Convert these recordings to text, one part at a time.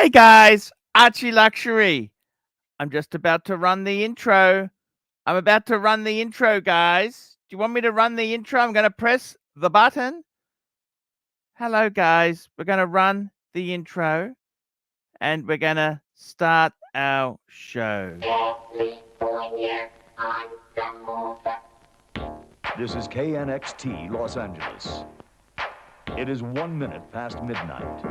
Hi guys, Archieluxury. I'm just about to run the intro. I'm about to run the intro, guys. Do you want me to run the intro? I'm going to press the button. Hello, guys. We're going to run the intro and we're going to start our show. This is KNXT Los Angeles. It is 1 minute past midnight.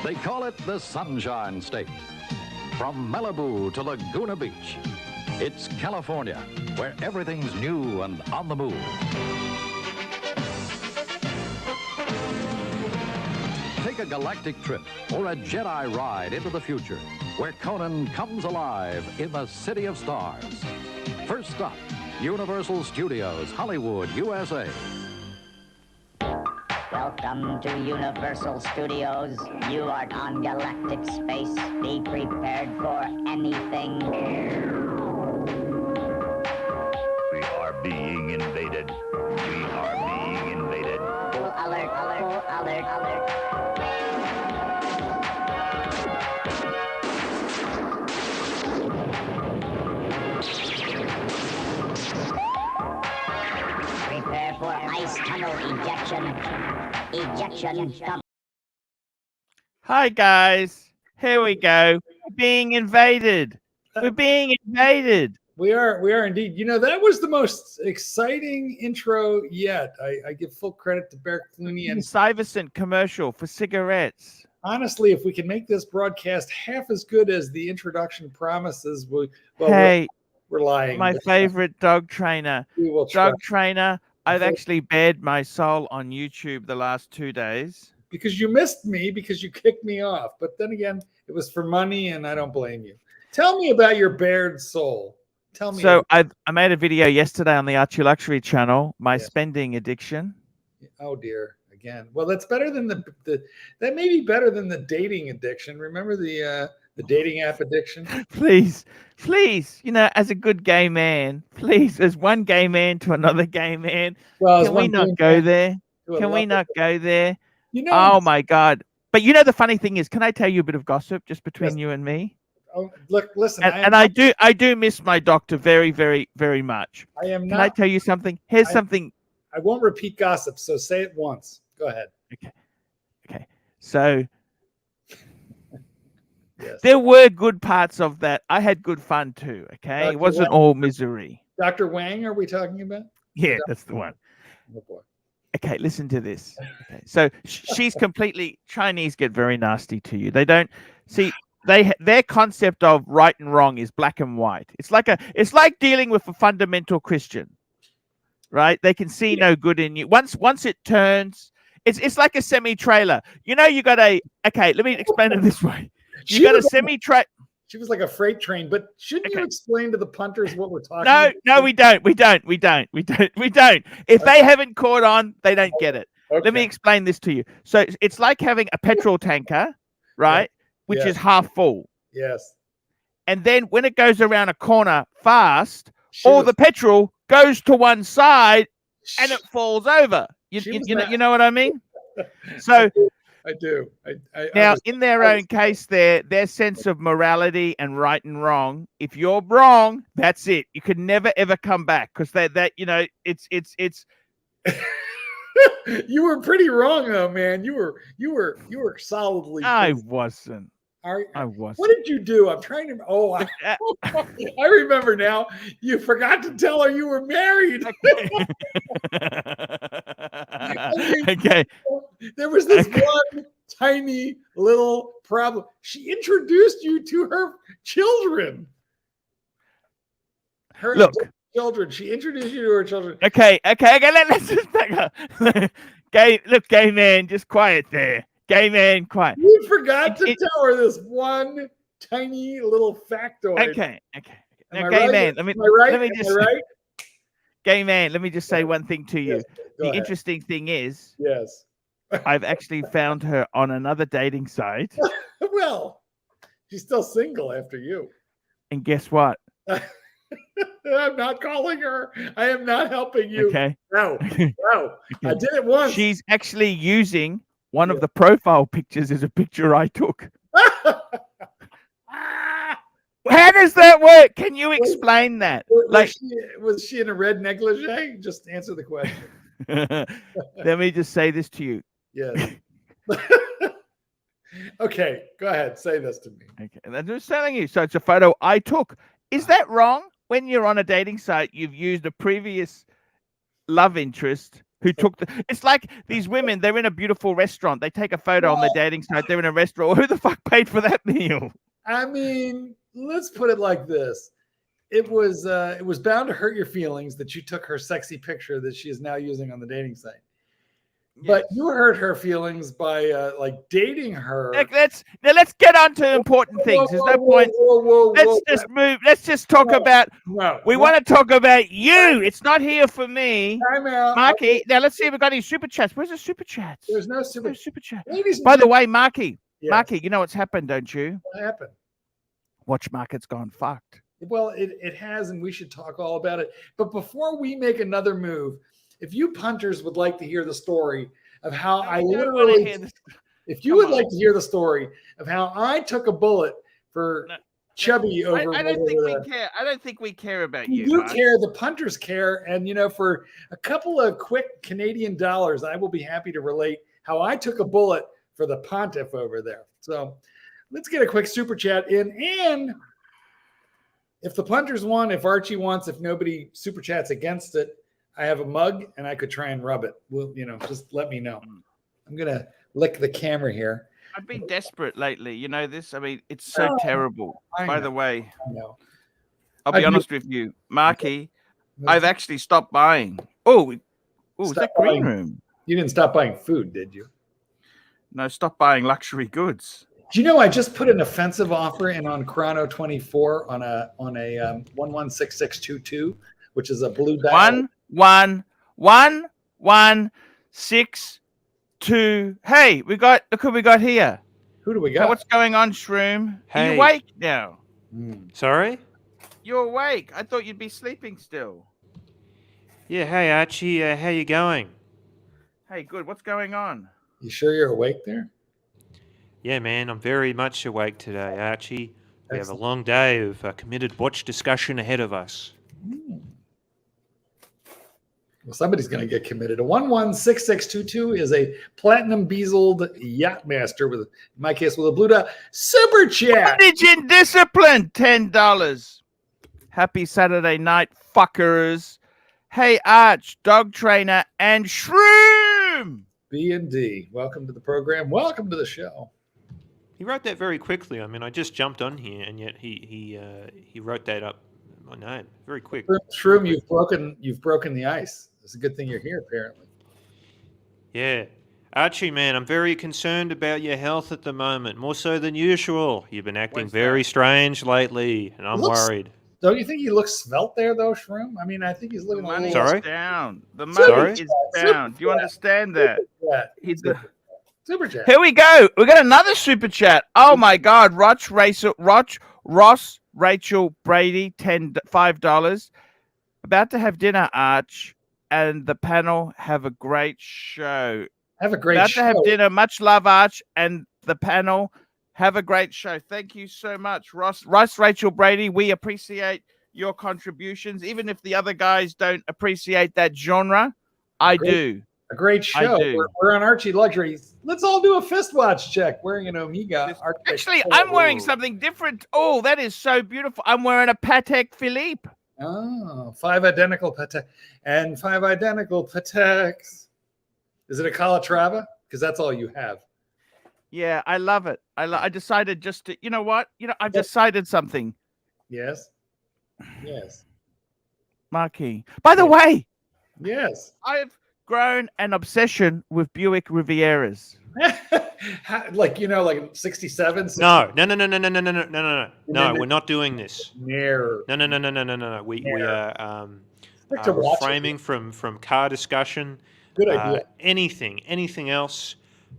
They call it the Sunshine State. From Malibu to Laguna Beach, it's California, where everything's new and on the move. Take a galactic trip or a Jedi ride into the future, where Conan comes alive in the City of Stars. First stop, Universal Studios, Hollywood, USA. Welcome to Universal Studios. You are on galactic space. Be prepared for anything. We are being invaded. We are being invaded. Full alert, alert, full alert, alert. Prepare for ice tunnel ejection. Ejection. Hi guys. Here we go. We're being invaded. We're being invaded. We are indeed. You know, that was the most exciting intro yet. I give full credit to Bear Clooney and Stuyvesant commercial for cigarettes. honestly, if we can make this broadcast half as good as the introduction promises, we're lying. My favorite dog trainer. We will try. Dog trainer. I've actually bared my soul on YouTube the last 2 days. Because you missed me because you kicked me off. But then again, it was for money and I don't blame you. Tell me about your bared soul. Tell me. So I made a video yesterday on the Archieluxury channel, my spending addiction. Oh dear, again. Well, that's better than the that may be better than the dating addiction. Remember the dating app addiction? Please, you know, as a good gay man, please, as one gay man to another gay man, Well, can we not go there? Can we not go there? You know, Oh my God. But you know, the funny thing is, can I tell you a bit of gossip just between you and me? oh, look, listen. And I do miss my doctor very, very, very much. I am Can I not. tell you something? Here's something. I won't repeat gossip, so say it once. Go ahead. Okay. So Yes. there were good parts of that. I had good fun too. Okay. Dr. It wasn't Wang? all misery. Dr. Wang, are we talking about? Yeah, that's the one. Oh boy. Okay, listen to this. Okay, so she's completely Chinese. Get very nasty to you. They don't see their concept of right and wrong is black and white. It's like dealing with a fundamental Christian, right? They can see no good in you. Once it turns, it's like a semi-trailer. You know, you got okay. Let me explain it this way. You got a semi-trailer. She was like a freight train, but shouldn't you explain to the punters what we're talking No, about? no, we don't. If they haven't caught on, they don't get it. Okay. Let me explain this to you. So it's like having a petrol tanker, right? Which is half full. Yes. And then when it goes around a corner fast, all the petrol goes to one side and it falls over. You know what I mean? So I do. Now, in their own case, their sense of morality and right and wrong. If you're wrong, that's it. You can never ever come back because that it's. You were pretty wrong though, man. You were solidly. I wasn't. I wasn't. What did you do? I'm trying to. Oh, I remember now. You forgot to tell her you were married. Okay. There was this one tiny little problem. She introduced you to her children. Look. Children. She introduced you to her children. Okay. Let's just back up. Gay man, just quiet there. Gay man, quiet. You forgot to tell her this one tiny little factoid. Okay. Now, gay man, let me just gay man, let me just say one thing to you. Yes, the interesting thing is, yes, I've actually found her on another dating site. Well, she's still single after you. And guess what? I'm not calling her. I am not helping you. Okay. No. Okay. I did it once. She's actually using one of the profile pictures as a picture I took. How does that work? Can you explain that? Was she in a red negligee? Just answer the question. Let me just say this to you. Yes. Okay, go ahead. Say this to me. Okay, and I'm just telling you. So it's a photo I took. Is that wrong? When you're on a dating site, you've used a previous love interest who took the. It's like these women. They're in a beautiful restaurant. They take a photo on the dating site. They're in a restaurant. Who the fuck paid for that meal? I mean, let's put it like this. It was bound to hurt your feelings that you took her sexy picture that she is now using on the dating site. Yes. But you hurt her feelings by like dating her. Let's get on to important things. There's no point. Let's just move. Let's just talk about. We want to talk about you. It's not here for me. I'm out. Marky. Now let's see if we got any super chats. Where's the super chats? There's no super chat. By the way, Marky. Yes. Marky, you know what's happened, don't you? What happened? Watch market's gone fucked. Well, it has, and we should talk all about it. But before we make another move, if you punters would like to hear the story of how if you would like to hear the story of how I took a bullet for Chubby over. I don't think we care. I don't think we care about you. You care. The punters care, and for a couple of quick Canadian dollars, I will be happy to relate how I took a bullet for the pontiff over there. So let's get a quick super chat in, and if the punters won, if Archie wants, if nobody super chats against it, I have a mug and I could try and rub it. Well, just let me know. I'm going to lick the camera here. I've been desperate lately. You know this? I mean, it's so terrible. By the way, I'll be honest with you, Marky, I've actually stopped buying. Oh, is that green room? You didn't stop buying food, did you? No, stop buying luxury goods. Do you know I just put an offensive offer in on Chrono 24 on a 116622, which is a blue dial. 11162. Hey, look who we got here. Who do we got? Hey, what's going on, Shroom? Hey. Are you awake now? Sorry? You're awake. I thought you'd be sleeping still. Yeah, hey Archie, how you going? Hey, good. What's going on? You sure you're awake there? Yeah, man, I'm very much awake today, Archie. We have a long day of committed watch discussion ahead of us. Well, somebody's going to get committed. A 116622 is a platinum bezeled yachtmaster with, in my case, with a blue dot super chat. Bondage in discipline, $10. Happy Saturday night, fuckers. Hey, Arch, dog trainer, and Shroom. B&D, welcome to the program. Welcome to the show. He wrote that very quickly. I mean, I just jumped on here, and yet he wrote that up. My name very quick. Shroom, you've broken the ice. It's a good thing you're here, apparently. Yeah. Archie, man, I'm very concerned about your health at the moment, more so than usual. You've been acting very strange lately, and I'm worried. Don't you think he looks svelte there, though, Shroom? I mean, I think he's looking a little... Sorry? Down. The money is down. Do you understand that? Super chat. Here we go. We got another super chat. Oh, my God. Ross Rachel Brady, $5. About to have dinner, Arch, and the panel have a great show. Have a great About show. to have dinner. Much love, Arch, and the panel. Have a great show. Thank you so much, Ross, Rachel, Brady. We appreciate your contributions, even if the other guys don't appreciate that genre. I do. A great show. do. We're on Archieluxury. Let's all do a fist watch check wearing an Omega. Actually, I'm wearing something different. Oh, that is so beautiful. I'm wearing a Patek Philippe. Oh, 5 identical Patek and 5 identical Pateks. Is it a Calatrava? Because that's all you have. Yeah, I love it. I decided just to, you know what? I've decided something. Yes. Yes. Marquis. By the way, Yes. I've grown an obsession with Buick Rivieras. Like 67. No, we're not doing this. No. We are refraining from car discussion. Good idea. Anything else?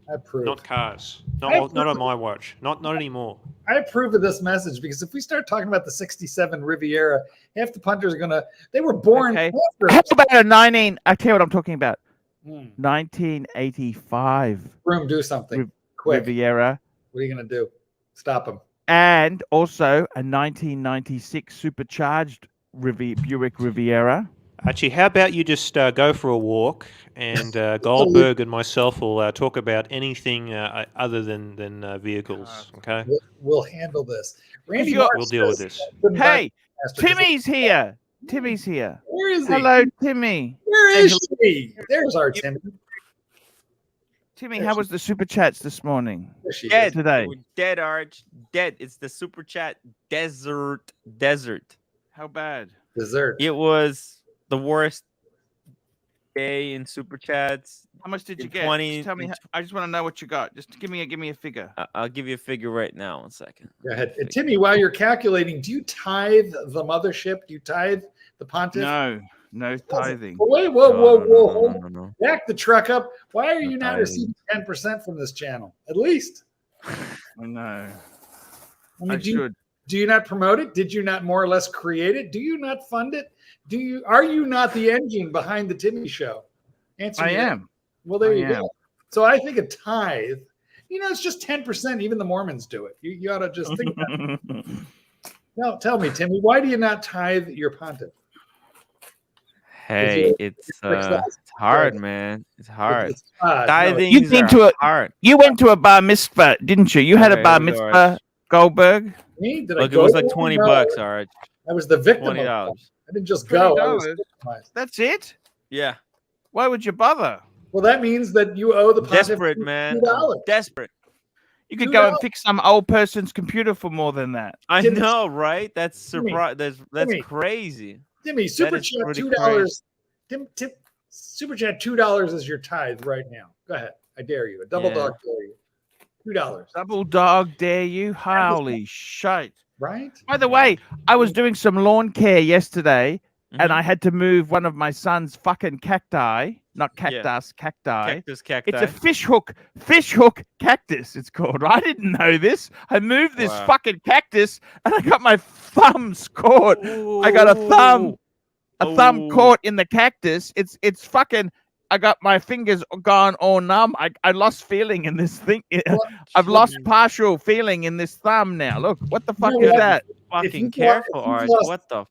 I approve. Not cars. Not on my watch. Not anymore. I approve of this message because if we start talking about the 67 Riviera, half the punters are they were born. Okay. After. How about a 19? I tell you what I'm talking about. 1985 Room, do something quick. Riviera. What are you going to do? Stop him. And also a 1996 supercharged Buick Riviera. Archie, how about you just go for a walk, and Goldberg and myself will talk about anything other than vehicles. Okay, we'll handle this. Randy, we'll deal with this. Hey, Timmy's here. Timmy's here. Where is he? Hello, Timmy. Where is she? There's our Timmy. Timmy, how was the super chats this morning? Dead today. Dead, Arch. Dead. It's the super chat desert. How bad? Dessert. It was the worst day in super chats. How much did you get? 20, tell me. I just want to know what you got. Just give me a figure. I'll give you a figure right now. 1 second. Go ahead. And Timmy, while you're calculating, do you tithe the mothership? Do you tithe the Pontiff? No tithing. Oh, wait, whoa. No. Back the truck up. Why are you not receiving 10% from this channel? At least. No. I mean, do you not promote it? Did you not more or less create it? Do you not fund it? Are you not the engine behind the Timmy Show? Answer me. I am. Well, there you go. So I think a tithe, it's just 10%. Even the Mormons do it. You ought to just think about it. Now, tell me, Timmy, why do you not tithe your Pontiff? Hey, it's hard, man. It's hard. Tithing hard. You went to a bar mitzvah, didn't you? You had a bar mitzvah, Goldberg. Me? Look, it was like $20, Arch. I was the victim. $20. I didn't just go. I was That's it? Yeah. Why would you bother? Well, that means that you owe the Pontiff desperate, man. $2. Desperate. You could go and fix some old person's computer for more than that. I know, right? That's surprise. That's crazy. Timmy, super chat $2. Tim, super chat $2 is your tithe right now. Go ahead. I dare you. A double dog dare you. $2. Double dog dare you? Holy shite. Right? By the way, I was doing some lawn care yesterday, and I had to move one of my son's fucking cacti. Not cactus, cacti. Cacti. It's a fish hook cactus, it's called. I didn't know this. I moved this fucking cactus, and I got my thumbs caught. Ooh. I got a thumb caught in the cactus. It's fucking... I got my fingers gone all numb. I lost feeling in this thing. I've lost partial feeling in this thumb now. Look, what the fuck is that? Fucking careful, Arch. What the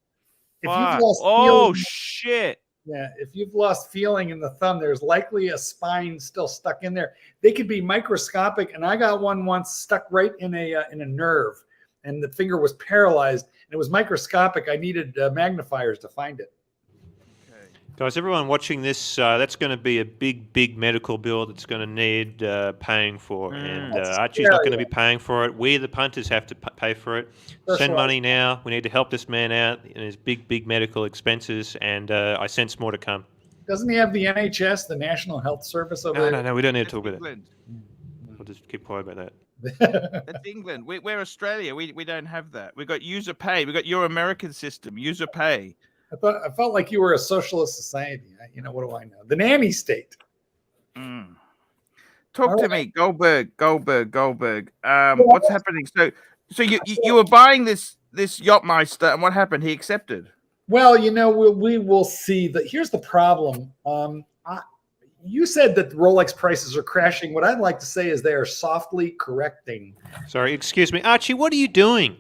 fuck? Oh, shit. Yeah, if you've lost feeling in the thumb, there's likely a spine still stuck in there. They could be microscopic, and I got one once stuck right in a nerve, and the finger was paralyzed. And it was microscopic. I needed magnifiers to find it. Guys, everyone watching this, that's going to be a big medical bill that's going to need paying for. And Archie's not going to be paying for it. We, the punters, have to pay for it. Send money now. We need to help this man out in his big medical expenses. And I sense more to come. Doesn't he have the NHS, the National Health Service over there? No, we don't need to talk about that. We'll just keep quiet about that. That's England. We're Australia. We don't have that. We've got user pay. We've got your American system, user pay. I felt like you were a socialist society. What do I know? The nanny state. Talk to me, Goldberg. What's happening? So you were buying this Yachtmeister, and what happened? He accepted. Well, we will see. Here's the problem. you said that Rolex prices are crashing. What I'd like to say is they are softly correcting. Sorry, excuse me. Archie, what are you doing?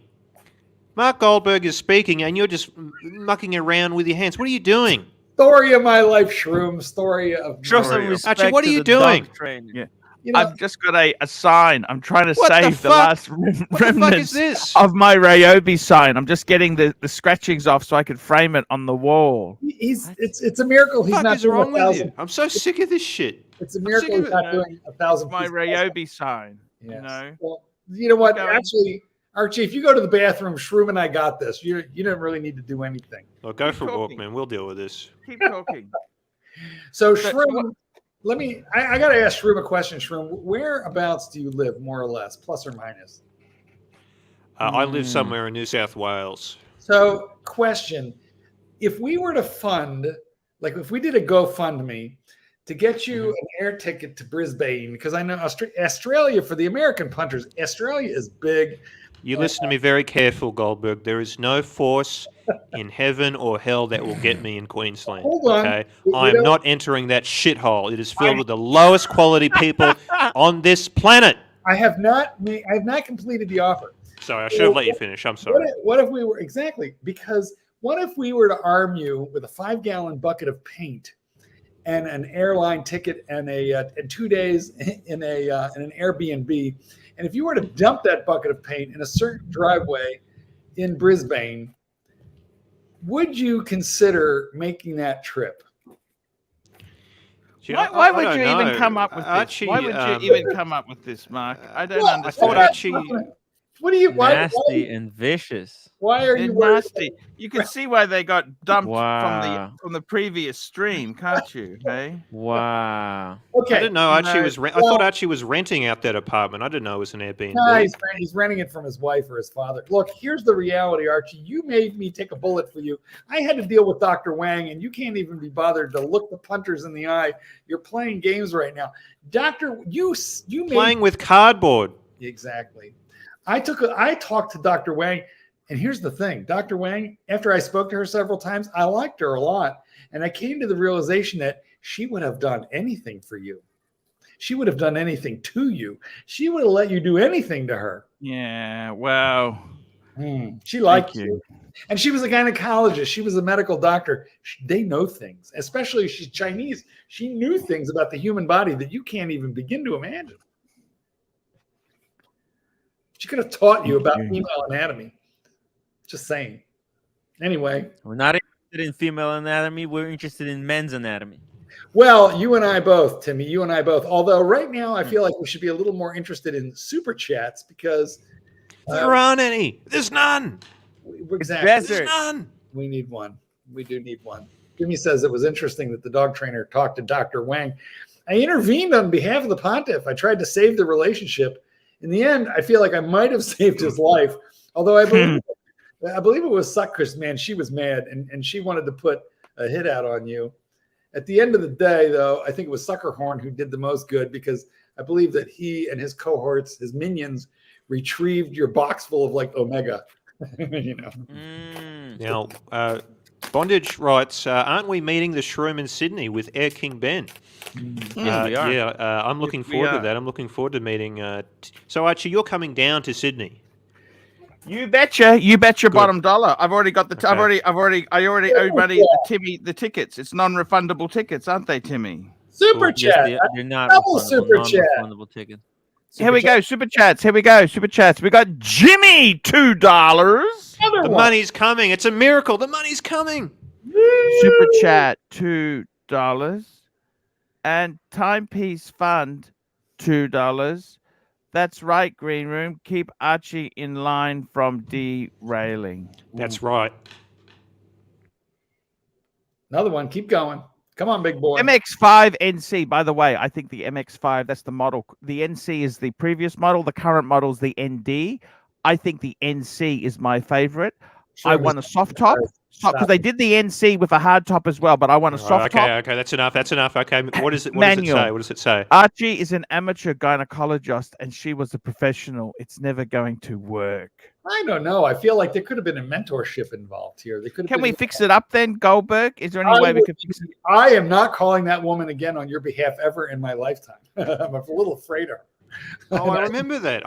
Mark Goldberg is speaking and you're just mucking around with your hands. What are you doing? Story of my life, Shroom. Story of Show my some life. respect Archie, what are to you the doing? dog trainer. Yeah. You know, I've just got a sign. I'm trying to What the save the fuck? last What the fuck is remnants this? of my Ryobi sign. I'm just getting the scratchings off so I can frame it on the wall. it's a miracle What he's the fuck not is doing wrong with 1,000. you? I'm so sick of this shit. It's a sick miracle of he's it. not doing 1,000. My pieces. Ryobi sign. Yes. You know. Well, you know what? Going. Actually, Archie, if you go to the bathroom, Shroom and I got this. You don't really need to do anything. Well, go Keep for a walk, talking. man. We'll deal with this. Keep talking. So So Shroom, I got to ask Shroom a question. Shroom, whereabouts do you live, more or less, plus or minus? I live somewhere in New South Wales. So, question: if we were to fund, like if we did a GoFundMe to get you an air ticket to Brisbane, because I know Australia, for the American punters, Australia is big. You listen to me very careful, Goldberg. There is no force in heaven or hell that will get me in Queensland. Hold on. Okay, You I am don't- not entering that shithole. It is filled with the lowest quality people on this planet. I have not completed the offer. Sorry, I should have let you finish. I'm sorry. What if we were because what if we were to arm you with a 5-gallon bucket of paint and an airline ticket and and 2 days in an Airbnb, and if you were to dump that bucket of paint in a certain driveway in Brisbane, would you consider making that trip? Why would you even come up with this? Archie, Why would you even come up with this, Mark? I don't I understand. thought Archie. What do you? Nasty and vicious. Why are They're you worried? nasty. You can see why they got dumped Wow. from the previous stream, can't you? Hey. Wow. Okay. I didn't know Archie No. was. I thought Archie was renting out that apartment. I didn't know it was an Airbnb. No, he's renting it from his wife or his father. Look, here's the reality, Archie. You made me take a bullet for you. I had to deal with Dr. Wang, and you can't even be bothered to look the punters in the eye. You're playing games right now. You made Playing with cardboard. Exactly. I talked to Dr. Wang, and here's the thing. Dr. Wang, after I spoke to her several times, I liked her a lot. And I came to the realization that she would have done anything for you. She would have done anything to you. She would have let you do anything to her. Yeah. Wow. She liked Thank you. And she was a gynecologist. She was a medical doctor. They know things, especially if she's Chinese. She knew things about the human body that you can't even begin to imagine. She could have taught you about female anatomy. Just saying. Anyway. We're not interested in female anatomy. We're interested in men's anatomy. Well, you and I both, Timmy. You and I both. Although right now I feel like we should be a little more interested in super chats because There aren't any. There's none. Exactly. There's none. We need one. We do need one. Jimmy says it was interesting that the dog trainer talked to Dr. Wang. I intervened on behalf of the Pontiff. I tried to save the relationship. In the end, I feel like I might have saved his life. Although I believe it was Suckers, man. She was mad and she wanted to put a hit out on you. At the end of the day, though, I think it was Suckerhorn who did the most good because I believe that he and his cohorts, his minions, retrieved your box full of like Omega. You know. Now, Bondage writes, aren't we meeting the Shroom in Sydney with Air King Ben? Yes, we are. Yeah, I'm looking forward to that. I'm looking forward to meeting. So, Archie, you're coming down to Sydney. You betcha. You bet your Good. bottom dollar. I've already got the. Okay. I already owe money Timmy the tickets. It's non-refundable tickets, aren't they, Timmy? Super Yes, chat. they're not Double refundable, super chat. non-refundable ticket. Here we go. Super chats. Here we go. Super chats. We got Jimmy $2. The money's coming. It's a miracle. The money's coming. Super chat $2. And Timepiece Fund $2. That's right, Green Room. Keep Archie in line from derailing. That's right. Another one. Keep going. Come on, big boy. MX5 NC. By the way, I think the MX5, that's the model. The NC is the previous model. The current model is the ND. I think the NC is my favorite. Sure, I want a soft top. top because they did the NC with a hard top as well, but I want a soft top. Okay, that's enough. That's enough. Okay, what does it say? What does it say? Archie is an amateur gynecologist, and she was a professional. It's never going to work. I don't know. I feel like there could have been a mentorship involved here. Can we fix it up then, Goldberg? Is there any way we can fix it? I am not calling that woman again on your behalf ever in my lifetime. I'm a little afraid of her. Oh, I remember that.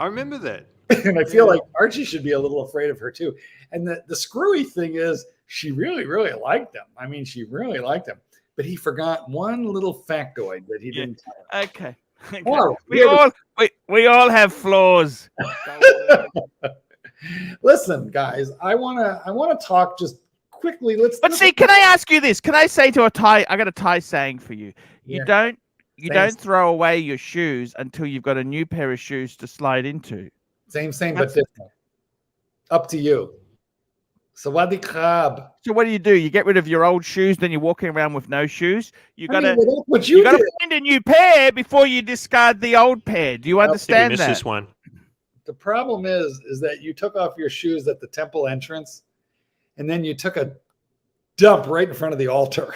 And I feel like Archie should be a little afraid of her too. And the screwy thing is she really, really liked him. I mean, she really liked him. But he forgot one little factoid that he didn't tell. Okay. Oh, we all have flaws. Listen, guys, I wanna talk just quickly. Can I ask you this? Can I say to a Thai? I got a Thai saying for you. You don't throw away your shoes until you've got a new pair of shoes to slide into. Same, but different. Up to you. Sawadee krab. So what do? You get rid of your old shoes, then you're walking around with no shoes. You gotta find a new pair before you discard the old pair. Do you understand that? This one. The problem is that you took off your shoes at the temple entrance, and then you took a dump right in front of the altar.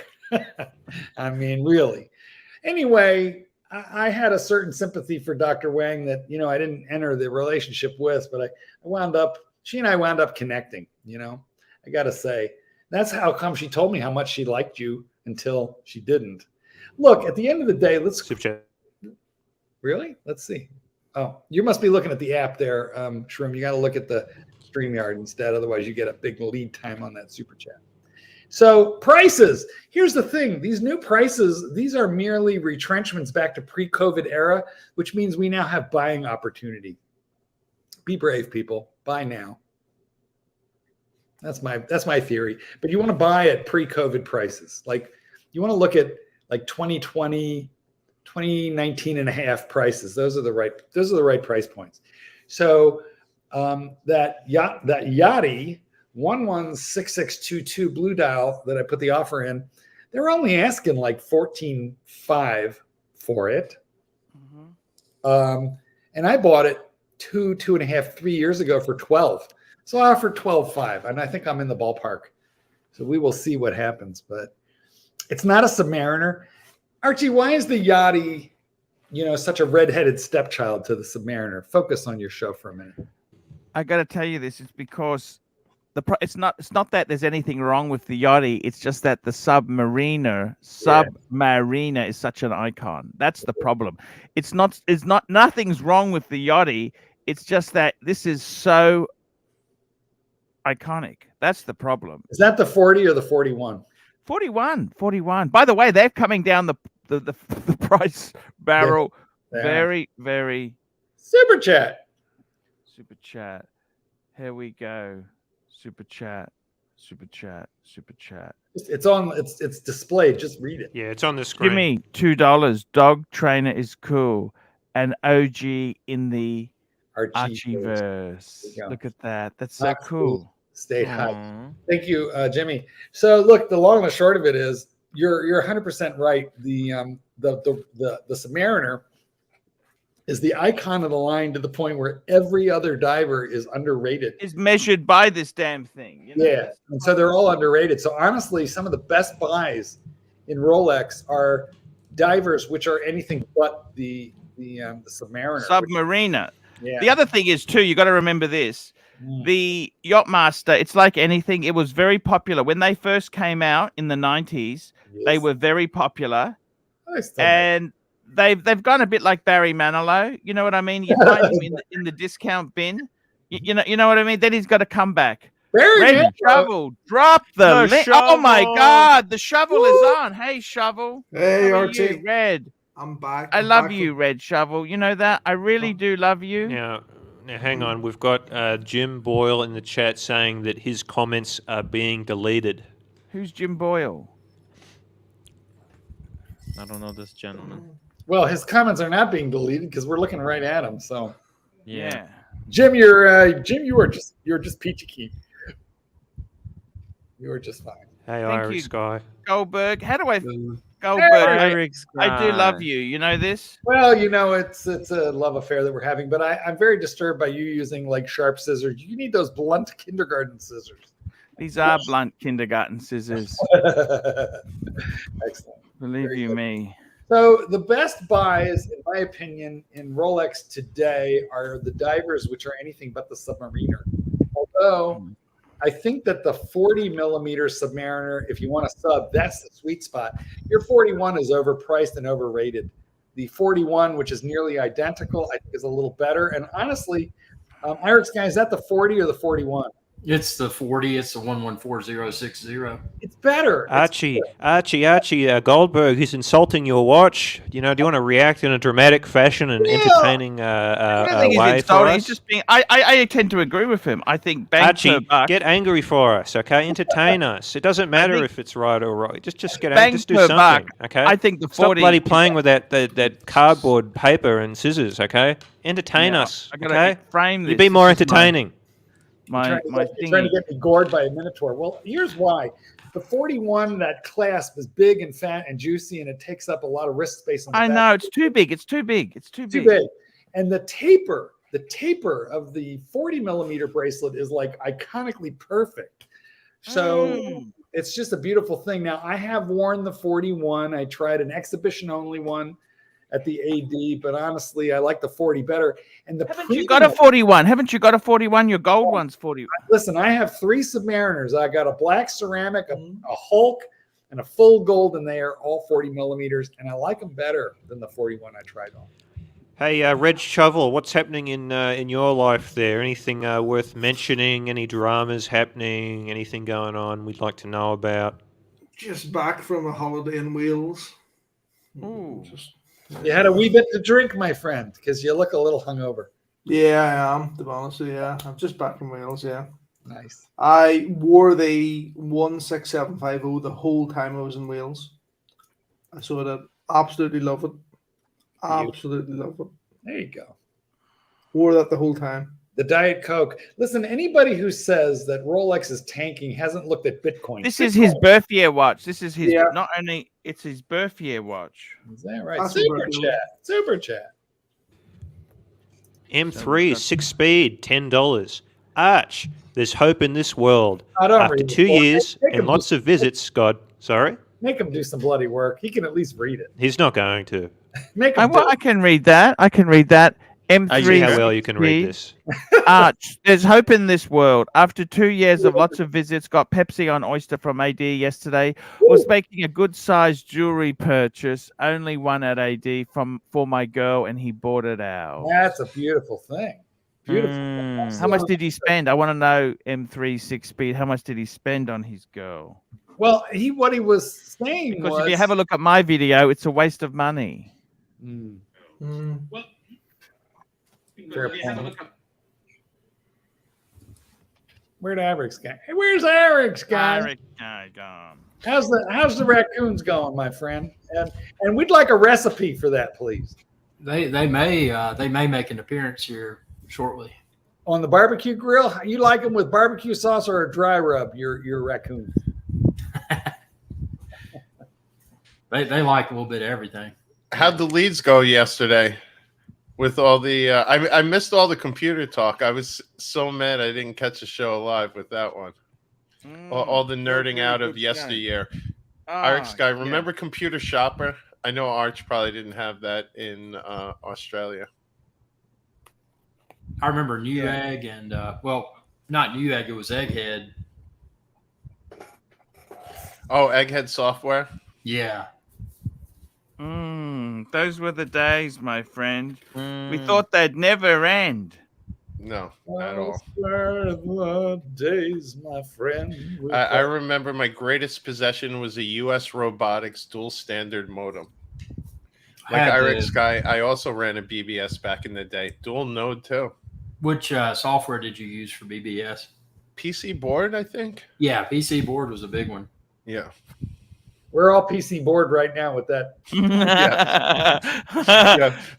I mean, really. Anyway, I had a certain sympathy for Dr. Wang that, I didn't enter the relationship with, but she and I wound up connecting, I got to say. That's how come she told me how much she liked you until she didn't. Look, at the end of the day, Really? Let's see. Oh, you must be looking at the app there, Shroom. You got to look at the StreamYard instead. Otherwise, you get a big lead time on that super chat. So prices. Here's the thing. These new prices, these are merely retrenchments back to pre-COVID era, which means we now have buying opportunity. Be brave, people. Buy now. That's my theory. But you want to buy at pre-COVID prices. Like you want to look at like 2020, 2019 and a half prices. Those are the right price points. So that Yachty 116622 blue dial that I put the offer in, they're only asking like $14,500 for it. And I bought it 2.5, 3 years ago for $12,000. So I offered $12,500, and I think I'm in the ballpark. So we will see what happens, but it's not a Submariner. Archie, why is the Yachty, such a redheaded stepchild to the Submariner? Focus on your show for a minute. I got to tell you this. It's because it's not that there's anything wrong with the Yachty. It's just that the Submariner is such an icon. That's the problem. Nothing's wrong with the Yachty. It's just that this is so iconic. That's the problem. Is that the 40 or the 41? 41. By the way, they're coming down the price barrel very, very. Super chat. Here we go. Super chat. It's displayed. Just read it. Yeah, it's on the screen. Give me $2. Dog trainer is cool. An OG in the Archieverse. Look at that. That's so cool. Stay high. Thank you, Jimmy. So look, the long and the short of it is you're 100% right. The Submariner is the icon of the line to the point where every other diver is underrated. Is measured by this damn thing. Yeah, and so they're all underrated. So honestly, some of the best buys in Rolex are divers which are anything but the Submariner. Submariner. Yeah. The other thing is too, you got to remember this. The Yachtmaster, it's like anything. It was very popular when they first came out in the 90s. Yes. They were very popular, and they've gone a bit like Barry Manilow. You know what I mean? You find him in the discount bin. You know what I mean? Then he's got to come back. Red Shovel, drop the link. Oh my God, the shovel is on. Hey Shovel. Hey Archie. Red. I'm back. I love you, Red Shovel. You know that? I really do love you. Now, hang on. We've got Jim Boyle in the chat saying that his comments are being deleted. Who's Jim Boyle? I don't know this gentleman. Well, his comments are not being deleted because we're looking right at him. So, yeah. Jim, you're just peachy keen. You were just fine. Hey, Irish guy. Goldberg. How do I? Goldberg. I do love you. You know this? Well, it's a love affair that we're having, but I'm very disturbed by you using like sharp scissors. You need those blunt kindergarten scissors. These are blunt kindergarten scissors. Excellent. Believe Very you good. me. So the best buys, in my opinion, in Rolex today are the divers, which are anything but the Submariner. Although I think that the 40 millimeter Submariner, if you want a sub, that's the sweet spot. Your 41 is overpriced and overrated. The 41, which is nearly identical, I think is a little better. And honestly, Irish guy, is that the 40 or the 41? It's the 40. It's the 114060. It's better. Archie, Goldberg, he's insulting your watch. Do you want to react in a dramatic fashion and entertaining I don't think way he's for insulting. us? He's just being. I tend to agree with him. I think bang Archie, per buck. get angry for us, okay? Entertain us. It doesn't matter if it's right or wrong. Just get angry. Bang Just do per something, buck. okay? I think the 40. Stop bloody playing with that cardboard paper and scissors, okay? Entertain us, I gotta okay? frame this. You be more This is entertaining. My trying to get me gored by a Minotaur. Well, here's why. The 41, that clasp is big and fat and juicy, and it takes up a lot of wrist space on the I back. know it's too big. It's too big. It's too big. And the taper of the 40 millimeter bracelet is like iconically perfect. So it's just a beautiful thing. Now, I have worn the 41. I tried an exhibition only one at the AD, but honestly, I like the 40 better. And Haven't you got a 41? Haven't you got a 41? Your gold one's 40. Listen, I have 3 Submariners. I got a black ceramic, a Hulk, and a full gold, and they are all 40 millimeters, and I like them better than the 41 I tried on. Hey, Reg Shovel, what's happening in your life there? Anything worth mentioning? Any dramas happening? Anything going on we'd like to know about? Just back from a holiday in Wales. Ooh. You had a wee bit to drink, my friend, because you look a little hungover. Yeah, I am, to be honest with you. Yeah. I'm just back from Wales, yeah. Nice. I wore the 16750 the whole time I was in Wales. I sort of absolutely love it. Absolutely love it. There you go. Wore that the whole time. The Diet Coke. Listen, anybody who says that Rolex is tanking hasn't looked at Bitcoin. This is his birth year watch. This is his not only it's his birth year watch. Is that right? Super chat. Super chat. M3 6-speed, $10. Arch, there's hope in this world. After 2 years and lots of visits, sorry? Make him do some bloody work. He can at least read it. He's not going to. Make him I can read that. I can read that. M3. I see how well you can read this. Arch, there's hope in this world. After 2 years of lots of visits, got Pepsi on Oyster from AD yesterday. Was making a good-sized jewelry purchase, only one at AD for my girl, and he bought it out. That's a beautiful thing. Beautiful. How much did he spend? I want to know, M3 6-speed, how much did he spend on his girl? Well, what he was saying because was... if you have a look at my video, it's a waste of money. Well, where'd Eric's guy? Hey, where's Eric's guy? Eric guy gone. How's the raccoons going, my friend? And we'd like a recipe for that, please. They may make an appearance here shortly. On the barbecue grill, you like them with barbecue sauce or a dry rub? Your raccoons. They like a little bit of everything. How'd the leads go yesterday? With all the, I missed all the computer talk. I was so mad I didn't catch the show live with that one. All the nerding out of yesteryear. Arch guy, remember Computer Shopper? I know Arch probably didn't have that in Australia. I remember Newegg and not Newegg, it was Egghead. Oh, Egghead Software? Yeah. Those were the days, my friend. We thought they'd never end. No, at all. Those were the days, my friend. I remember my greatest possession was a US Robotics dual standard modem. Like Eric's guy, I also ran a BBS back in the day. Dual node too. Which software did you use for BBS? PC board, I think. Yeah, PC board was a big one. Yeah. We're all PC board right now with that.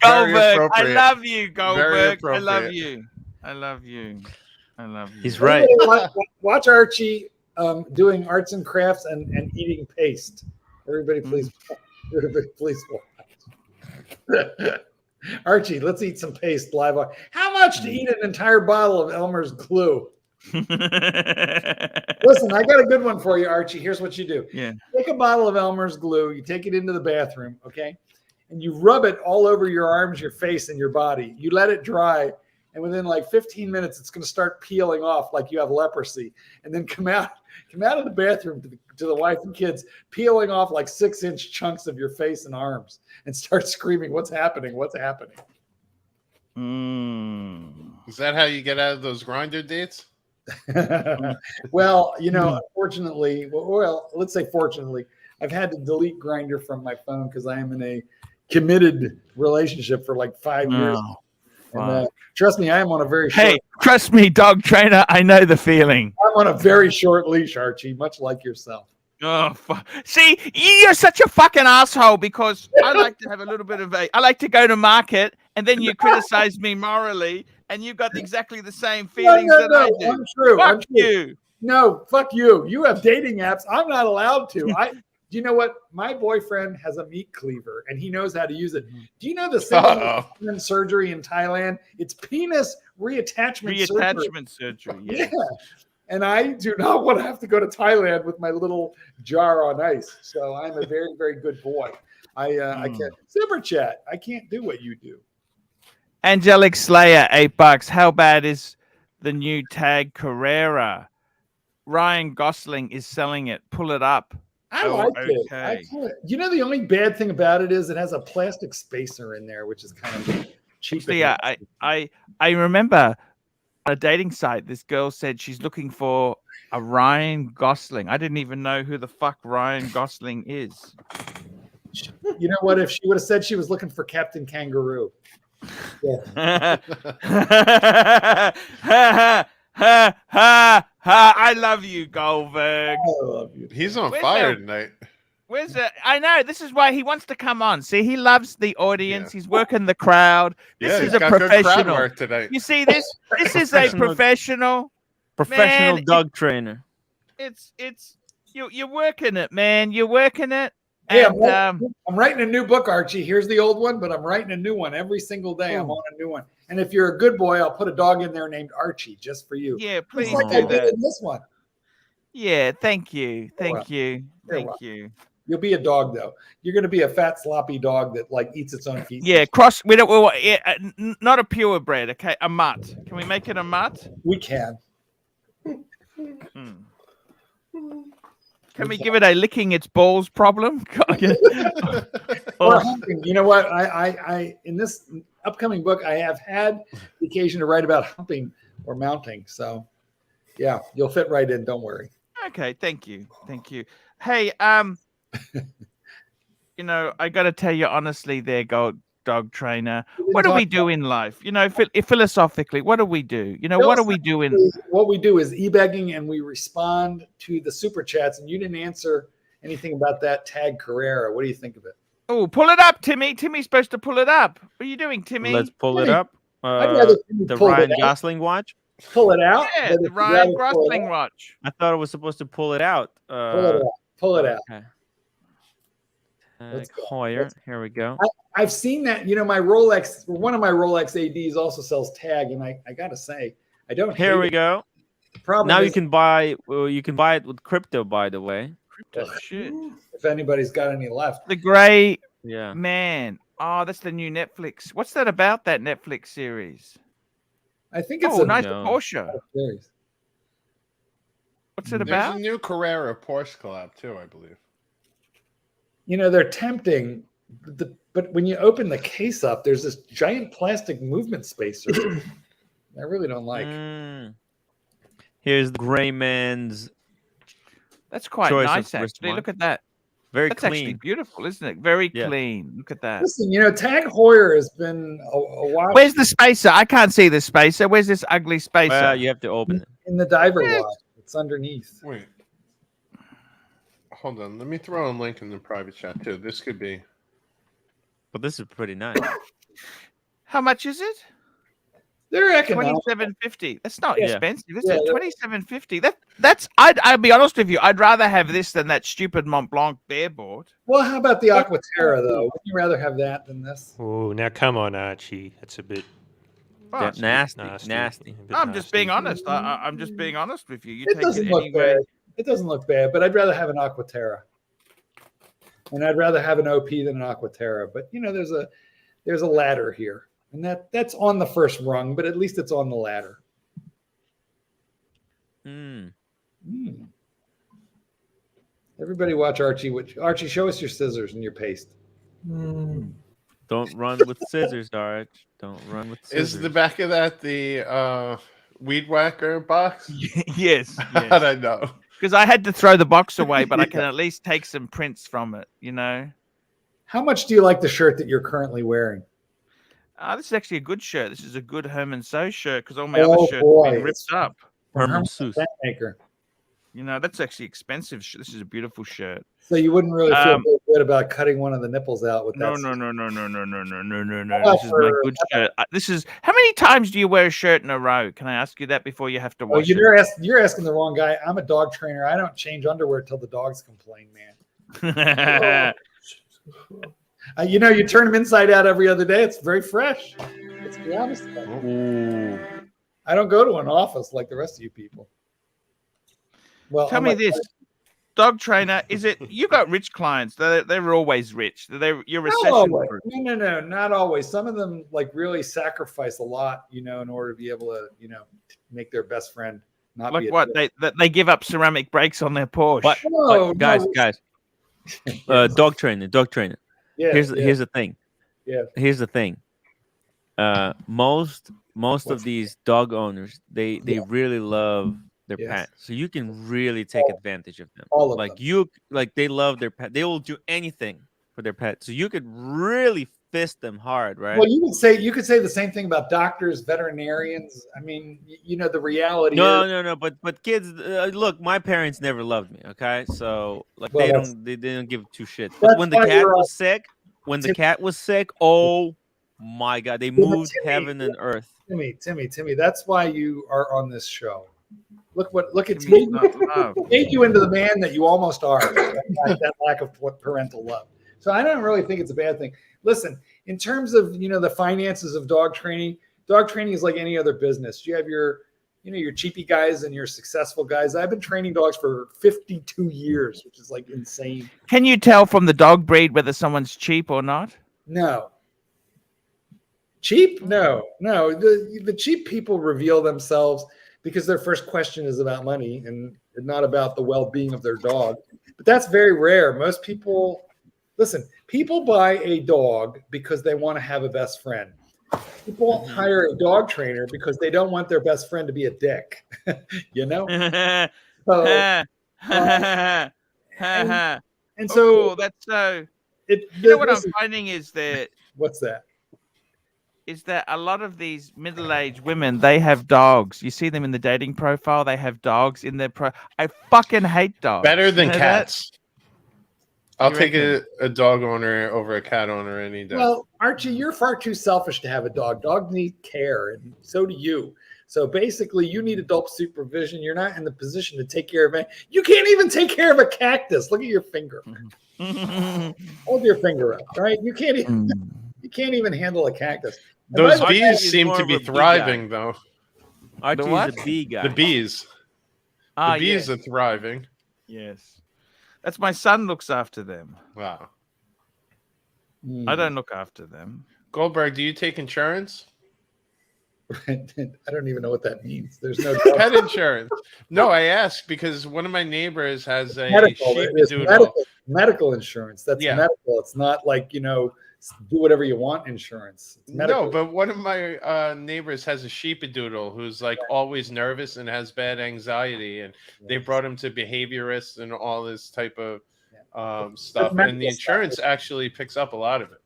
Goldberg, I love you, Goldberg. I love you. I love you. I love you. He's right. Watch Archie doing arts and crafts and eating paste. Everybody, please watch. Archie, let's eat some paste live on. How much to eat an entire bottle of Elmer's glue? Listen, I got a good one for you, Archie. Here's what you do. Yeah. Take a bottle of Elmer's glue. You take it into the bathroom, okay? And you rub it all over your arms, your face, and your body. You let it dry. And within like 15 minutes, it's going to start peeling off like you have leprosy. And then come out of the bathroom to the wife and kids, peeling off like 6-inch chunks of your face and arms and start screaming, what's happening? What's happening? Is that how you get out of those grinder dates? Well, unfortunately, well, let's say fortunately, I've had to delete Grindr from my phone because I am in a committed relationship for like 5 years. And, trust me, I am on a very short... Hey, trust me, dog trainer, I know the feeling. I'm on a very short leash, Archie, much like yourself. Oh, see, you're such a fucking asshole because I like to have a little bit of I like to go to market and then you criticize me morally and you've got exactly the same feelings that I do. Untrue. Fuck you. No, fuck you. You have dating apps. I'm not allowed to. Do you know what? My boyfriend has a meat cleaver and he knows how to use it. Do you know the same surgery in Thailand? It's penis reattachment surgery. Yeah. And I do not want to have to go to Thailand with my little jar on ice. So I'm a very, very good boy. I can't super chat. I can't do what you do. Angelic Slayer, $8. How bad is the new tag Carrera? Ryan Gosling is selling it. Pull it up. I like it. You know, the only bad thing about it is it has a plastic spacer in there, which is kind of cheap. Yeah, I remember on a dating site, this girl said she's looking for a Ryan Gosling. I didn't even know who the fuck Ryan Gosling is. You know what? If she would have said she was looking for Captain Kangaroo. Yeah. I love you, Goldberg. I love you. He's on fire tonight. Where's it? I know. This is why he wants to come on. See, he loves the audience. Yeah. He's working the crowd. This is a professional. Work tonight. You see this? This is a professional dog trainer. It's you're working it, man. You're working it. Yeah, and, I'm writing a new book, Archie. Here's the old one, but I'm writing a new one every single day. I'm on a new one. And if you're a good boy, I'll put a dog in there named Archie just for you. Yeah, please. Just like I did in this one. Yeah, thank you. Thank you. You'll be a dog, though. You're going to be a fat, sloppy dog that like eats its own feet. Yeah, not a purebred, okay? A mutt. Can we make it a mutt? We can. Can we give it a licking its balls problem? Or hunting. You know what? I in this upcoming book, I have had the occasion to write about humping or mounting. So, yeah, you'll fit right in. Don't worry. Okay, thank you. Hey, you know, I got to tell you honestly, there, dog trainer. What do we do in life? You know, philosophically, what do we do? You know, what do we do in? What we do is e-begging, and we respond to the super chats. And you didn't answer anything about that tag Carrera. What do you think of it? Oh, pull it up, Timmy. Timmy's supposed to pull it up. What are you doing, Timmy? Let's pull it up. The Ryan Gosling watch. Pull it out. Yeah, the Ryan Gosling watch. I thought it was supposed to pull it out. Pull it out. Okay. Hoyer. Here we go. I've seen that. You know, my Rolex, one of my Rolex ADs also sells tag, and I gotta say, I don't. Here we go. Now you can buy. You can buy it with crypto, by the way. Crypto shit. If anybody's got any left. The Gray Yeah. Man. Oh, that's the new Netflix. What's that about, that Netflix series? I think it's a nice Porsche. Series. What's it about? There's a new Carrera Porsche collab too, I believe. You know, they're tempting, but when you open the case up, there's this giant plastic movement spacer. I really don't like. Here's the Gray Man's. That's quite nice, actually. Look at that. That's clean. Actually beautiful, isn't it? Very clean. Look at that. Listen, you know, Tag Heuer has been a while. Where's the spacer? I can't see the spacer. Where's this ugly spacer? You have to open it. In the diver watch. It's underneath. Wait. Hold on. Let me throw a link in the private chat, too. This could be. But this is pretty nice. How much is it? They're economical. $27.50. That's not expensive, is it? $27.50. That's. I'd be honest with you. I'd rather have this than that stupid Mont Blanc bearboard. Well, how about the Aquaterra though? Would you rather have that than this? Oh, now come on, Archie. That's a bit. Oh, nasty. I'm just being honest. I'm just being honest with you. You It take doesn't it look anyway. bad. It doesn't look bad, but I'd rather have an Aquaterra, and I'd rather have an OP than an Aquaterra. But there's a ladder here, and that's on the first rung, but at least it's on the ladder. Everybody watch Archie. Archie, show us your scissors and your paste. Don't run with scissors, Arch. Don't run with scissors. Is the back of that the weed whacker box? Yes. How'd I know? Because I had to throw the box away, but I can at least take some prints from it, How much do you like the shirt that you're currently wearing? This is actually a good shirt. This is a good Herman Sew shirt because all my other shirts have been ripped up. Herman Maker. That's actually expensive. This is a beautiful shirt. So you wouldn't really feel good about cutting one of the nipples out with that? No. This is my good shirt. This is how many times do you wear a shirt in a row? Can I ask you that before you have to wash it? You're asking the wrong guy. I'm a dog trainer. I don't change underwear till the dogs complain, man. You turn them inside out every other day. It's very fresh. Let's be honest about it. I don't go to an office like the rest of you people. Well, tell me this, dog trainer, is it you got rich clients? They're always rich. You're recession proof. No, not always. Some of them really sacrifice a lot, in order to be able to, make their best friend not like be what they give up ceramic brakes on their Porsche. Guys, dog trainer. Yeah, here's the thing. Yeah. Here's the thing. Most of these dog owners, they really love their pets, so you can really take advantage of them. All of them. They love their pet. They will do anything for their pet. So you could really fist them hard, right? Well, you could say the same thing about doctors, veterinarians. I mean, the reality. No. But kids, look, my parents never loved me. Okay, so they didn't give two shits. But when the cat was sick, oh my God, they moved heaven and earth. Timmy, that's why you are on this show. Look at Timmy. Made you into the man that you almost are. That lack of parental love. So I don't really think it's a bad thing. Listen, in terms of the finances of dog training is like any other business. You have your cheapy guys and your successful guys. I've been training dogs for 52 years, which is like insane. Can you tell from the dog breed whether someone's cheap or not? No. Cheap? No. The cheap people reveal themselves because their first question is about money and not about the well-being of their dog. But that's very rare. Most people, people buy a dog because they want to have a best friend. People hire a dog trainer because they don't want their best friend to be a dick. And so that's so. What I'm finding is that. What's that? Is that a lot of these middle-aged women, they have dogs. You see them in the dating profile. They have dogs in their I fucking hate dogs. Better than cats. I'll take a dog owner over a cat owner any day. Well, Archie, you're far too selfish to have a dog. Dogs need care, and so do you. So basically, you need adult supervision. You're not in the position to take care of it. You can't even take care of a cactus. Look at your finger. Hold your finger up, right? You can't even handle a cactus. Those bees seem to be thriving, though. Archie's a bee guy. The bees. The bees are thriving. Yes. That's my son looks after them. Wow. I don't look after them. Goldberg, do you take insurance? I don't even know what that means. There's no pet insurance. No, I asked because one of my neighbors has a medical insurance. That's medical. It's not like, do whatever you want insurance. No, but one of my neighbors has a sheepadoodle who's always nervous and has bad anxiety, and they brought him to behaviorists and all this type of stuff, and the insurance actually picks up a lot of it.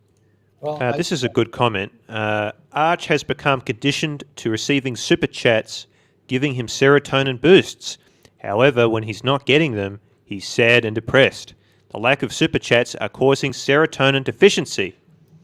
Well, this is a good comment. Arch has become conditioned to receiving super chats, giving him serotonin boosts. However, when he's not getting them, he's sad and depressed. The lack of super chats are causing serotonin deficiency.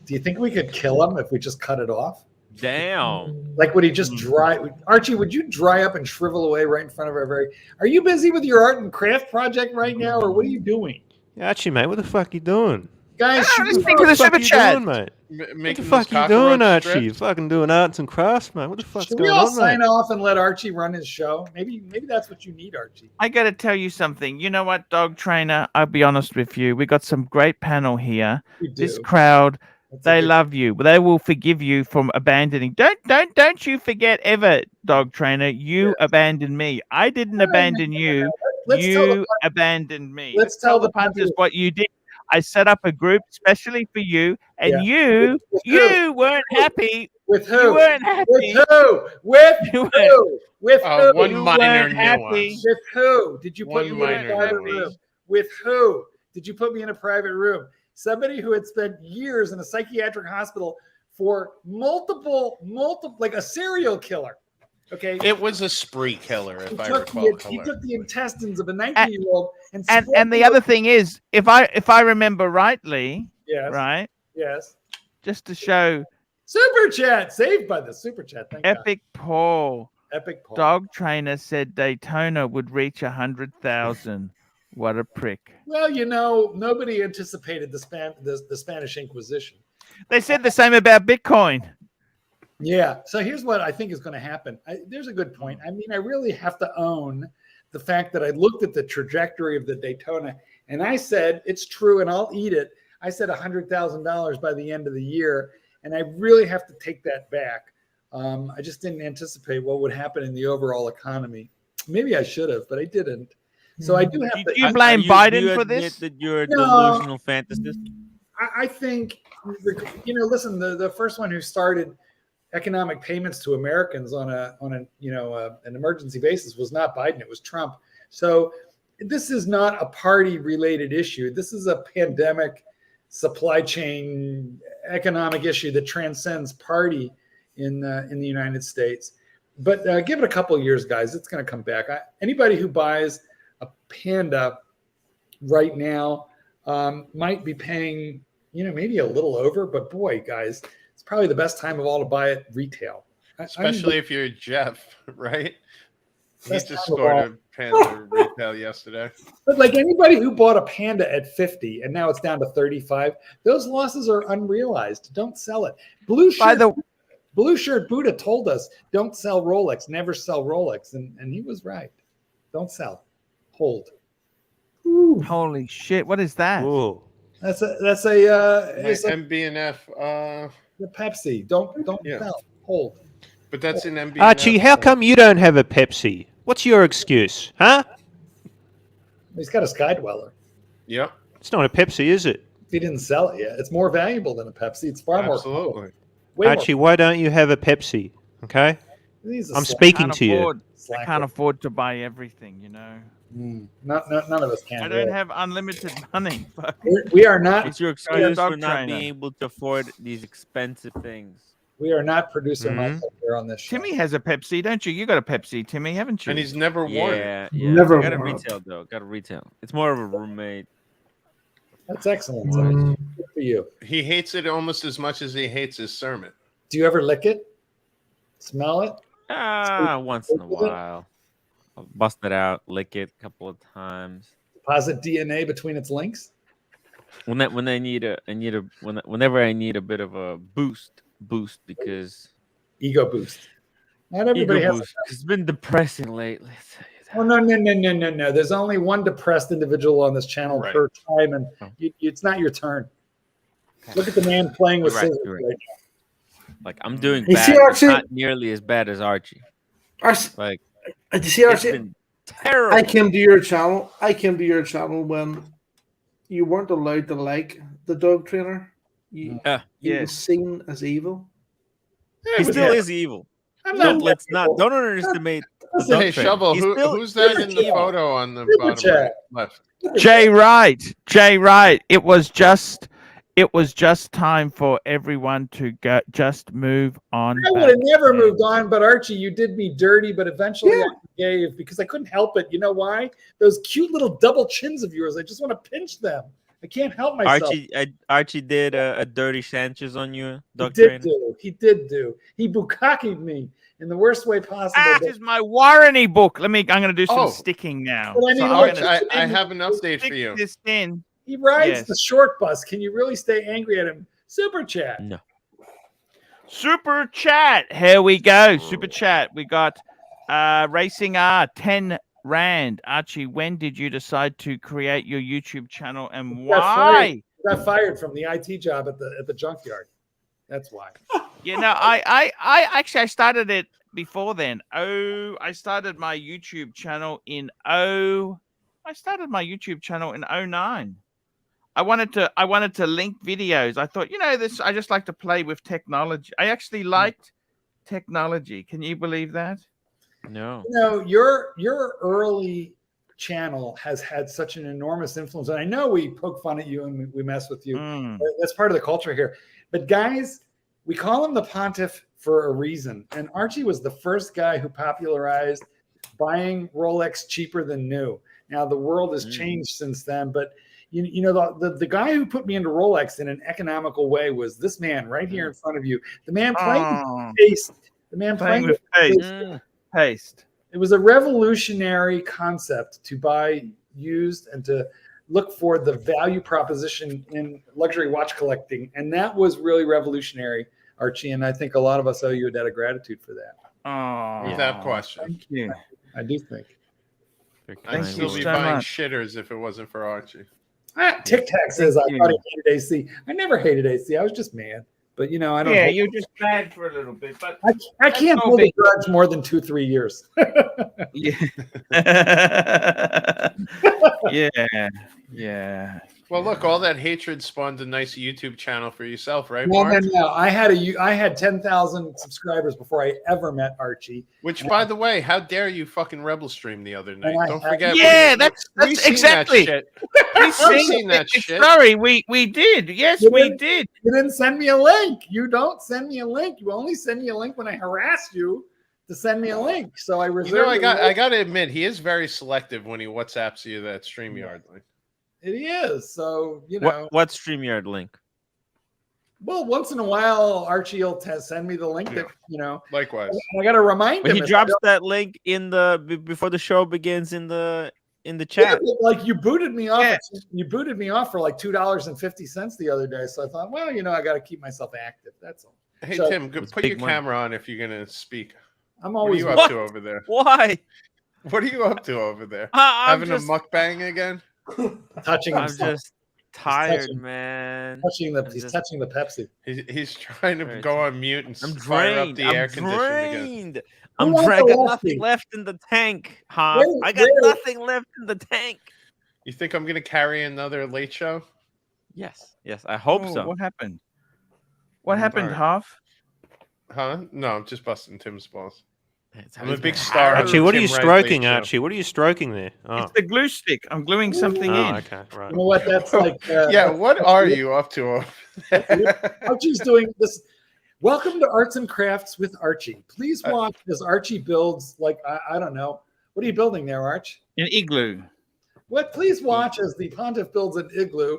Do you think we could kill him if we just cut it off? Damn. Like, would he just dry? Archie, would you dry up and shrivel away right in front of our Are you busy with your art and craft project right now, or what are you doing? Archie, mate, what the fuck are you doing? Guys, speak with the super chat. Mate. What the making fuck those you doing, cockroach Archie? You strips. fucking doing arts and crafts, mate. What the fuck's Should we going all on, sign mate? off and let Archie run his show? Maybe that's what you need, Archie. I got to tell you something. You know what, dog trainer? I'll be honest with you. We got some great panel here. You This do. crowd, That's a they good- love you. They will forgive you from abandoning. Don't you forget ever, dog trainer. You abandoned me. I didn't abandon you. Let's tell the You abandoned me. let's Tell tell the the punters what you did. I set up a group especially for you, and Yeah. you weren't happy. with who? You weren't happy. With who? With You weren't- who? With who? One You minor weren't happy. nuance. With who? Did you put One me in a minor private nuance. room? With who? Did you put me in a private room? Somebody who had spent years in a psychiatric hospital for multiple, like a serial killer. Okay. It was a spree killer, if I He recall. took the intestines of a 19-year-old and And the other thing is, if I remember rightly, yes, right, yes, just to show super chat saved by the super chat. Thank God. Epic Paul, Epic Paul. dog trainer said Daytona would reach 100,000. What a prick! Well, nobody anticipated the Spanish Inquisition. They said the same about Bitcoin. Yeah. So here's what I think is going to happen. There's a good point. I mean, I really have to own the fact that I looked at the trajectory of the Daytona and I said, it's true and I'll eat it. I said $100,000 by the end of the year. And I really have to take that back. I just didn't anticipate what would happen in the overall economy. Maybe I should have, but I didn't. So I do have to. Do you blame Biden for admit this? that you're a No. delusional fantasist? I think, listen, the first one who started economic payments to Americans on an emergency basis was not Biden, it was Trump. So this is not a party related issue. This is a pandemic supply chain economic issue that transcends party in the United States. But give it a couple of years, guys. It's going to come back. Anybody who buys a Panda right now might be paying, maybe a little over. But boy, guys, it's probably the best time of all to buy it retail. Especially if you're Jeff, right? He Best just time of scored all. a Panther retail yesterday. But like anybody who bought a Panda at 50 and now it's down to 35, those losses are unrealized. Don't sell it. Blue shirt Buddha told us, don't sell Rolex, never sell Rolex. And he was right. Don't sell. Hold. Holy shit! What is that? Ooh. That's a MB&F. the Pepsi. Don't Yeah. sell. Hold. But that's an MB&F. Archie, how come you don't have a Pepsi? What's your excuse, huh? He's got a Sky Dweller. Yep. It's not a Pepsi, is it? He didn't sell it yet. It's more valuable than a Pepsi. It's far more. Absolutely. Way more. Archie, why don't you have a Pepsi? Okay, He's a I'm slacker. speaking to you. I can't afford to buy everything, None of us can. I don't have unlimited money. Fuck. We are not. It's your Oh, you're a excuse dog for not trainer. being able to afford these expensive things. We are not producer Mhm. Michael here on this show. Timmy has a Pepsi, don't you? You got a Pepsi, Timmy, haven't you? And he's never worn it. Yeah. Never Got a worn it. retail though. Got a retail. It's more of a roommate. That's excellent. Good for you. He hates it almost as much as he hates his sermon. Do you ever lick it? Smell it? Once in a while. I'll bust it out, lick it a couple of times. Deposit DNA between its links? Whenever I need a bit of a boost because Ego boost. Not everybody ego has. boost. It's been depressing lately. Oh no! There's only one depressed individual on this channel Right. per time, and it's not your turn. Look at the man playing with You're right, scissors you're right right. Like I'm doing You bad, see, but Archie? not nearly as bad as Archie. Archie, Like did you see, it's Archie? been terrible. I came to your channel when you weren't allowed to like the dog trainer. You was Yes. seen as evil. now. He still is evil. I'm Don't underestimate. the dog Hey, trainer. Shovel, He's still- who's that in the evil. photo on the Super bottom chat. right left? Jay Wright. It was just time for everyone to just move on. I would back. have never moved on, but Archie, you did me dirty, but eventually I forgave because I couldn't help it. You know why? Those cute little double chins of yours. I just want to pinch them. I can't help myself. Archie did a dirty Sanchez on you, He dog did trainer. do. He did do. He bukkakied me in the worst way possible. That but- is my warranty book. I'm going to do some Oh. sticking now. But I So, mean, Arch, look, I have an update Stick for you. this in. he rides Yes. the short bus. Can you really stay angry at him Super chat. No. Super chat. Here we go. Super chat. We got Racing R 10 Rand. Archie, when did you decide to create your YouTube channel and why? Got fired from the IT job at the junkyard. That's why. You know, I actually I started it before then. I started my YouTube channel in 09. I wanted to link videos. I thought, I just like to play with technology. I actually liked technology. Can you believe that? No. Your early channel has had such an enormous influence. And I know we poke fun at you and we mess with you. That's part of the culture here. But guys, we call him the Pontiff for a reason. And Archie was the first guy who popularized buying Rolex cheaper than new. Now the world has changed since then, but the guy who put me into Rolex in an economical way was this man right here in front of you. The man playing with paste. The man playing with paste. It was a revolutionary concept to buy used and to look for the value proposition in luxury watch collecting. And that was really revolutionary, Archie. And I think a lot of us owe you a debt of gratitude for that. Oh, without question. Thank you. I do think. I'd still be buying shitters if it wasn't for Archie. Tic Tac says I thought he hated AC. I never hated AC. I was just mad. But I don't. Yeah, you're just mad for a little bit. But I can't hold a grudge more than 2-3 years. Yeah. Well, look, all that hatred spawned a nice YouTube channel for yourself, right, No. Mark? I had 10,000 subscribers before I ever met Archie. Which, by the way, how dare you fucking Rebel stream the other night? Don't forget. Yeah, that's exactly. We've seen that shit. Sorry, we did. Yes, we did. You didn't send me a link. You don't send me a link. You only send me a link when I harass you to send me a link. So I reserve. I got to admit, he is very selective when he WhatsApps you that StreamYard link. It is. So, What StreamYard link? Well, once in a while, Archie will send me the link that, Likewise. I got to remind him. He drops that link before the show begins in the chat. Yeah, like you booted me off. Yeah. You booted me off for like $2.50 the other day. So I thought, well, I got to keep myself active. That's all. Hey, Tim, put your camera on if you're going to speak. I'm always. What are you up to over there? Why? What are you up to over there? Having a mukbang again? Touching I'm himself. just tired, man. He's touching the Pepsi. He's trying to go on mute and I'm fire drained. up the air conditioning again. I got nothing left in the tank, Hop. I got nothing left in the tank. You think I'm gonna carry another late show? Yes. I hope so. What happened? What happened, Hoff? Huh? No, I'm just busting Tim's balls. I'm a big star. Archie, what are you stroking, Archie? What are you stroking there? Oh. It's the glue stick. I'm gluing something in. Okay, right. You know what? That's like. Yeah, what are you up to? Archie's doing this. Welcome to Arts and Crafts with Archie. Please watch as Archie builds, like, I don't know. What are you building there, Arch? An igloo. Please watch as the Pontiff builds an igloo.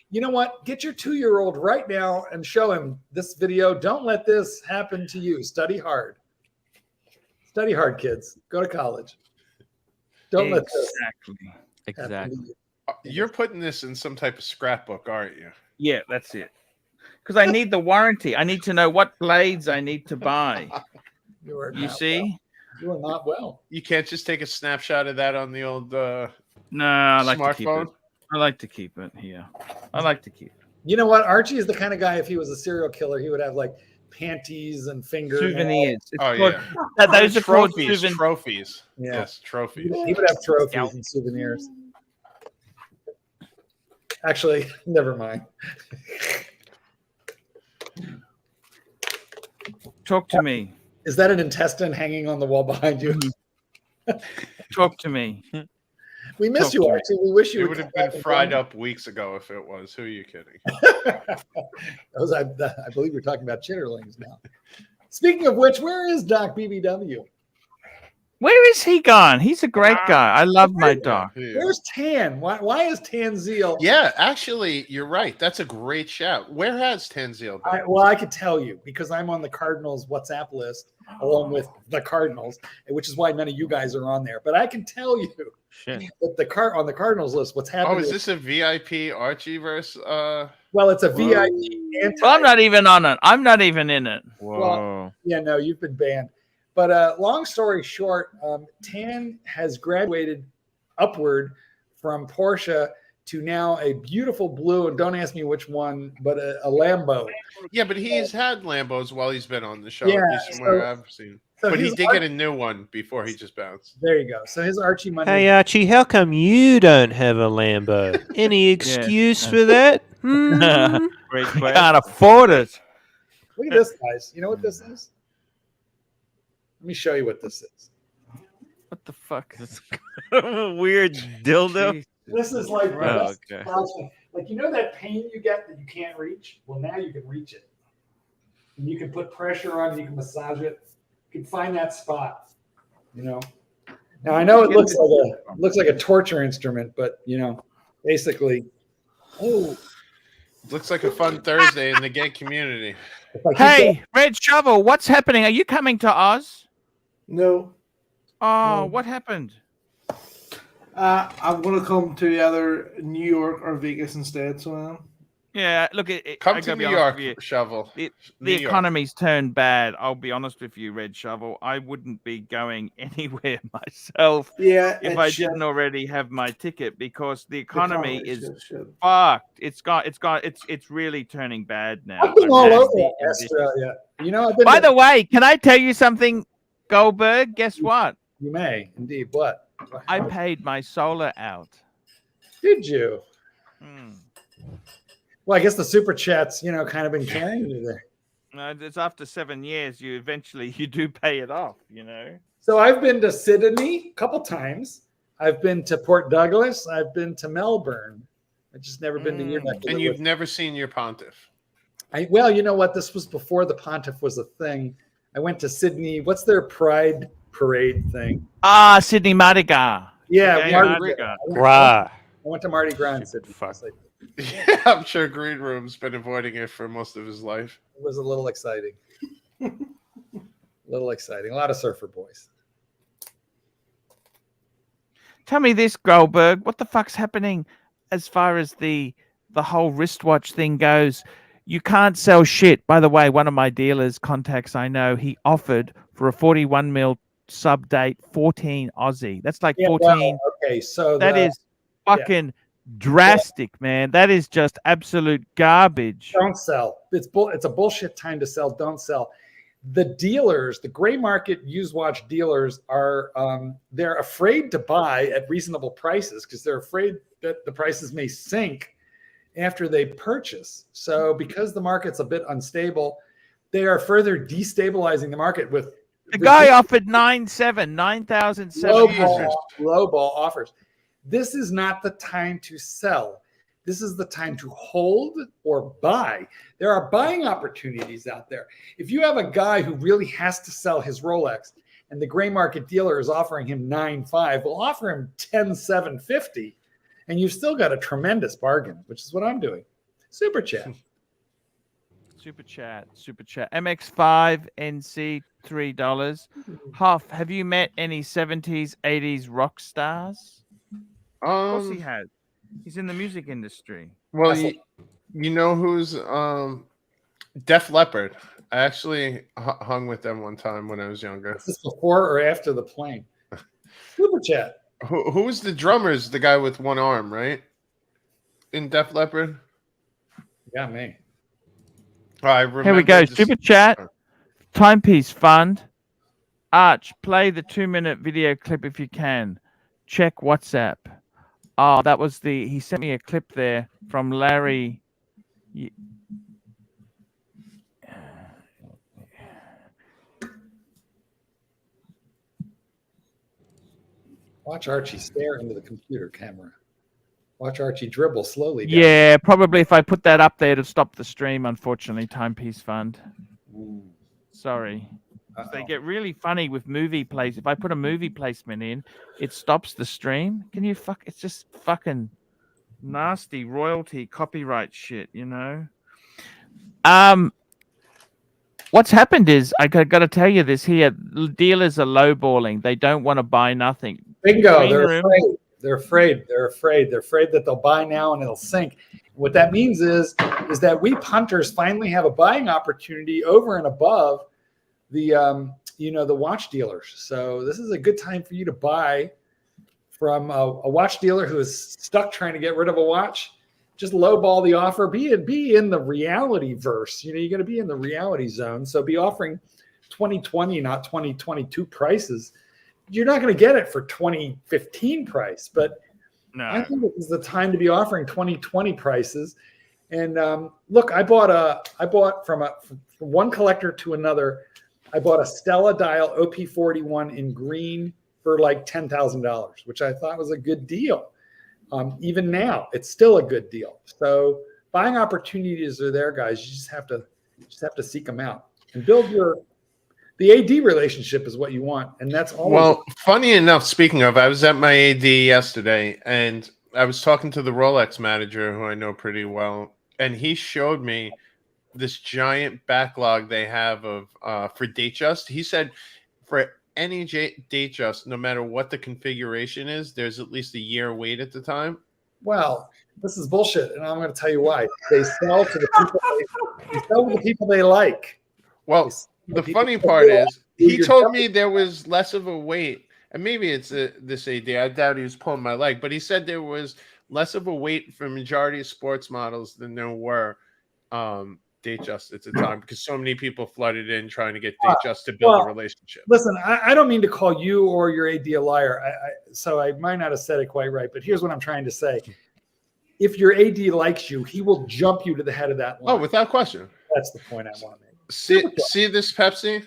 You know what? Get your 2-year-old right now and show him this video. Don't let this happen to you. Study hard. Study hard, kids. Go to college. Don't let this. Exactly. You're putting this in some type of scrapbook, aren't you? Yeah, that's it. Because I need the warranty. I need to know what blades I need to buy. You see? You are not well. You can't just take a snapshot of that on the old no, I like smartphone? To keep it. I like to keep it here. I like to keep it. You know what? Archie is the kind of guy, if he was a serial killer, he would have like panties and finger souvenirs. Those are trophies. Trophies. Yeah. Yes, trophies. He would have trophies and souvenirs. Actually, never mind. Talk to me. Is that an intestine hanging on the wall behind you? Talk to me. We miss you, Archie. We wish you would have been fried up weeks ago if it was. Who are you kidding? I believe you're talking about chitterlings now. Speaking of which, where is Doc BBW? Where is he gone? He's a great guy. I love my dog. Where's Tan? Why is Tanzeel? Yeah, actually, you're right. That's a great shout. Where has Tanzeel been? Well, I could tell you because I'm on the Cardinals WhatsApp list along with the Cardinals, which is why none of you guys are on there. But I can tell you that on the Cardinals list, what's happening. Oh, is this a VIP Archie verse? Well, it's a VIP anti. Well, I'm not even on it. I'm not even in it. Whoa. Well, yeah, no, you've been banned. But long story short, Tan has graduated upward from Porsche to now a beautiful blue, and don't ask me which one, but a Lambo. Yeah, but he's had Lambos while he's been on the show. Yeah, At least from where I've seen. so But he his did get a new one before he just bounced. There you go. So his Archie money. Hey Archie, how come you don't have a Lambo? Any excuse for that? Great question. Can't afford it. Look at this, guys. You know what this is? Let me show you what this is. What the fuck? Weird dildo. This is like Oh, okay. like you know that pain you get that you can't reach? Well, now you can reach it. And you can put pressure on it, you can massage it. You can find that spot. You know. Now I know it looks like a torture instrument, but you know, basically, Looks like a fun Thursday in the gay community. Hey, Red Shovel, what's happening? Are you coming to Oz? No. Oh, what happened? I'm gonna come to either New York or Vegas instead. So I am. Yeah, look, Come I to gotta be New honest York, with you. Shovel. The New York. economy's turned bad. I'll be honest with you, Red Shovel. I wouldn't be going anywhere myself Yeah, if it's I shit. didn't already have my ticket because the economy is shit. fucked. It's really turning bad now. I've been I'm all over nasty and Australia. You know, I've been. By the way, can I tell you something, Goldberg? Guess what? You may indeed. What? I paid my solar out. Did you? Hmm. Well, I guess the super chats, you know, kind of been carrying you there. No, it's after 7 years, you do pay it off, you know. So I've been to Sydney a couple times. I've been to Port Douglas. I've been to Melbourne. I've just never been to your neck of the And you've woods. never seen your pontiff. Well, you know what? This was before the pontiff was a thing. I went to Sydney. What's their pride parade thing? Ah, Sydney Mardi Gras. Yeah, Okay, Mardi Gras. Grah. I went to Mardi Gras in Sydney. Fuck. Yeah, I'm sure Green Room's been avoiding it for most of his life. It was a little exciting. A lot of surfer boys. Tell me this, Goldberg. What the fuck's happening as far as the whole wristwatch thing goes? You can't sell shit. By the way, one of my dealers contacts I know, he offered for a 41 mil sub date 14 Aussie. That's like 14. Well, okay, so that is fucking drastic, man. That is just absolute garbage. Don't sell. It's a bullshit time to sell. Don't sell. The dealers, the gray market used watch dealers are they're afraid to buy at reasonable prices because they're afraid that the prices may sink after they purchase. So because the market's a bit unstable, they are further destabilizing the market with the guy offered 9,700 low ball offers. This is not the time to sell. This is the time to hold or buy. There are buying opportunities out there. If you have a guy who really has to sell his Rolex and the gray market dealer is offering him 9.5, we'll offer him 10,750, and you've still got a tremendous bargain, which is what I'm doing. Super chat. Super chat. MX5 NC $3. Huff, have you met any 70s, 80s rock stars? Of course he has. He's in the music industry. Well, you know who's Def Leppard. I actually hung with them one time when I was younger. Is this before or after the plane? Super chat. Who was the drummer's the guy with one arm, right? In Def Leppard? Yeah, me. I remember Here we go. this- Super chat. Timepiece Fund. Arch, play the 2-minute video clip if you can. Check WhatsApp. Oh, that was he sent me a clip there from Larry. Watch Archie stare into the computer camera. Watch Archie dribble slowly down. Yeah, probably if I put that up there to stop the stream, unfortunately, Timepiece Fund. Sorry. They get really funny with movie plays. If I put a movie placement in, it stops the stream. Can you it's just fucking nasty royalty copyright shit, you know? What's happened is I got to tell you this here. Dealers are lowballing. They don't want to buy nothing. Bingo. Green They're room. afraid. They're afraid. They're afraid. They're afraid that they'll buy now and it'll sink. What that means is that we punters finally have a buying opportunity over and above the the watch dealers. So this is a good time for you to buy from a watch dealer who is stuck trying to get rid of a watch. Just lowball the offer. Be in the reality verse. You got to be in the reality zone. So be offering 2020, not 2022 prices. You're not going to get it for 2015 price, but No. I think it was the time to be offering 2020 prices. And look, I bought from one collector to another. I bought a Stella Dial OP41 in green for like $10,000, which I thought was a good deal. Even now, it's still a good deal. So buying opportunities are there, guys. You just have to seek them out and build the AD relationship is what you want, and that's all. Well, funny enough, speaking of, I was at my AD yesterday, and I was talking to the Rolex manager, who I know pretty well, and he showed me this giant backlog they have of for Datejust. He said for any Datejust, no matter what the configuration is, there's at least a year wait at the time. Well, this is bullshit, and I'm going to tell you why. They sell to the people they like. Well, the funny part is, he told me there was less of a wait, and maybe it's this AD. I doubt he was pulling my leg, but he said there was less of a wait for majority of sports models than there were Datejust at the time, because so many people flooded in trying to get Datejust to build a relationship. Listen, I don't mean to call you or your AD a liar, so I might not have said it quite right, but here's what I'm trying to say. If your AD likes you, he will jump you to the head of that line. Oh, without question. That's the point I want to make. See this Pepsi?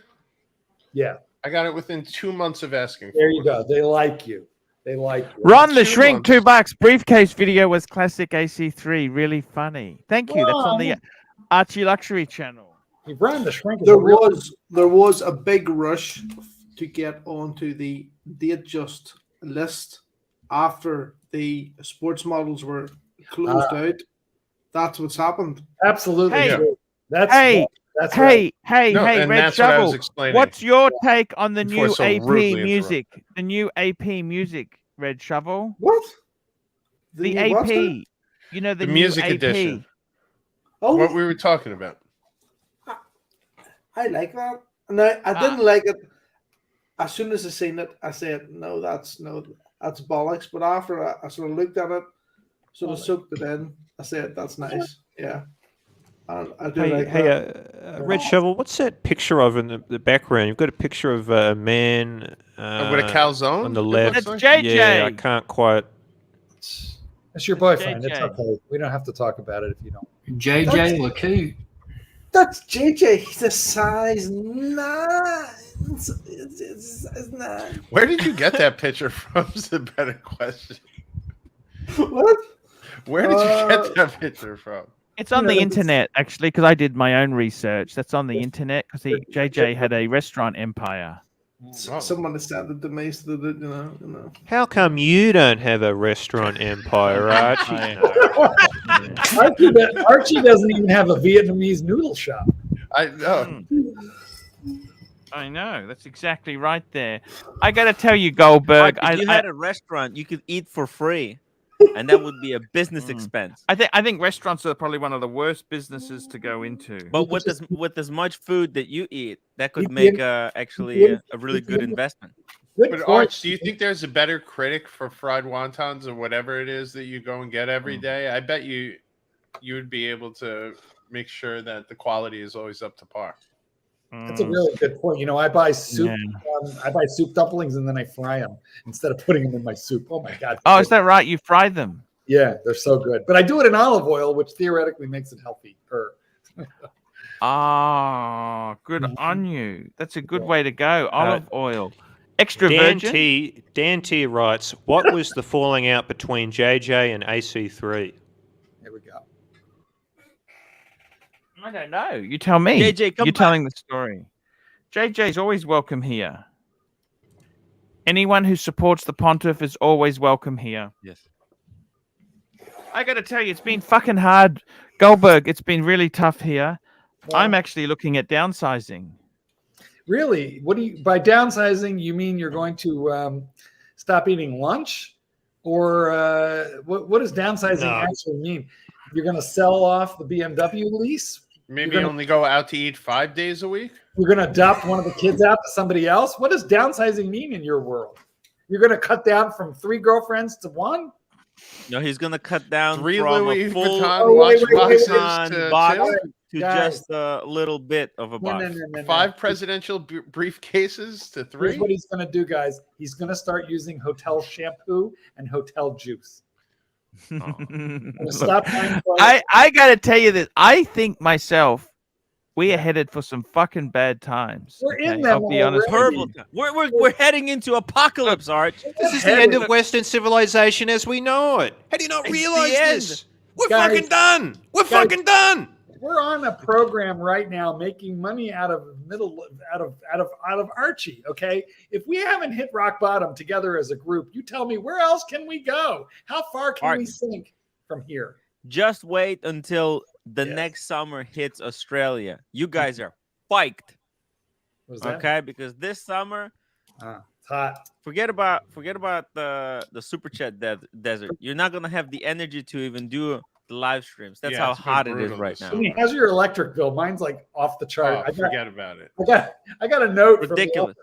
Yeah. I got it within 2 months of asking. There you go. They like you. They like you. Ron the Shrink, $2. Briefcase video was classic AC3. Really funny. Thank you. That's on the Archieluxury channel. Ron the Shrink. There was a big rush to get onto the Datejust list after the sports models were closed out. That's what's happened. Absolutely. Hey, true. That's hey, right. Red Shovel. What's your take on the new AP music? The new AP music, Red Shovel. What? The AP. You know the music new edition. AP. Oh, What we were talking about. I like that. And I didn't like it. As soon as I seen it, I said, no, that's bollocks. But after I sort of looked at it, sort of soaked it in, I said, that's nice. Yeah. And I do like that. Red Shovel, what's that picture of in the background? You've got a picture of a man With a calzone on the left. That's JJ. Yeah, I can't quite. It's your boyfriend. JJ. It's okay. We don't have to talk about it if you don't. JJ LeCoux. That's JJ. He's a size 9. It's 9. Where did you get that picture from? Is a better question. What? Where did you get that picture from? It's on the internet, actually, because I did my own research. That's on the internet because JJ had a restaurant empire. Someone has sent it to me, so that, you know. How come you don't have a restaurant empire, Archie? Archie doesn't even have a Vietnamese noodle shop. I know. I know. That's exactly right there. I got to tell you, Goldberg. If you had a restaurant, you could eat for free, and that would be a business expense. I think restaurants are probably one of the worst businesses to go into. But with as much food that you eat, that could make actually a really good investment. But Arch, do you think there's a better critic for fried wontons or whatever it is that you go and get every day? I bet you would be able to make sure that the quality is always up to par. That's a really good point. I buy soup. I buy soup dumplings and then I fry them instead of putting them in my soup. Oh my god! Oh, is that right? You fry them? Yeah, they're so good. But I do it in olive oil, which theoretically makes it healthy. Good on you. That's a good way to go. Olive oil, extra virgin. Dan T writes, "What was the falling out between JJ and AC3?" There we go. I don't know. You tell me. JJ, you're telling the story. JJ's always welcome here. Anyone who supports the Pontiff is always welcome here. Yes. I got to tell you, it's been fucking hard. Goldberg, it's been really tough here. Wow. I'm actually looking at downsizing. Really? What do you, by downsizing, you mean you're going to stop eating lunch? Or what does downsizing actually mean? You're going to sell off the BMW lease. Maybe only go out to eat 5 days a week. You're going to adopt one of the kids out to somebody else. What does downsizing mean in your world? You're going to cut down from 3 girlfriends to 1? No, he's going to cut down 3 from Louis a full Vuitton box to Guys. just a little bit of a box. No. 5 presidential briefcases to 3. Here's what he's going to do, guys. He's going to start using hotel shampoo and hotel juice. Stop buying clothes. I got to tell you this. I think myself, we are headed for some fucking bad times. We're in them I'll be honest. Horrible. We're heading into apocalypse, Arch. This is the end of Western civilization as we know it. How do you not It's realize the end. this? We're Guys. fucking done. We're Guys. fucking done. We're on a program right now making money out of Archie. Okay, if we haven't hit rock bottom together as a group, you tell me where else can we go? How far can we sink from here? Just wait until the next summer hits Australia. You guys are spiked. What is that? Okay, because this summer, it's hot. Forget about the super chat desert. You're not gonna have the energy to even do the live streams. That's how it's been hot it is brutal right this now. I mean, how's your electric bill? Mine's like off the chart. Oh, forget about it. I got a note. from the- Ridiculous.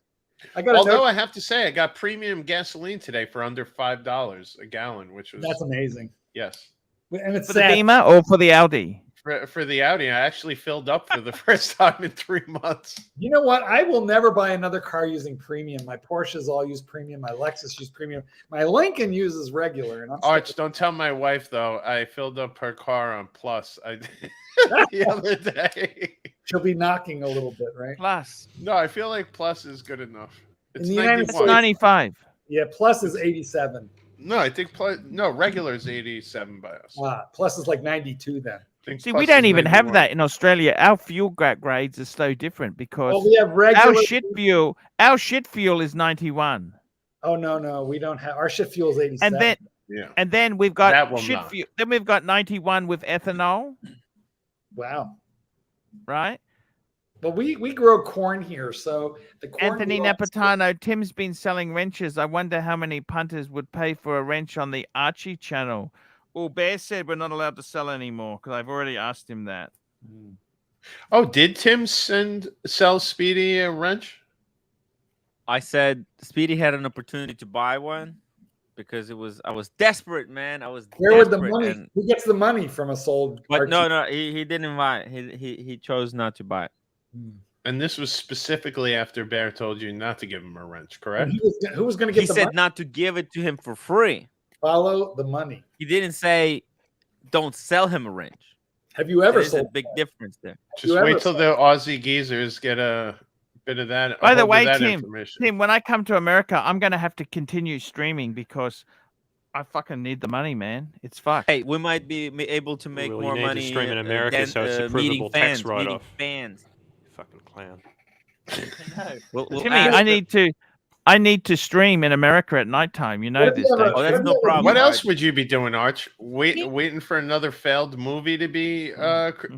I got a Although note. I have to say, I got premium gasoline today for under $5 a gallon, which was That's amazing. yes. And it's For the sad. Beamer or for the Audi? For the Audi, I actually filled up for the first time in 3 months. You know what? I will never buy another car using premium. My Porsches all use premium. My Lexus use premium. My Lincoln uses regular. And I'm Arch, don't tell my wife though. I filled up her car on Plus. The other day. She'll be knocking a little bit, right? Plus. No, I feel like Plus is good enough. It's In the United 91. 95. Yeah, Plus is 87. No, I think regular is 87 by us. Plus is like 92 then. See, we don't even have that in Australia. Our fuel grades are so different because Well, we have regular. our shit fuel is 91. Oh no, we don't have our shit fuel is 87. And then we've got That will shit not. fuel. Then we've got 91 with ethanol, Wow. right? But we grow corn here, so the corn. Anthony we all- Napolitano, Tim's been selling wrenches. I wonder how many punters would pay for a wrench on the Archie channel. Well, Bear said we're not allowed to sell anymore because I've already asked him that. Oh, did Tim sell Speedy a wrench? I said Speedy had an opportunity to buy one because I was desperate, man. I was Where would the desperate, money? and- Who gets the money from a sold? But Archie? no, he didn't buy it. He chose not to buy it. And this was specifically after Bear told you not to give him a wrench, correct? Who was going to get He the said money? not to give it to him for free. Follow the money. He didn't say don't sell him a wrench. Have you ever There's a sold? big difference there. Just wait till the Aussie geezers get a bit of that. By the hold of way, that Tim, information. when I come to America, I'm going to have to continue streaming because I fucking need the money, man. It's fucked. Hey, we might be able to make Well, you more need to money stream in America, than, so it's a meeting provable tax fans. Meeting write-off. fans. Fucking clown. We'll Timmy, ask I need to stream in America at nighttime. You know What if this. you have Don't a- you? Oh, that's no problem. What else Arch. would you be doing, Arch? Waiting for another failed movie to be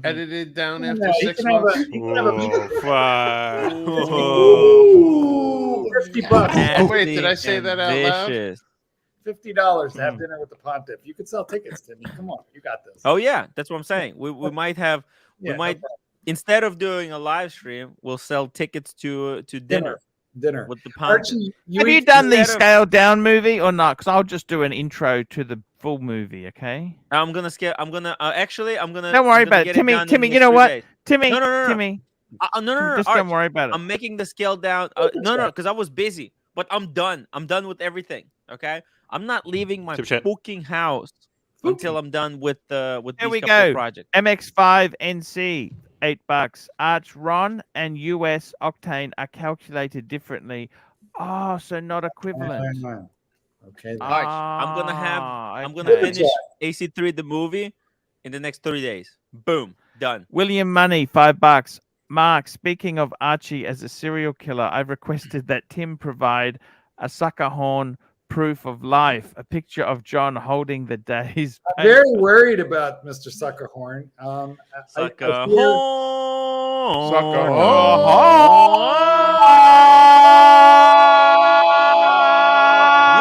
edited down No, after you 6 can have a- months? you can have a- Oh, fuck. Ooh, $50. Oh, wait, did I say and that out loud? vicious. $50 to have dinner with the pontiff. You could sell tickets, Timmy. Come on, you got this. Oh yeah, that's what I'm saying. We might have Yeah, no might problem. instead of doing a live stream, we'll sell tickets to dinner Dinner. with the pontiff. Archie, Have you eat- done the instead of- scaled down movie or not? Because I'll just do an intro to the full movie. Okay. I'm gonna actually I'm gonna. Don't worry I'm gonna about it, get Timmy. done in Timmy, the you know next what? 3 days. Timmy. No. Timmy. No. Just Arch, don't worry about it. I'm making the scale down. No, because I was busy, but I'm done. I'm done with everything. Okay, I'm not leaving my Super chat. fucking house until I'm done with There these we couple of go. projects. MX5 NC, $8. Arch Ron and US Octane are calculated differently. Oh, so not equivalent. Okay. then. Arch, I'm gonna okay. finish AC3 the movie in the next 3 days. Boom, done. William Money, $5. Mark, speaking of Archie as a serial killer, I've requested that Tim provide a sucker horn proof of life, a picture of John holding the day's I'm very worried about Mr. Suckerhorn. Sucker I fear- horn. Sucker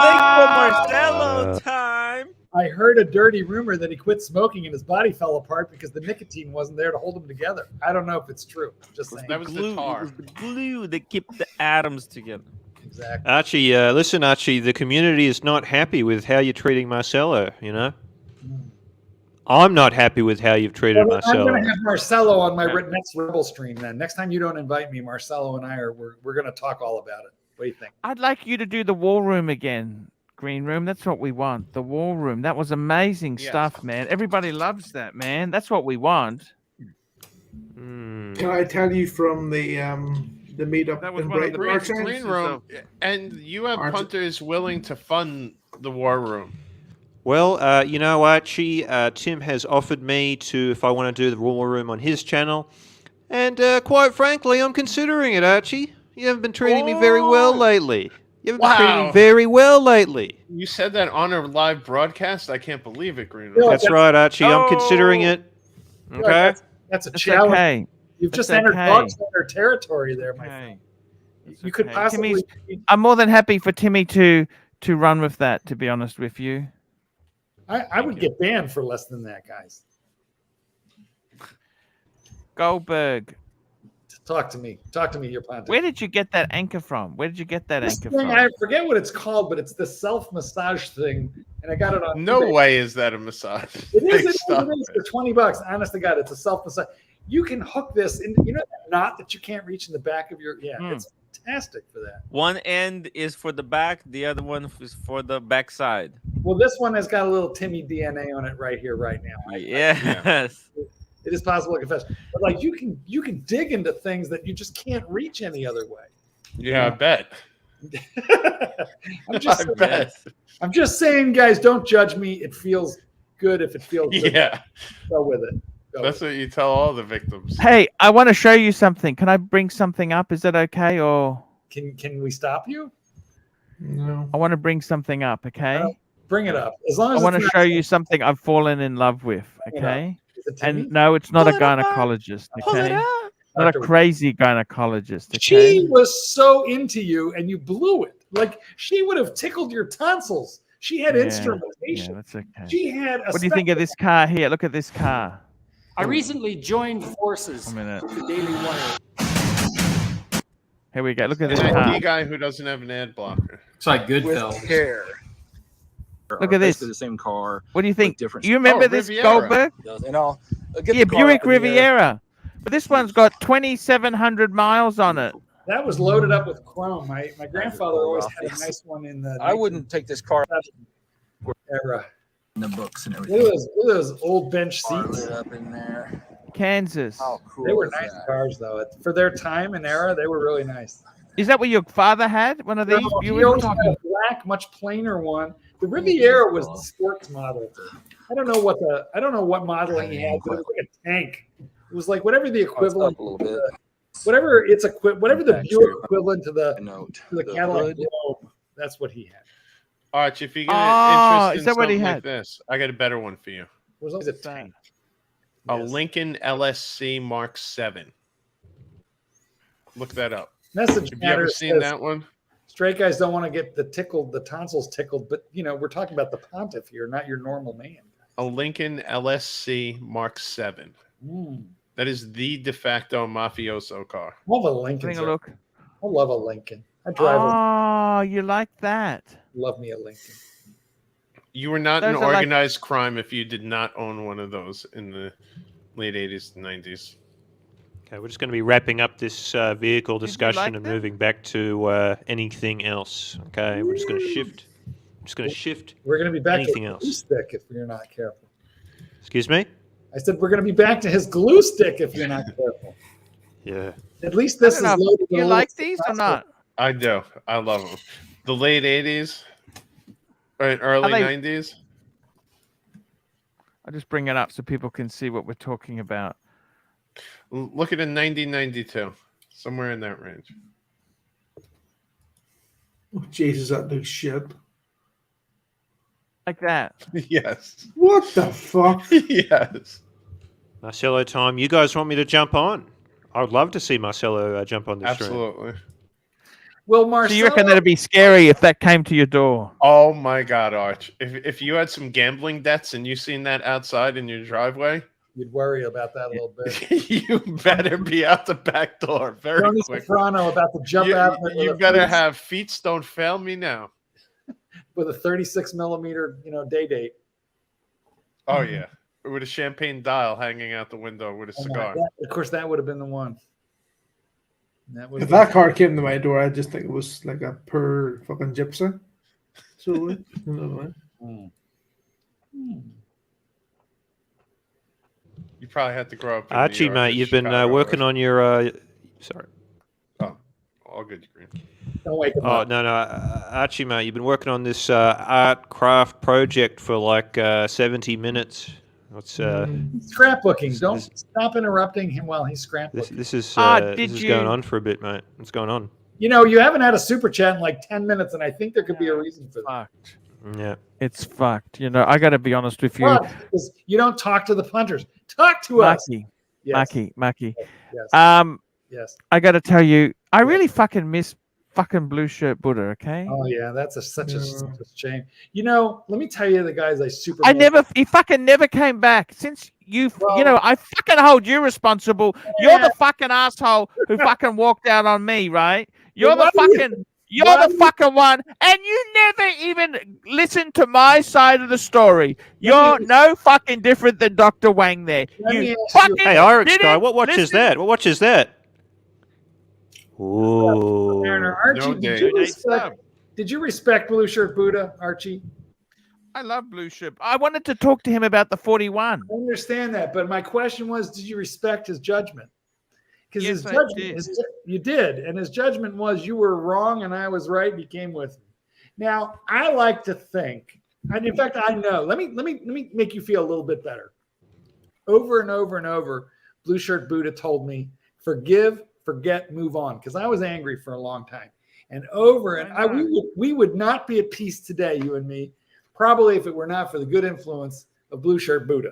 Link for Marcelo time. I heard a a dirty rumor that he quit smoking and his body fell apart because the nicotine wasn't there to hold them together. I don't know if it's true. Just saying. That was glue. the tar. It was the glue that kept the atoms together. Exactly. Archie, listen, Archie, the community is not happy with how you're treating Marcelo, you know? I'm not happy with how you've treated Well, I'm Marcelo. going to have Marcelo on my next Rebel stream then. Next time you don't invite me, Marcelo and I we're going to talk all about it. What do you think? I'd like you to do the war room again, Green Room. That's what we want. The war room. That was amazing stuff, man. Everybody loves that, man. That's what we want. Can I tell you from the meetup That was in one of the Brighton, best Archie? Green room, and you have punters willing to fund the war room. Well, you know, Archie, Tim has offered me to, if I want to do the War Room on his channel, and quite frankly, I'm considering it, Archie. You haven't been treating me very well lately. You haven't been treating me very well lately. You said that on a live broadcast? I can't believe it, Green Room. That's right, Archie. I'm considering it. Okay? That's a challenge. Okay. You've just That's entered okay. dog center territory there, my friend. You could possibly. I'm more than happy for Timmy to run with that, to be honest with you. I would get banned for less than that, guys. Goldberg. Talk to me. Talk to me, your Ponte. Where did you get that anchor from? Where did you get that This anchor thing, from? I forget what it's called, but it's the self-massage thing, and I got it on No eBay. way is that a massage. It is, Stop it is for $20. Honest to God, it's a self-massage. You can hook this in, you know that knot that you can't reach in the back of your, it's fantastic for that. One end is for the back, the other one is for the back side. Well, this one has got a little Timmy DNA on it right here, right now. Yes. It is possible to confess. But like you can dig into things that you just can't reach any other way. Yeah, I bet. I'm just saying, guys, don't judge me. It feels good if it feels good. Yeah. Go with it. That's what you tell all the victims. Hey, I want to show you something. Can I bring something up? Is that okay? Or can we stop you? No. I want to bring something up, okay? Bring it up. As long as I want it's to not show you something I've fallen in love with, Bring it up. okay? Is it Timmy? And no, it's not a gynecologist, okay? Not a Dr. crazy gynecologist, okay? She was so into you and you blew it. Like she would have tickled your tonsils. She had instrumentation. Yeah, that's okay. She had a What do you think of this car here? Look at this car. I recently joined forces A minute. with the Daily Wire. Here we go. Look at An this ID car. guy who doesn't have an ad blocker. It's like with Goodfellas. hair. Look at this. Basically the same car. What do you think? different- You remember Oh, this Riviera. Goldberg? And I'll get Yeah, the car Buick up in the air. Riviera. But this one's got 2,700 miles on it. That was loaded up with chrome. My grandfather always had a Yes. nice one in the I wouldn't take this car era. in the books and Look everything. at those old bench Car seats. lit up in there. Kansas. How cool They were is nice that? cars though. For their time and era, they were really nice. Is that what your father had? One of these? No, You he were always had talking. a black, much plainer one. The Riviera was the sports model. I don't know what modeling he had, but it was like a tank. It was like whatever the equivalent, Up a little bit. whatever the Back Buick here. equivalent to the Note. Cadillac hood. Globe. That's what he had. Arch, if you're Oh, interested is in that what he something had? like this, I got a better one for you. It was always a tank. A Yes. Lincoln LSC Mark 7. Look that up. Message Have you ever matters seen says, that one? Straight guys don't want to get the tonsils tickled, but we're talking about the pontiff here, not your normal man. A Lincoln LSC Mark 7. That is the de facto mafioso car. I love a Lincoln. Having a look. I love a Lincoln. I drive a Oh, you like that? love me a Lincoln. You were not Those an are like- organized crime if you did not own one of those in the late 80s and 90s. Okay, we're just going to be wrapping up this vehicle Did you discussion like and that? moving back to anything else. Okay, we're just going to shift. We're going to be back Anything to else? glue stick if you're not careful. Excuse me? I said we're going to be back to his glue stick if you're not careful. Yeah. At least this I is don't know. loaded. with a You little like these or Tabasco. not? I do. I love them. The late 80s or early they- 90s. I'll just bring it up so people can see what we're talking about. Look at a 1992. Somewhere in that range. Oh, Jesus, that looks shit. Like that. Yes. What the fuck? Yes. Marcelo time. You guys want me to jump on? I would love to see Marcelo jump on this stream. Absolutely. Well, So Marcelo, you reckon that'd be scary if that came to your door? Oh my God, Arch! If you had some gambling debts and you seen that outside in your driveway, you'd worry about that a little bit. you better be out the back door very Tony quick. Soprano about to jump out. You better have feet don't fail me now. With a 36 millimeter, day date. Oh yeah, with a champagne dial hanging out the window with a cigar. Of course, that would have been the one. If that car came to my door, I just think it was like a poor fucking gypsy. So, You probably had to grow up in Archie, New York, mate, you've been Chicago, working on your. Sorry. Oh, all good, Green. Don't wake him Oh up. no, Archie, mate, you've been working on this art craft project for like 70 minutes. What's Scrapbooking. Don't stop interrupting him while he's scrapbooking. this is going on for a bit, mate. What's going on? You haven't had a super chat in like 10 minutes, and I think there could be a reason for that. Yeah, it's fucked. I got to be honest with you. Because you don't talk to the punters. Talk to us. Mackie. Yes. Yes. I got to tell you, I really fucking miss fucking Blue Shirt Buddha. Okay. Oh yeah, that's such a shame. Let me tell you the guys he fucking never came back since I fucking hold you responsible. You're the fucking asshole who fucking walked out on me, right? You're the fucking one, and you never even listened to my side of the story. You're no fucking different than Dr. Wang there. You fucking hey, Irex guy, what watch is that? What watch is that? Ooh. Archie, did you respect Blue Shirt Buddha, Archie? I love Blue Shirt. I wanted to talk to him about the 41. I understand that, but my question was, did you respect his judgment? Because his judgment, you did, and his judgment was you were wrong and I was right. You came with me. Now I like to think, and in fact, I know. Let me make you feel a little bit better. Over and over and over, Blue Shirt Buddha told me, forgive, forget, move on, because I was angry for a long time, and we would not be at peace today, you and me, probably if it were not for the good influence of Blue Shirt Buddha.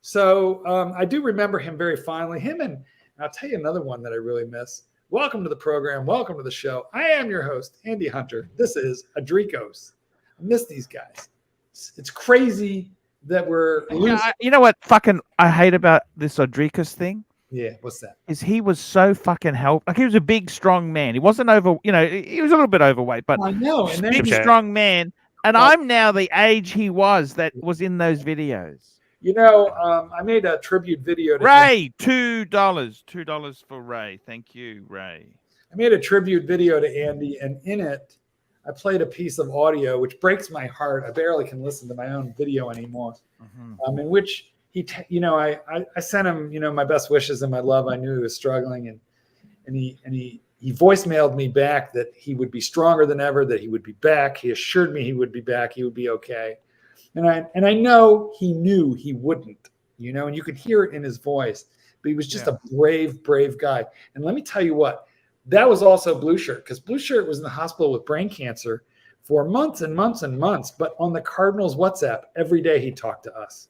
So I do remember him very fondly. And I'll tell you another one that I really miss. Welcome to the program. Welcome to the show. I am your host, Andy Hunter. This is Adrikos. I miss these guys. It's crazy that we're losing. You know what fucking I hate about this Adrikos thing? Yeah, what's that? Is he was so fucking like he was a big, strong man. He wasn't he was a little bit overweight, but I know, and big, strong man. And I'm now the age he was that was in those videos. I made a tribute video to Ray. $2 for Ray. Thank you, Ray. I made a tribute video to Andy, and in it, I played a piece of audio which breaks my heart. I barely can listen to my own video anymore. In which I sent him, my best wishes and my love. I knew he was struggling, and he voicemailed me back that he would be stronger than ever, that he would be back. He assured me he would be back. He would be okay. And I know he knew he wouldn't, and you could hear it in his voice, but he was just a brave, brave guy. And let me tell you what, that was also Blue Shirt, because Blue Shirt was in the hospital with brain cancer for months and months and months. But on the Cardinals WhatsApp, every day he talked to us.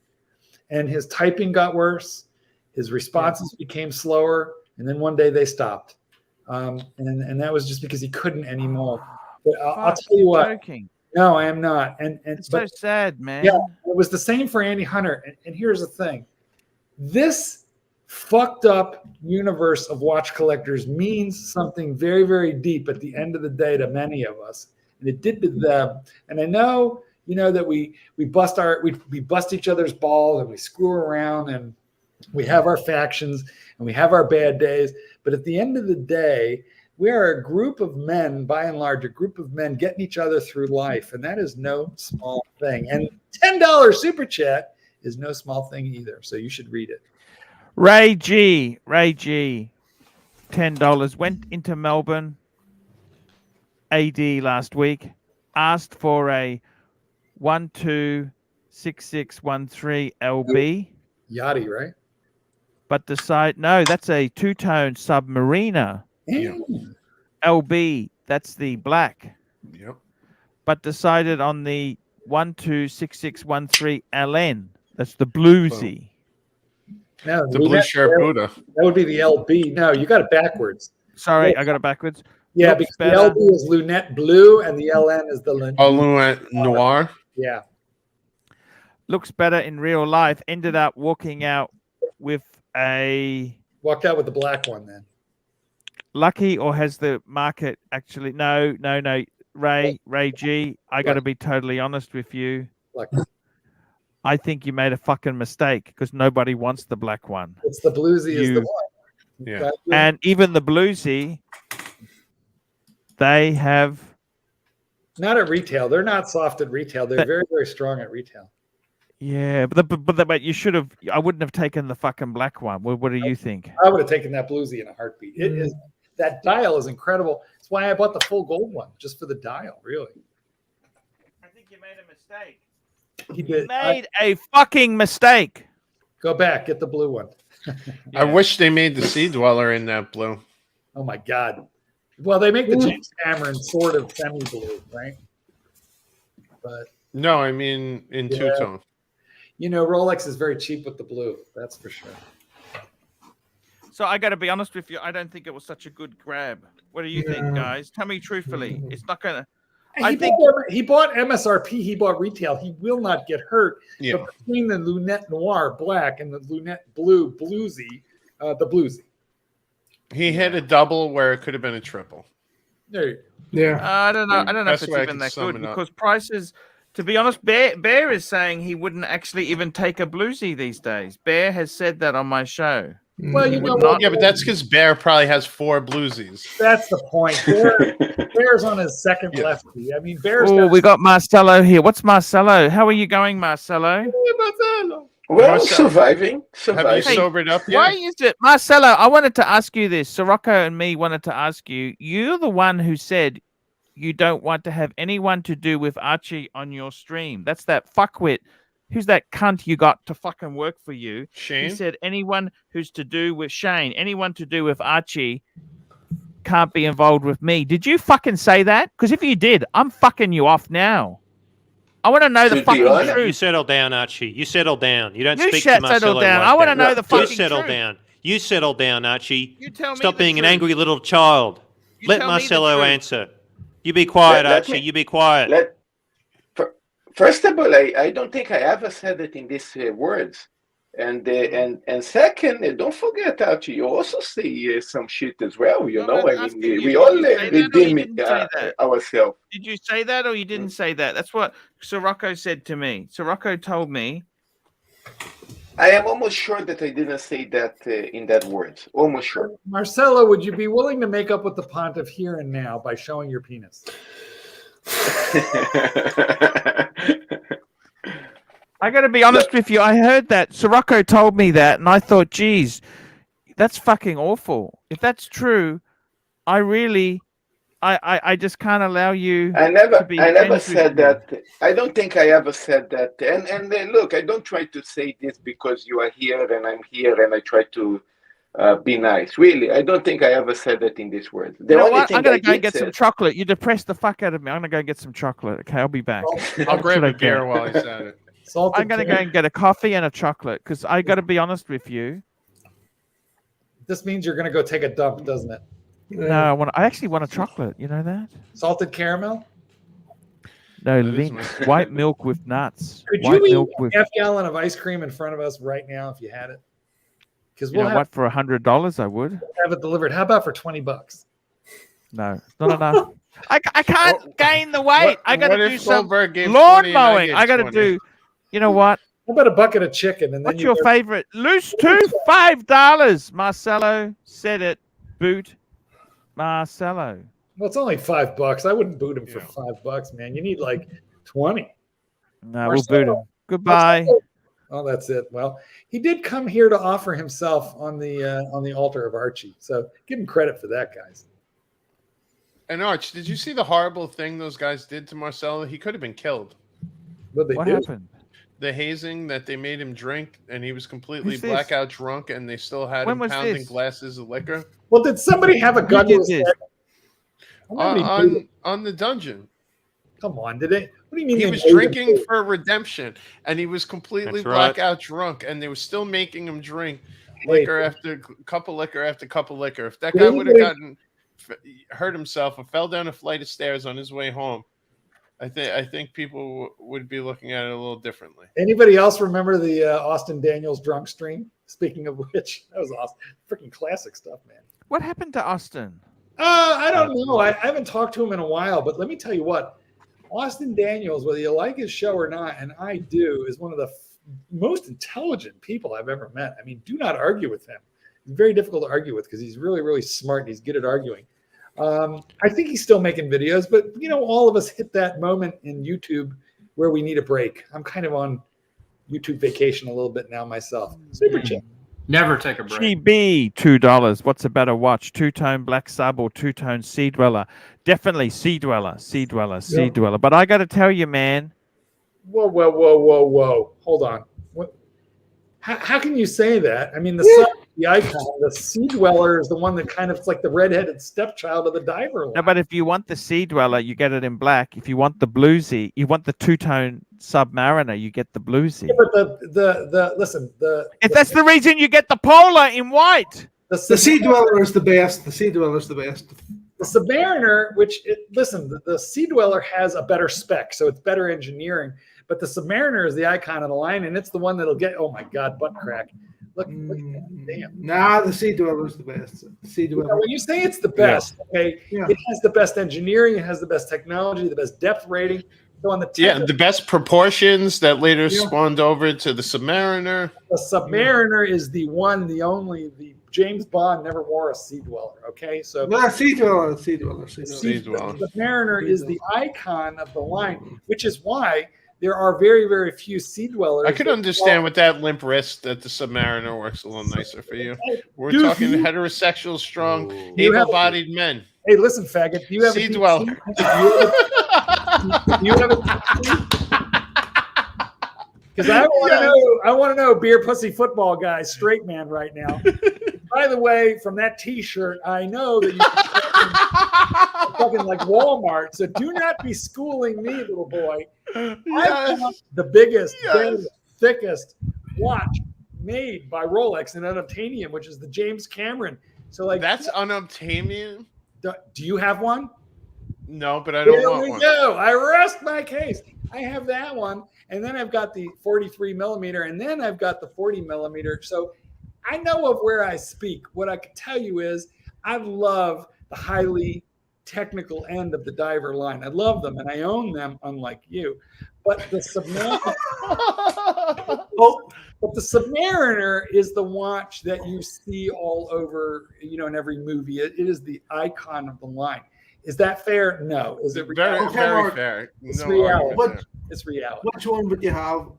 And his typing got worse. His responses became slower. And then one day they stopped. And that was just because he couldn't anymore. But I'll tell you what. Joking. No, I am not. It's so sad, man. Yeah, it was the same for Andy Hunter. And here's the thing. This fucked up universe of watch collectors means something very, very deep at the end of the day to many of us. And it did to them. And I know, that we bust each other's balls and we screw around and we have our factions and we have our bad days. But at the end of the day, we are a group of men, by and large, a group of men getting each other through life. And that is no small thing. And $10 super chat is no small thing either. So you should read it. Ray G, $10. Went into Melbourne AD last week. Asked for a 126613 LB. Yachty, right? But no, that's a two-tone Submariner. Yeah. LB, that's the black. Yep. But decided on the 126613 LN. That's the bluesy. No, the Blue Shirt Buddha. That would be the LB. No, you got it backwards. Sorry, I got it backwards. Yeah, Looks because better. the LB is lunette blue and the LN is the lunette. Lunette noir. Yeah. Looks better in real life. Ended up walking out with a Walked out with the black one then. lucky, or has the market actually? No. Ray G, I got to be totally honest with you. Lucky. I think you made a fucking mistake because nobody wants the black one. It's the bluesy is the one. Yeah. And even the bluesy, they have not at retail. They're not soft at retail. They're very, very strong at retail. Yeah, but you should have. I wouldn't have taken the fucking black one. What do you think? I would have taken that bluesy in a heartbeat. It is that dial is incredible. That's why I bought the full gold one, just for the dial. Really. I think you made a mistake. He did. Made a fucking mistake. Go back, get the blue one. I wish they made the Sea Dweller in that blue. Oh my god. Well, they make the James Cameron sort of semi-blue, right? But no, I mean in two-tone. You know, Rolex is very cheap with the blue. That's for sure. So I got to be honest with you. I don't think it was such a good grab. What do you think, guys? Tell me truthfully. It's not gonna. He bought MSRP. He bought retail. He will not get hurt. Yeah. But between the lunette noir black and the lunette blue bluesy, the bluesy. He hit a double where it could have been a triple. There you go. Yeah. I don't know. I don't know if That's it's why I even can that sum good it up. because prices. To be honest, Bear is saying he wouldn't actually even take a bluesy these days. Bear has said that on my show. Well, you know not- what? Yeah, but that's because Bear probably has 4 bluesies. That's the point. Bear's on his second lefty. I mean, Bear's. Oh, we got Marcelo here. What's Marcelo? How are you going, Marcelo? Well, surviving. Have you sobered up yet? Why is it, Marcelo? I wanted to ask you this. Sirocco and me wanted to ask you. You're the one who said you don't want to have anyone to do with Archie on your stream. That's that fuckwit. Who's that cunt you got to fucking work for you? Shane? He said anyone who's to do with Shane, anyone to do with Archie can't be involved with me. Did you fucking say that? Because if you did, I'm fucking you off now. I want to know the fucking truth. You settle down, Archie. You settle down. You don't You speak settle to Marcelo down. like I want to that. know the fucking You settle truth. down. You settle down, Archie. You tell me Stop the being an truth. angry little child. You Let tell me the Marcelo truth. answer. You be quiet, Let Archie. me- You be quiet. First of all, I don't think I ever said it in these words. And second, don't forget, Archie, you also say some shit as well. You know, I mean, we all redeem it ourselves. Did you say that or you didn't say that? That's what Sirocco said to me. Sirocco told me. I am almost sure that I didn't say that in that words. Almost sure. Marcelo, would you be willing to make up with the Pontiff here and now by showing your penis? I got to be honest with you. I heard that. Sirocco told me that, and I thought, geez, that's fucking awful. If that's true, I really, I just can't allow you. I to never be said friends with me. that. I don't think I ever said that. And look, I don't try to say this because you are here and I'm here and I try to be nice. Really, I don't think I ever said that in these words. The You know only what? thing I'm gonna I go and did get say- some chocolate. You depressed the fuck out of me. I'm gonna go and get some chocolate. Okay, I'll be back. I'll grab Should I a beer get? while he's at it. I'm gonna go and get a coffee and a chocolate because I got to be honest with you. This means you're going to go take a dump, doesn't it? No, I actually want a chocolate. You know that? Salted caramel? No, link. White milk with nuts. Could White you eat milk with. a half gallon of ice cream in front of us right now if you had it? Because You we'll know have, what? For $100, I would. have it delivered. How about for $20? No, it's not enough. I can't gain the weight. I got to what do if some Goldberg gave lawn 20 and I mowing. gave I got to 20? do. You know what? How about a bucket of chicken? And then What's your favorite? Loose tooth, $5. Marcelo said it. Boot Marcelo. Well, it's only $5. I wouldn't boot him for $5, man. You need like 20. No, we'll boot him. Goodbye. Oh, that's it. Well, he did come here to offer himself on the altar of Archie. So give him credit for that, guys. And Arch, did you see the horrible thing those guys did to Marcelo? He could have been killed. What happened? The hazing that they made him drink, and he was completely Who's this? blackout drunk, and they still had When him was pounding this? glasses of liquor. Well, did somebody have a gun to did his this? head? I wonder if he did it. On the dungeon. Come on, did it? What do you mean? He they was made him drinking do it? for redemption, and he was completely That's right. blackout drunk, and they were still making him drink liquor after cup of liquor after cup of liquor. If that Did guy would have anybody- gotten hurt himself or fell down a flight of stairs on his way home, I think people would be looking at it a little differently. Anybody else remember the Austin Daniels drunk stream? Speaking of which, that was awesome. Freaking classic stuff, man. What happened to Austin? I don't know. I haven't talked to him in a while, but let me tell you what. Austin Daniels, whether you like his show or not, and I do, is one of the most intelligent people I've ever met. I mean, do not argue with him. He's very difficult to argue with because he's really, really smart and he's good at arguing. I think he's still making videos, but all of us hit that moment in YouTube where we need a break. I'm kind of on YouTube vacation a little bit now myself. Super chat. Never take a break. GB, $2. What's a better watch? Two-tone Black Sub or two-tone Sea Dweller? Definitely Sea Dweller, Sea Dweller, Sea Dweller. But I got to tell you, man. Whoa. Hold on. What? How can you say that? I mean, the icon, the Sea Dweller is the one that kind of is like the redheaded stepchild of the diver line. No, but if you want the Sea Dweller, you get it in black. If you want the bluesy, you want the two-tone Submariner, you get the bluesy. Yeah, but listen. That's the reason you get the Polar in white. The Sea Dweller is the best. The Sea Dweller is the best. The Submariner, the Sea Dweller has a better spec, so it's better engineering. But the Submariner is the icon of the line, and it's the one that'll get. Oh my God, butt crack! Look at that. Damn. Nah, the Sea Dweller is the best. Sea Dweller. When you say it's the best, okay, it has the best engineering, it has the best technology, the best depth rating. So on the best proportions that later spawned over to the Submariner. The Submariner is the one, the only, the James Bond never wore a Sea Dweller. Okay, so Sea Dweller. The Submariner is the icon of the line, which is why there are very, very few Sea Dwellers. I could understand with that limp wrist that the Submariner works a little nicer for you. We're talking heterosexual, strong, able-bodied men. Hey, listen, faggot. Do you have Sea Dweller? Because I want to know, beer pussy football guy, straight man right now. By the way, from that T-shirt, I know that you're fucking like Walmart. So do not be schooling me, little boy. I want the biggest, biggest, thickest watch made by Rolex in unobtainium, which is the James Cameron. So that's unobtainium. Do you have one? No, but I don't want one. There we go. I rest my case. I have that one, and then I've got the 43 millimeter, and then I've got the 40 millimeter. So I know of where I speak. What I can tell you is I love the highly technical end of the diver line. I love them, and I own them, unlike you. But the Submariner, but the Submariner is the watch that you see all over, in every movie. It is the icon of the line. Is that fair? No. Is it very, very fair? It's reality. It's reality. Which one would you have?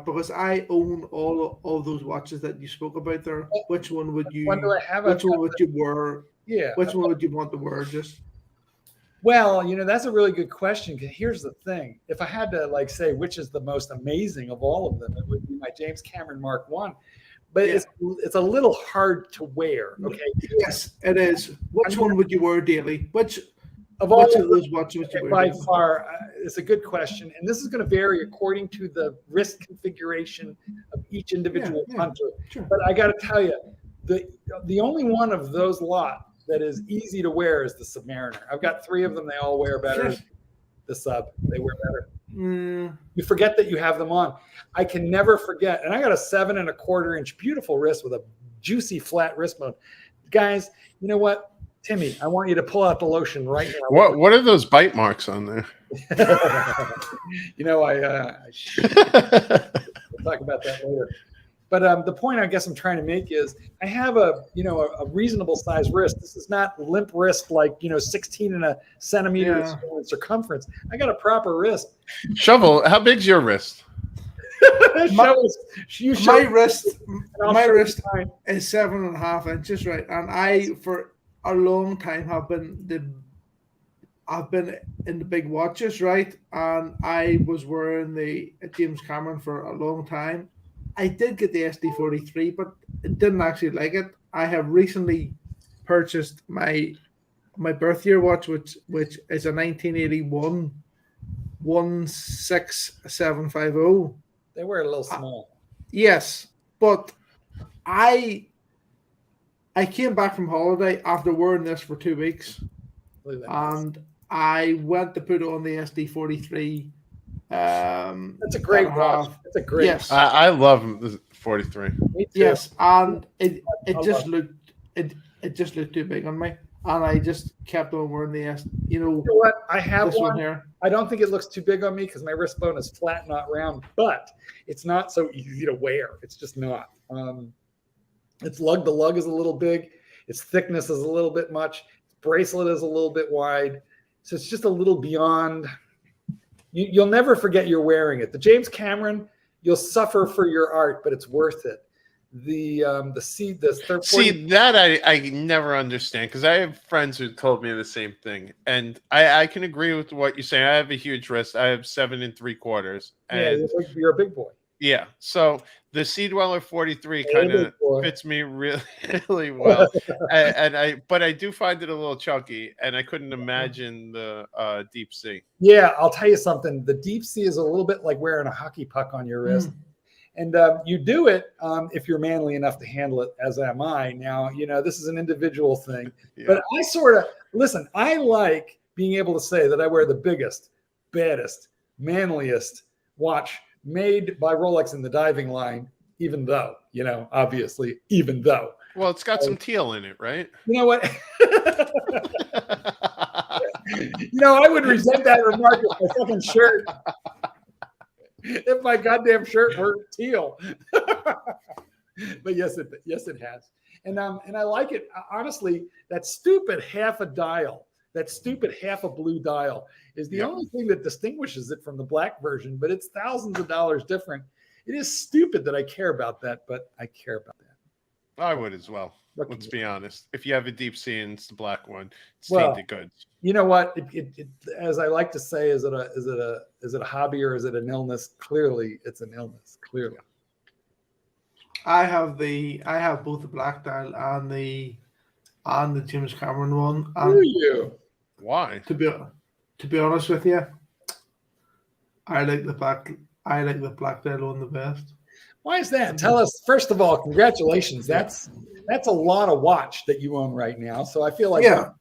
Because I own all those watches that you spoke about there. Which one would you? When do I have? Which one would you wear? Yeah. Which one would you want to wear? Just. Well, that's a really good question. Because here's the thing: if I had to say which is the most amazing of all of them, it would be my James Cameron Mark I. But it's a little hard to wear. Okay. Yes, it is. Which one would you wear daily? Which of all of those watches would you wear? By far, it's a good question, and this is going to vary according to the wrist configuration of each individual hunter. Sure. But I got to tell you, the only one of those lot that is easy to wear is the Submariner. I've got 3 of them. They all wear better. Sure. The Sub, they wear better. You forget that you have them on. I can never forget. And I got a 7 1/4 inch beautiful wrist with a juicy flat wrist mode. Guys, you know what? Timmy, I want you to pull out the lotion right now. What are those bite marks on there? We'll talk about that later. But the point I guess I'm trying to make is I have a reasonable size wrist. This is not limp wrist like 16 centimeters in circumference. I got a proper wrist. Shovel, how big's your wrist? My wrist is 7.5 inches, right? And I, for a long time, I've been in the big watches, right? And I was wearing the James Cameron for a long time. I did get the SD43, but I didn't actually like it. I have recently purchased my birth year watch, which is a 1981 16750. They were a little small. Yes, but I I came back from holiday after wearing this for 2 weeks, and I went to put on the SD43. That's a great watch. That's a great. Yes, I love the 43. Me too. yes, and it I just love looked it just looked too big on me, and I just kept on wearing the S. You know what? I have this one here. I don't think it looks too big on me because my wrist bone is flat, not round. But it's not so easy to wear. It's just not. Its lug to lug is a little big. Its thickness is a little bit much. Its bracelet is a little bit wide. So it's just a little beyond. You'll never forget you're wearing it. The James Cameron, you'll suffer for your art, but it's worth it. The See that I never understand, because I have friends who told me the same thing, and I can agree with what you're saying. I have a huge wrist. I have 7 3/4. And yeah, you're a big boy. yeah, so the Sea Dweller 43 kind of fits me really, really well, but I do find it a little chunky, and I couldn't imagine the deep sea. Yeah, I'll tell you something. The deep sea is a little bit like wearing a hockey puck on your wrist. And you do it if you're manly enough to handle it, as am I. Now, this is an individual thing. Yeah. But I sort of, listen, I like being able to say that I wear the biggest, baddest, manliest watch made by Rolex in the diving line, even though, obviously, even though. Well, it's got some teal in it, right? You know what? I would resent that remark if my fucking shirt. If my goddamn shirt were teal. But yes, it has. And I like it. Honestly, that stupid half a dial, that stupid half a blue dial is the only thing that distinguishes it from the black version, but it's thousands of dollars different. It is stupid that I care about that, but I care about that. I would as well. Let's be honest. If you have a deep sea and it's the black one, it's tainted goods. You know what? It, as I like to say, is it a hobby or is it an illness? Clearly, it's an illness. Clearly. I have both the black dial and the James Cameron one. Do you? Why? To be honest with you, I like the black dial one the best. Why is that? Tell us. First of all, congratulations. That's a lot of watch that you own right now. So I feel like a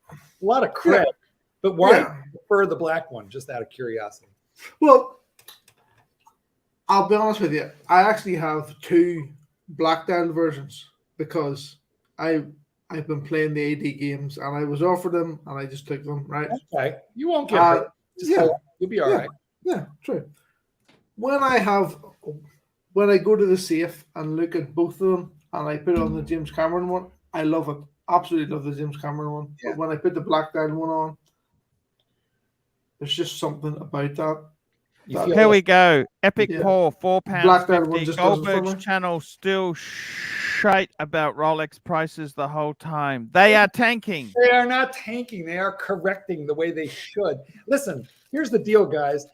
lot of credit. But why do you prefer the black one? Just out of curiosity. Well, I'll be honest with you. I actually have 2 black dial versions because I've been playing the AD games and I was offered them and I just took them. Right? Okay. You won't get hurt. You'll be all right. Yeah, true. When I go to the safe and look at both of them and I put on the James Cameron one, I love it. Absolutely love the James Cameron one. Yeah. But when I put the black dial one on, there's just something about that. Here we go. Epic Paul, £4.50. Goldberg's channel still shite about Rolex prices the whole time. They are tanking. They are not tanking. They are correcting the way they should. Listen, here's the deal, guys.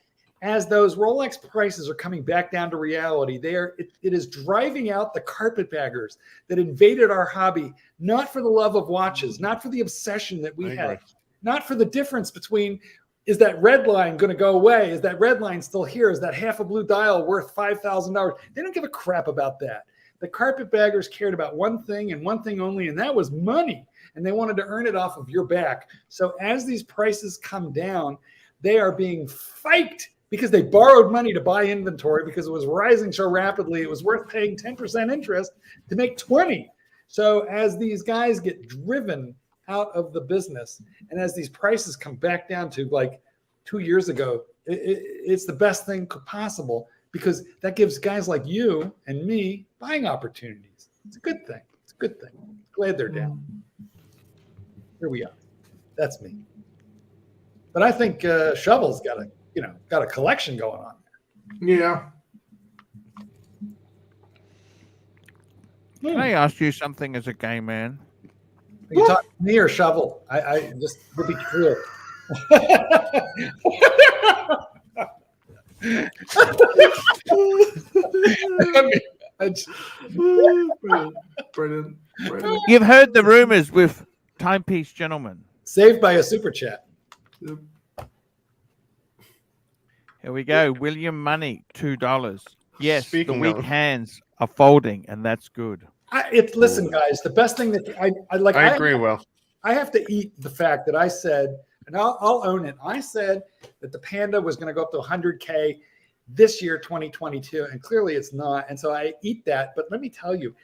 As those Rolex prices are coming back down to reality, it is driving out the carpetbaggers that invaded our hobby, not for the love of watches, not for the obsession that we had, not for the difference between, is that red line going to go away? Is that red line still here? Is that half a blue dial worth $5,000? They don't give a crap about that. The carpetbaggers cared about one thing and one thing only, and that was money. And they wanted to earn it off of your back. So as these prices come down, they are being fiked because they borrowed money to buy inventory because it was rising so rapidly. It was worth paying 10% interest to make 20. So as these guys get driven out of the business and as these prices come back down to like 2 years ago, it's the best thing possible because that gives guys like you and me buying opportunities. It's a good thing. It's a good thing. Glad they're down. Here we are. That's me. But I think Shovel's got a collection going on there. Yeah. Can I ask you something as a gay man? Are you talking to me or Shovel? I just to be clear. Brilliant. You've heard the rumors with Timepiece Gentlemen. Saved by a super chat. Yep. Here we go. William Money, $2. Yes, Speaking the weak of- hands are folding, and that's good. Listen, guys. The best thing that I like. I agree, Will. I have to eat the fact that I said, and I'll own it. I said that the Panda was going to go up to 100K this year, 2022, and clearly it's not. And so I eat that. But let me tell you,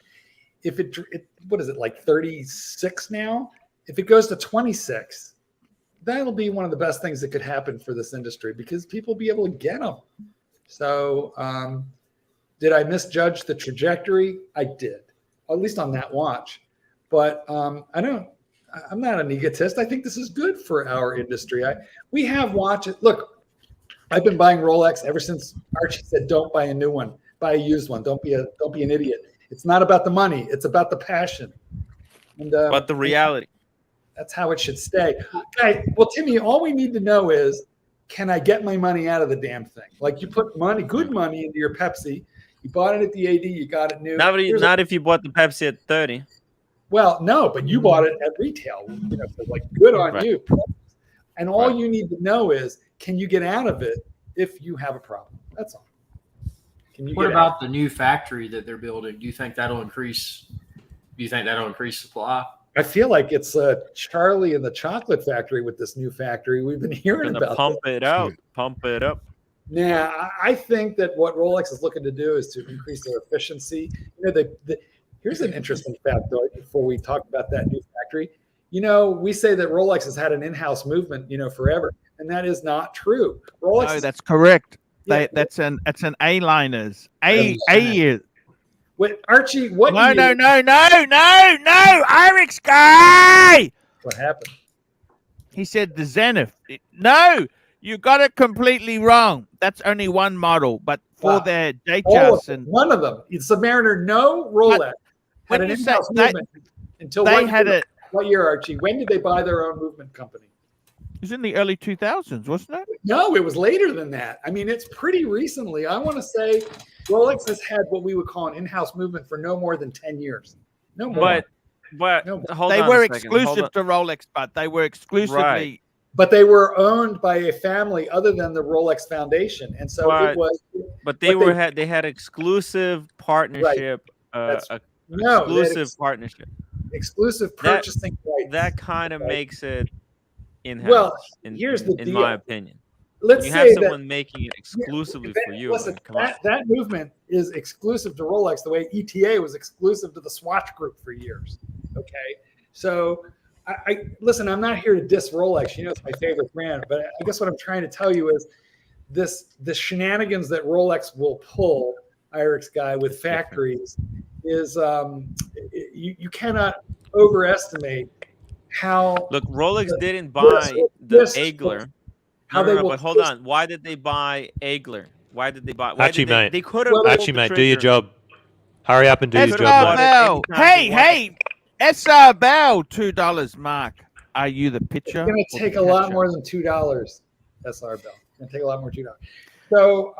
if it what is it, like 36 now? If it goes to 26, that'll be one of the best things that could happen for this industry because people will be able to get them. So did I misjudge the trajectory? I did, at least on that watch. But I'm not an egotist. I think this is good for our industry. We have watches. Look, I've been buying Rolex ever since Archie said, "Don't buy a new one, buy a used one. Don't be an idiot." It's not about the money; it's about the passion. And but the reality. That's how it should stay. Okay, well, Timmy, all we need to know is, can I get my money out of the damn thing? Like you put good money into your Pepsi. You bought it at the AD. You got it new. Not if you bought the Pepsi at 30. Well, no, but you bought it at retail. So like good on you. And all you need to know is, can you get out of it if you have a problem? That's all. What about the new factory that they're building? Do you think that'll increase? Supply? I feel like it's Charlie and the Chocolate Factory with this new factory. We've been hearing about pump it up. Nah, I think that what Rolex is looking to do is to increase their efficiency. Here's an interesting fact, though, before we talk about that new factory. We say that Rolex has had an in-house movement, forever, and that is not true. Rolex. No, that's correct. Yeah, that's an A-liners. A year. Wait, Archie, what? No, Irix guy. What happened? He said the Zenith. No, you got it completely wrong. That's only one model, but for their Datejust and one of them, it's Submariner. No, Rolex had an in-house movement until they had it. What year, Archie? When did they buy their own movement company? It was in the early 2000s, wasn't it? No, it was later than that. I mean, it's pretty recently. I want to say Rolex has had what we would call an in-house movement for no more than 10 years. No more. But they were exclusive to Rolex, but they were exclusively. Right. But they were owned by a family other than the Rolex Foundation, and so it was. But they had exclusive partnership. Partnership. Exclusive purchasing rights. That kind of makes it in-house. Well, here's the deal. In my opinion, let's you say have someone making it exclusively for you. Listen, that movement is exclusive to Rolex the way ETA was exclusive to the Swatch Group for years. Okay, so I listen. I'm not here to diss Rolex. It's my favorite brand, but I guess what I'm trying to tell you is the shenanigans that Rolex will pull, Irix guy, with factories is you cannot overestimate how. Look, Rolex didn't buy the Agler. But hold on. Why did they buy Agler? Why did they buy? Archie, mate. They could have. Archie, mate, do your job. Hurry up and do your job, mate. Hey, SR Bell, $2, Mark. Are you the pitcher? It's going to take a lot more than $2, SR Bell. It's going to take a lot more $2. So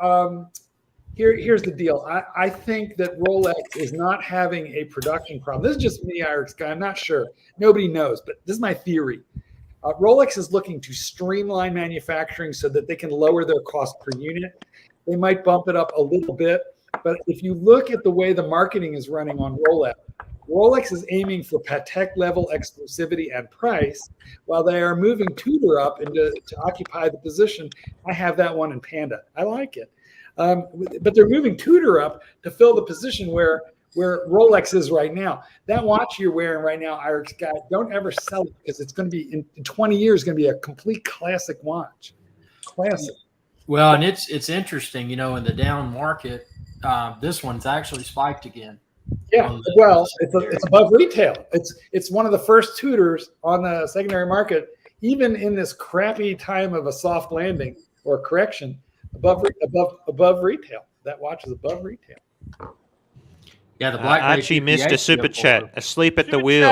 here's the deal. I think that Rolex is not having a production problem. This is just me, Irix guy. I'm not sure. Nobody knows, but this is my theory. Rolex is looking to streamline manufacturing so that they can lower their cost per unit. They might bump it up a little bit, but if you look at the way the marketing is running on Rolex is aiming for Patek level exclusivity and price, while they are moving Tudor up to occupy the position. I have that one in Panda. I like it. But they're moving Tudor up to fill the position where Rolex is right now. That watch you're wearing right now, Irix guy, don't ever sell it because it's going to be in 20 years going to be a complete classic watch. Classic. Well, and it's interesting, in the down market, this one's actually spiked again. Yeah, well, it's above retail. It's one of the first Tudors on the secondary market, even in this crappy time of a soft landing or correction, above retail. That watch is above retail. Yeah, the Black Archie missed a super chat. Asleep at the wheel.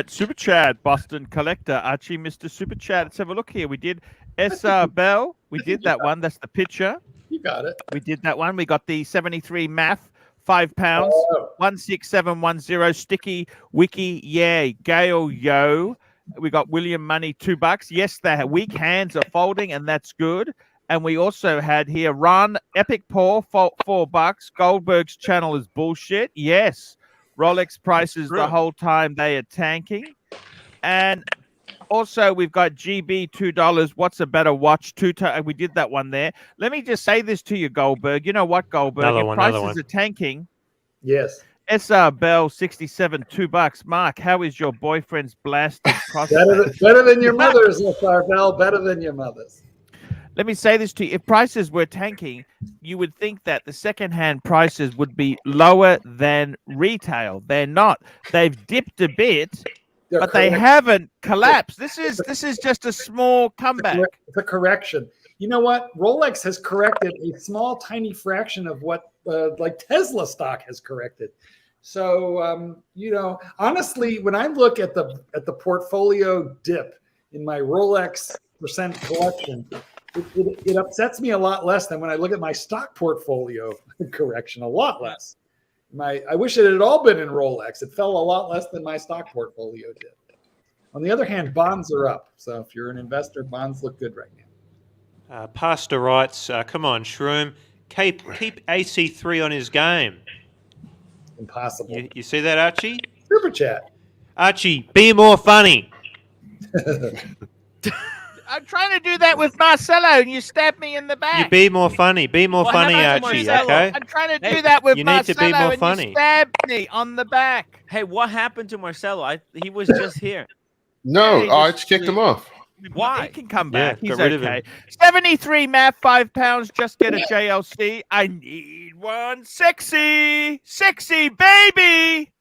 Super chat. Boston collector. Archie missed a super chat. Let's have a look here. We did SR Bell. We did that one. That's the picture. You got it. We did that one. We got the 73 math. £5, 16710 sticky wiki. Yeah, Gail Yo. We got William Money, $2. Yes, the weak hands are folding, and that's good. And we also had here Ron Epic Paul $4. Goldberg's channel is bullshit. Yes, Rolex prices the whole time they are tanking. And also, we've got GB $2. What's a better watch? We did that one there. Let me just say this to you, Goldberg. You know what, Goldberg? If prices are tanking, yes. SR Bell 67 $2. Mark, how is your boyfriend's blasted prostate? Better than your mother's, SR Bell. Better than your mother's. Let me say this to you. If prices were tanking, you would think that the secondhand prices would be lower than retail. They're not. They've dipped a bit, but they haven't collapsed. This is just a small comeback. It's a correction. You know what? Rolex has corrected a small, tiny fraction of what like Tesla stock has corrected. So honestly, when I look at the portfolio dip in my Rolex percent collection, it upsets me a lot less than when I look at my stock portfolio correction. A lot less. I wish it had all been in Rolex. It fell a lot less than my stock portfolio did. On the other hand, bonds are up. So if you're an investor, bonds look good right now. Pastor writes, come on, Shroom, keep AC3 on his game. Impossible. You see that, Archie? Super chat. Archie, be more funny. I'm trying to do that with Marcelo, and you stabbed me in the back. You be more funny. Be more funny, Archie, okay? I'm trying to do that with Marcelo, need to be more funny. You stabbed me on the back. Hey, what happened to Marcelo? He was just here. No, Arch kicked him off. Why? He can come back. Yeah, He's got rid of okay. him. 73 math, 5 pounds. Just get a JLC. I need one. Sexy, baby.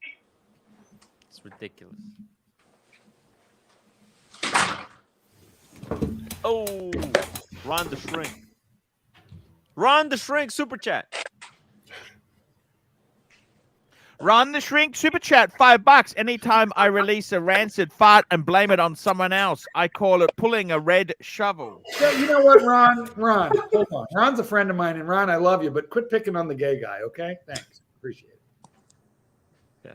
It's ridiculous. Oh, Ron the Shrink. Ron the Shrink, super chat. Ron the Shrink, super chat, $5. Anytime I release a rancid fart and blame it on someone else, I call it pulling a red shovel. Yeah, you know what, Ron, hold on. Ron's a friend of mine, and Ron, I love you, but quit picking on the gay guy, okay? Thanks. Appreciate it. Yeah.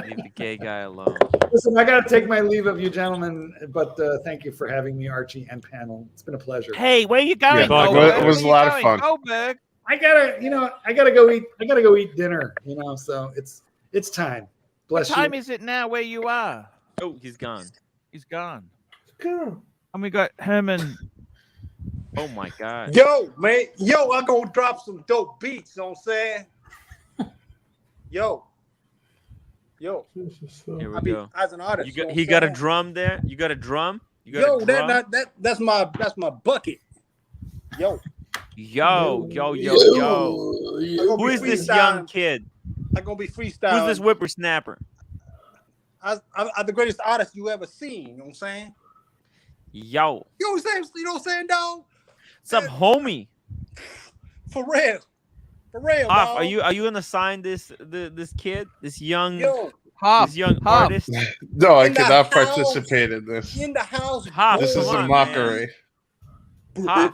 Leave the gay guy alone. Listen, I got to take my leave of you, gentlemen, but thank you for having me, Archie and panel. It's been a pleasure. Hey, where are you going? Yeah, Goldberg? It was a lot of fun. Goldberg. I gotta go eat dinner. So it's time. Bless What time you. is it now where you are? Oh, he's gone. He's gone. Cool. And we got Herman. Oh my God. Yo, man. Yo, I'm gonna drop some dope beats, you know what I'm saying? Yo. Here we I go. mean, as an artist, He got a drum there. You got a drum. You got Yo, a drum? that's my bucket. Yo. Yo. Who is this young kid? I'm gonna be freestyling. Who's this whippersnapper? I'm the greatest artist you ever seen. You know what I'm saying? Yo. You know what I'm saying? You know what I'm saying, dog? What's up, homie? For real, Hoff, dog. are you gonna sign this kid, this young artist? No, I In the cannot house. participate in this. In the house. Hoff, This is come a on, mockery. Hoff,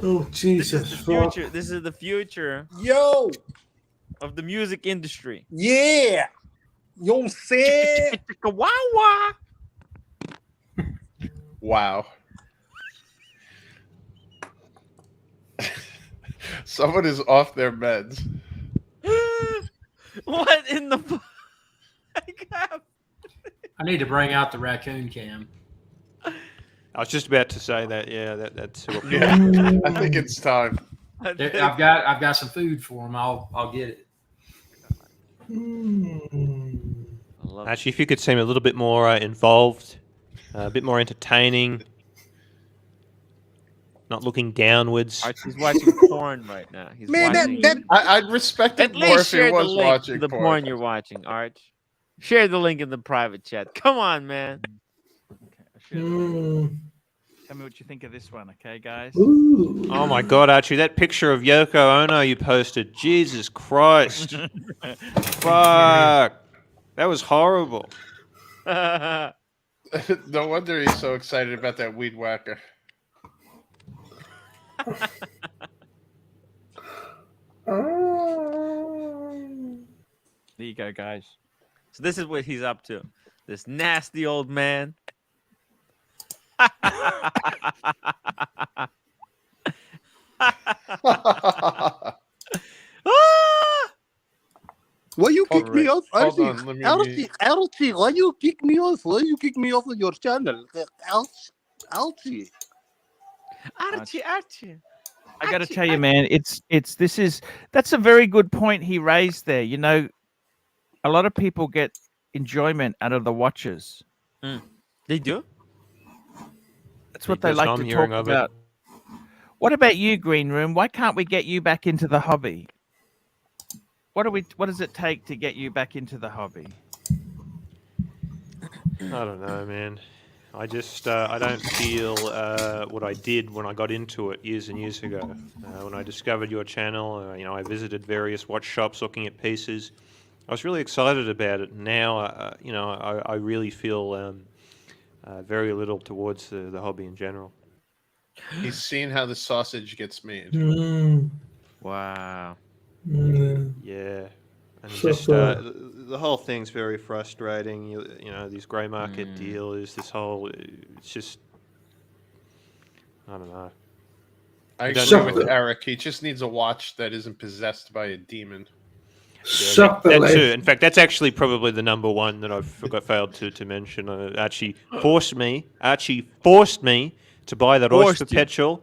Oh Jesus! future. This is the future Yo. of the music industry. Yeah. You know what I'm saying? Wow. Wow. Someone is off their meds. What in the fuck? I need to bring out the raccoon cam. I was just about to say that. Yeah, that's. Yeah, I think it's time. I've got some food for him. I'll get it. Actually, if you could seem a little bit more involved, a bit more entertaining, not looking downwards. Archie's watching porn right now. He's watching. I'd respect it At more least if he share the was link watching to the porn you're watching, Arch. Share the link in the private chat. Come on, man. Tell me what you think of this one, okay, guys? Oh my God, Archie, that picture of Yoko Ono you posted, Jesus Christ. Fuck. That was horrible. No wonder he's so excited about that weed whacker. There you go, guys. So this is what he's up to. This nasty old man. Let me Archie, why you kick me off? Why you kick me off of your channel? Archie. I got to tell you, man, that's a very good point he raised there. You know, a lot of people get enjoyment out of the watches. They do. That's what they like to talk about. What about you, Green Room? Why can't we get you back into the hobby? What does it take to get you back into the hobby? I don't know, man. I just I don't feel what I did when I got into it years and years ago. When I discovered your channel, you know, I visited various watch shops looking at pieces. I was really excited about it. Now, you know, I really feel very little towards the hobby in general. He's seen how the sausage gets made. Wow. Yeah. And just the whole thing's very frustrating. You know, these grey market deals, this whole, it's just, I don't know. I agree with Eric. He just needs a watch that isn't possessed by a demon. Yeah, that too. In fact, that's actually probably the number one that I've failed to mention. Archie forced me to buy that Oyster Perpetual.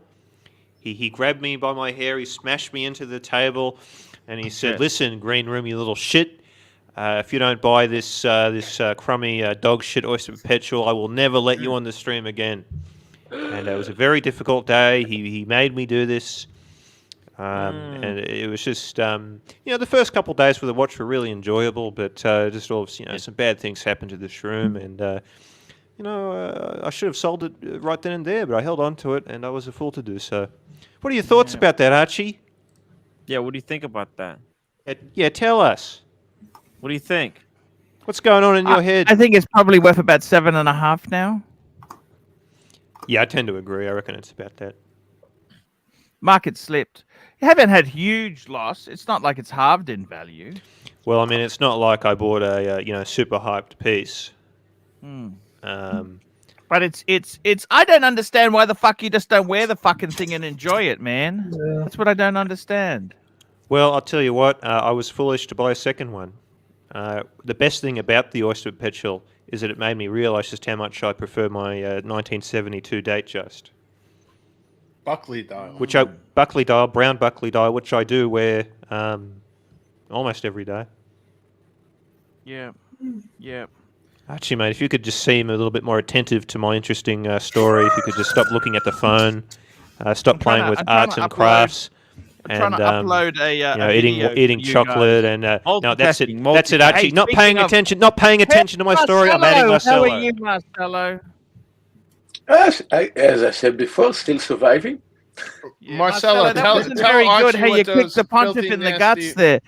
He grabbed me by my hair, he smashed me into the table, and he said, "Listen, Green Room, you little shit. If you don't buy this crummy dog shit Oyster Perpetual, I will never let you on the stream again." And it was a very difficult day. He made me do this. And it was just, you know, the first couple of days for the watch were really enjoyable, but just all of, you know, some bad things happened to this room, and you know, I should have sold it right then and there, but I held on to it, and I was a fool to do so. What are your thoughts about that, Archie? Yeah, what do you think about that? Yeah, tell us. What do you think? What's going on in your head? I think it's probably worth about 7.5 now. Yeah, I tend to agree. I reckon it's about that. Market slipped. You haven't had huge loss. It's not like it's halved in value. Well, I mean, it's not like I bought a you know, super hyped piece. But it's. I don't understand why the fuck you just don't wear the fucking thing and enjoy it, man. Yeah. That's what I don't understand. Well, I'll tell you what. I was foolish to buy a second one. The best thing about the Oyster Perpetual is that it made me realise just how much I prefer my 1972 date just. Buckley dial. Brown Buckley dial, which I do wear almost every day. Yeah. Actually, mate, if you could just seem a little bit more attentive to my interesting story, if you could just stop looking at the phone, stop playing with arts and crafts, and upload a, you know, eating chocolate and no, that's it. That's it, Archie. Not paying attention to my story. I'm adding Marcelo. How are you, Marcelo? As I said before, still surviving. Yeah, Marcelo, that wasn't very Archie good how you what kicked the those pontiff filthy, in the nasty guts there.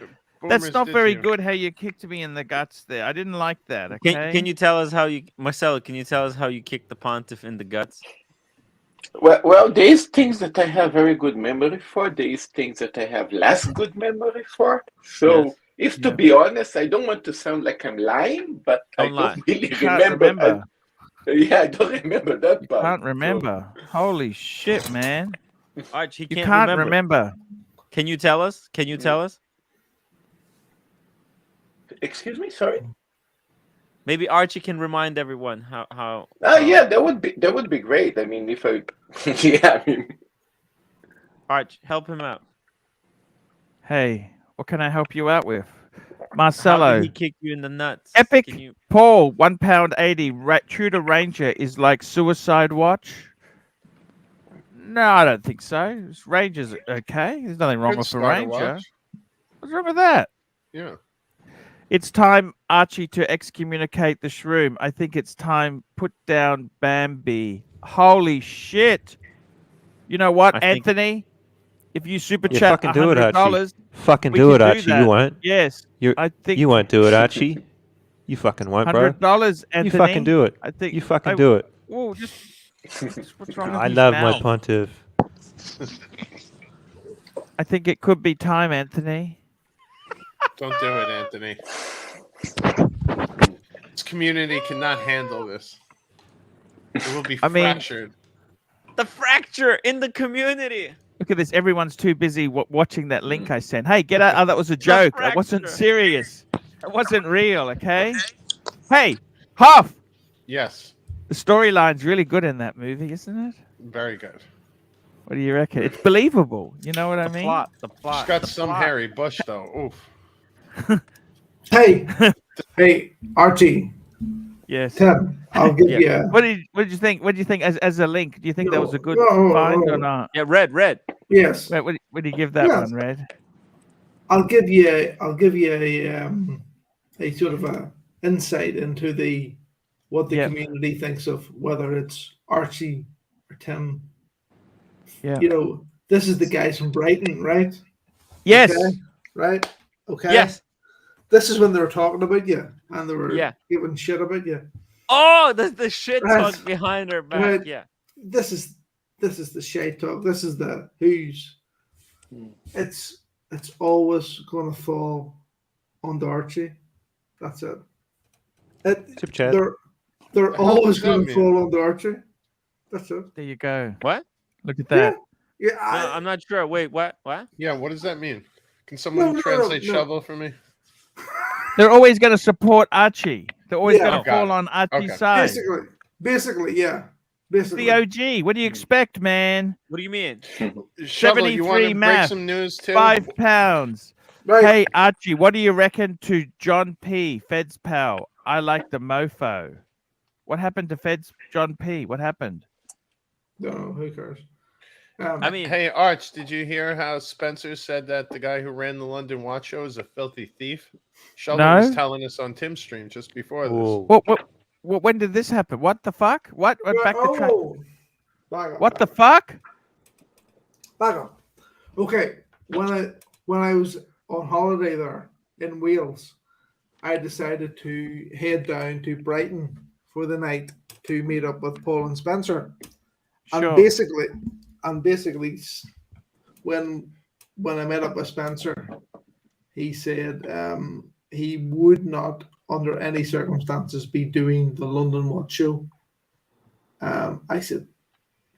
That's boomers not did very to you. good how you kicked me in the guts there. I didn't like that. Okay. Can you tell us how you, Marcelo? Can you tell us how you kicked the pontiff in the guts? Well, there's things that I have very good memory for. There's things that I have less good memory for. So, to be honest, I don't want to sound like I'm lying, but I don't really remember. I don't remember that part. Can't remember. So. Holy shit, man! Archie, you can't remember. Can you tell us? Can you tell us? Excuse me, sorry. Maybe Archie can remind everyone how. Yeah, that would be great. I mean, if I, yeah, I mean, Arch, help him out. Hey, what can I help you out with, Marcelo? How did he kick you in the nuts? Epic Paul, £1.80. Tudor Ranger is like suicide watch. No, I don't think so. Ranger's okay. There's nothing wrong with a Ranger. What's wrong with that? Yeah. It's time, Archie, to excommunicate the shroom. I think it's time. Put down Bambi. Holy shit. You know what, Anthony? If you super chat fucking do it, $100, Archie. Fucking do it, Archie. You won't. Yes. I think you won't do it, Archie. You fucking won't, bro. $100, Anthony. You fucking do it. I think you fucking do it. Whoa, just what's wrong with I love my pontiff. I think it could be time, Anthony. Don't do it, Anthony. This community cannot handle this. It will be fractured. The fracture in the community. Look at this. Everyone's too busy watching that link I sent. Hey, get out. Oh, that was a joke. I wasn't serious. It wasn't real, okay? Hey, Huff! Yes. The storyline's really good in that movie, isn't it? Very good. What do you reckon? It's believable. You know what I mean? The She's plot. got the some plot. hairy bush though. Oof. Hey, Archie. Yes. Tim, I'll give you. What did you think? What do you think as a link? Do you think that was a good no, find no. or not? Yeah, red. Yes. What do you give that Yes. one, Red? I'll give you a sort of a insight into what the community thinks of whether it's Archie or Tim. Yeah. You know, this is the guys from Brighton, right? Yes. Okay. Right? Okay. Yes. This is when they were talking about you and they were Yeah. giving shit about you. Oh, the shit Right. talk behind her back. Right. Yeah. This is the shit talk. This is the who's. It's always going to fall on Archie. That's it. Tip chat. They're hell always does that going to mean? fall on Archie. That's it. There you go. What? Look at that. Yeah, No, I'm not sure. Wait, what? Yeah, what does that mean? Can someone No, translate no. shovel for me? They're always going to support Archie. They're always Yeah. going to fall on Archie's Okay. side. Basically, yeah. It's Basically. the OG. What do you expect, man? What do you mean? Shovel, you want 73 to break math. some news too? £5. Right. Hey, Archie, what do you reckon to John P. Feds pal? I like the mofo. What happened to John P? What happened? No, who cares? I mean, Hey, Arch, did you hear how Spencer said that the guy who ran the London Watch Show is a filthy thief? Shovel was telling us on Tim's stream just before this. When did this happen? What the fuck? What? Back the track. Back up, What the back up. fuck? Back up. Okay, when I was on holiday there in Wales, I decided to head down to Brighton for the night to meet up with Paul and Spencer. Sure. And basically, when I met up with Spencer, he said he would not, under any circumstances, be doing the London Watch Show. I said,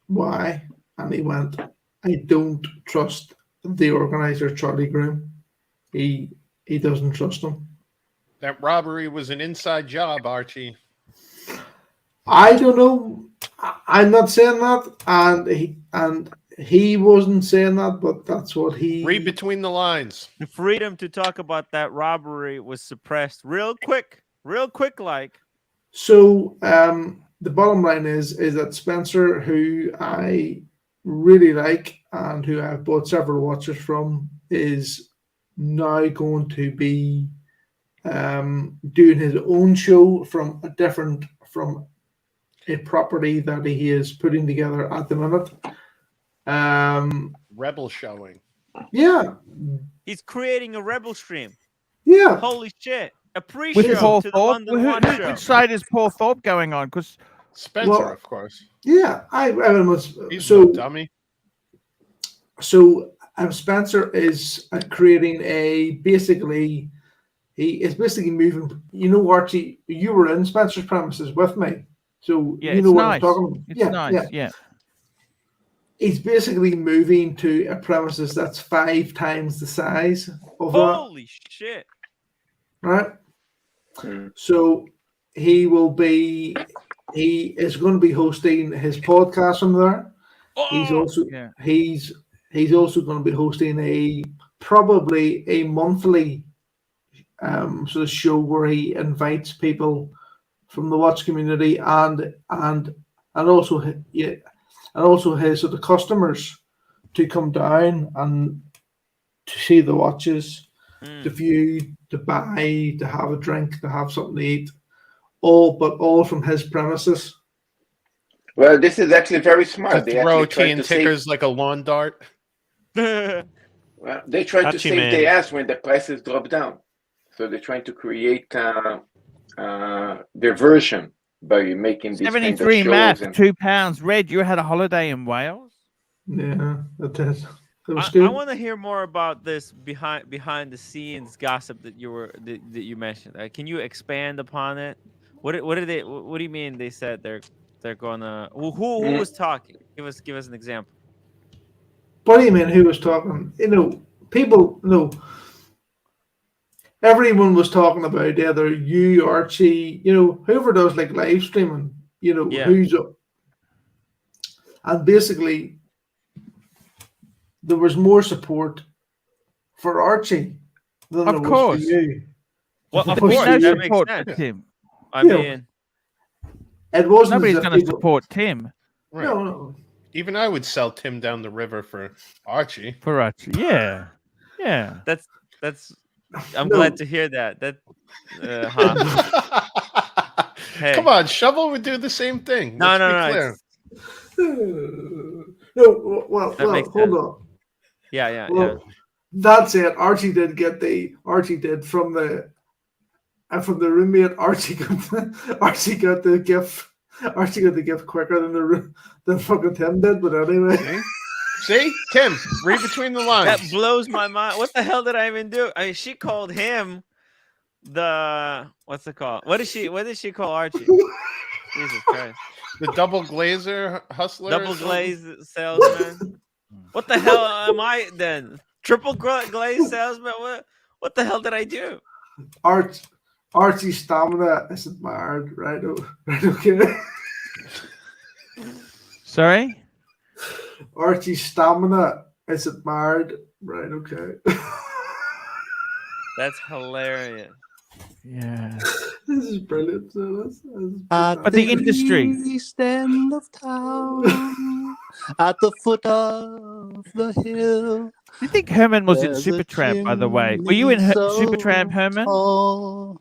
why? And he went, I don't trust the organizer, Charlie Groom. He doesn't trust him. That robbery was an inside job, Archie. I don't know. I'm not saying that, and he wasn't saying that, but that's what he. Read between the lines. the freedom to talk about that robbery was suppressed real quick, like. So the bottom line is that Spencer, who I really like and who I've bought several watches from, is now going to be doing his own show from a property that he is putting together at the minute. Rebel showing. Yeah. He's creating a rebel stream. Yeah. Holy shit. A With pre-show Paul to the Thorpe. London Watch Show. Which side is Paul Thorpe going on? Because Spencer, of course. Yeah, I was He's so no dummy. So Spencer is creating he is basically moving. You know, Archie, you were in Spencer's premises with me, so yeah, you know it's what nice. I'm talking about. It's nice. Yeah. He's basically moving to a premises that's 5 times the size of that. Holy shit. Right? So he is going to be hosting his podcast from there. He's also going to be hosting probably a monthly sort of show where he invites people from the watch community and also his sort of customers to come down and to see the watches, to view, to buy, to have a drink, to have something to eat, all from his premises. Well, this is actually very smart. To throw tea and tickers like a lawn dart. Well, they try to save their ass when the prices drop down. So they're trying to create diversion by making these 73 kind of math, shows. £2. Red, you had a holiday in Wales? Yeah, that is. I want to hear more about this behind the scenes gossip that you mentioned. Can you expand upon it? What do you mean? They said they're gonna. Who was talking? Give us an example. What do you mean? Who was talking? You know, people. No, everyone was talking about either you, Archie, whoever does like live streaming, who's up. And basically, there was more support for Archie than there was for you. Well, of There's course, no that makes support sense. for Tim. I mean, it wasn't. Nobody's going to support Tim. Right. No. Even I would sell Tim down the river for Archie. For Archie, yeah. That's. I'm glad to hear that. Hey. Come on, Shovel would do the same thing. No. No, well, hold on. Yeah. That's it. Archie did from the roommate. Archie got the gift. Archie got the gift quicker than fucking Tim did. But anyway, see, Tim, read between the lines. That blows my mind. What the hell did I even do? I mean, she called him what's it called? What did she call Archie? Jesus Christ. The double glazer hustler. Double glaze salesman. What the hell am I then? Triple glaze salesman? What the hell did I do? Archie's stamina is admired, right? Right, okay. Sorry? Archie's stamina is admired, right? Okay. That's hilarious. Yeah. This is brilliant. But the industry. East end of town, at the foot of the hill. You think Herman was in Supertramp, by the way? Were you in Supertramp, Herman? Were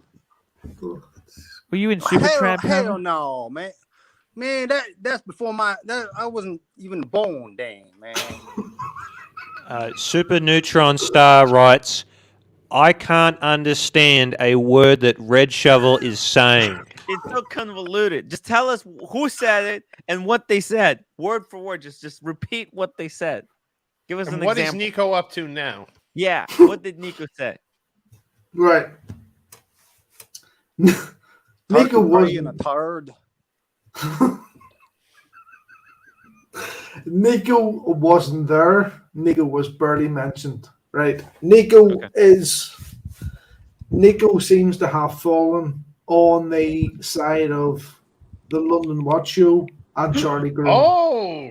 you in Supertramp, Herman? Hell no, man. Man, that's before I wasn't even born then, man. Super Neutron Star writes, I can't understand a word that Red Shovel is saying. It's so convoluted. Just tell us who said it and what they said. Word for word. Just repeat what they said. Give us an what example. What is Nico up to now? Yeah. What did Nico say? Right. Nico wasn't a turd. Nico wasn't there. Nico was barely mentioned. Right. Nico seems to have fallen on the side of the London Watch Show and Charlie Groom.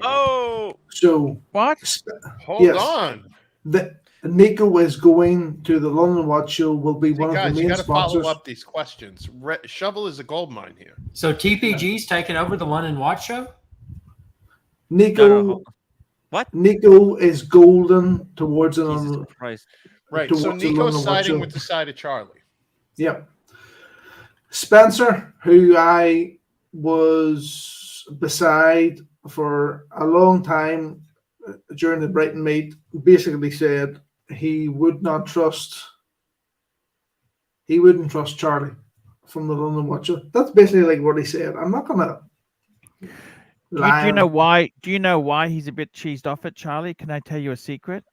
Oh. So what? Hold on. Nico is going to the London Watch Show. Will be one guys, of the you main got to sponsors. follow up these questions. Shovel is a gold mine here. So TPG's taking over the London Watch Show? Nico. What? Nico is golden towards it. Jesus Christ. Right. So Nico's siding with the side of Charlie. Yep. Spencer, who I was beside for a long time during the Brighton meet, basically said he wouldn't trust Charlie from the London Watcher. That's basically like what he said. I'm not gonna Do you know why? Do you know why he's a bit cheesed off at Charlie? Can I tell you a secret?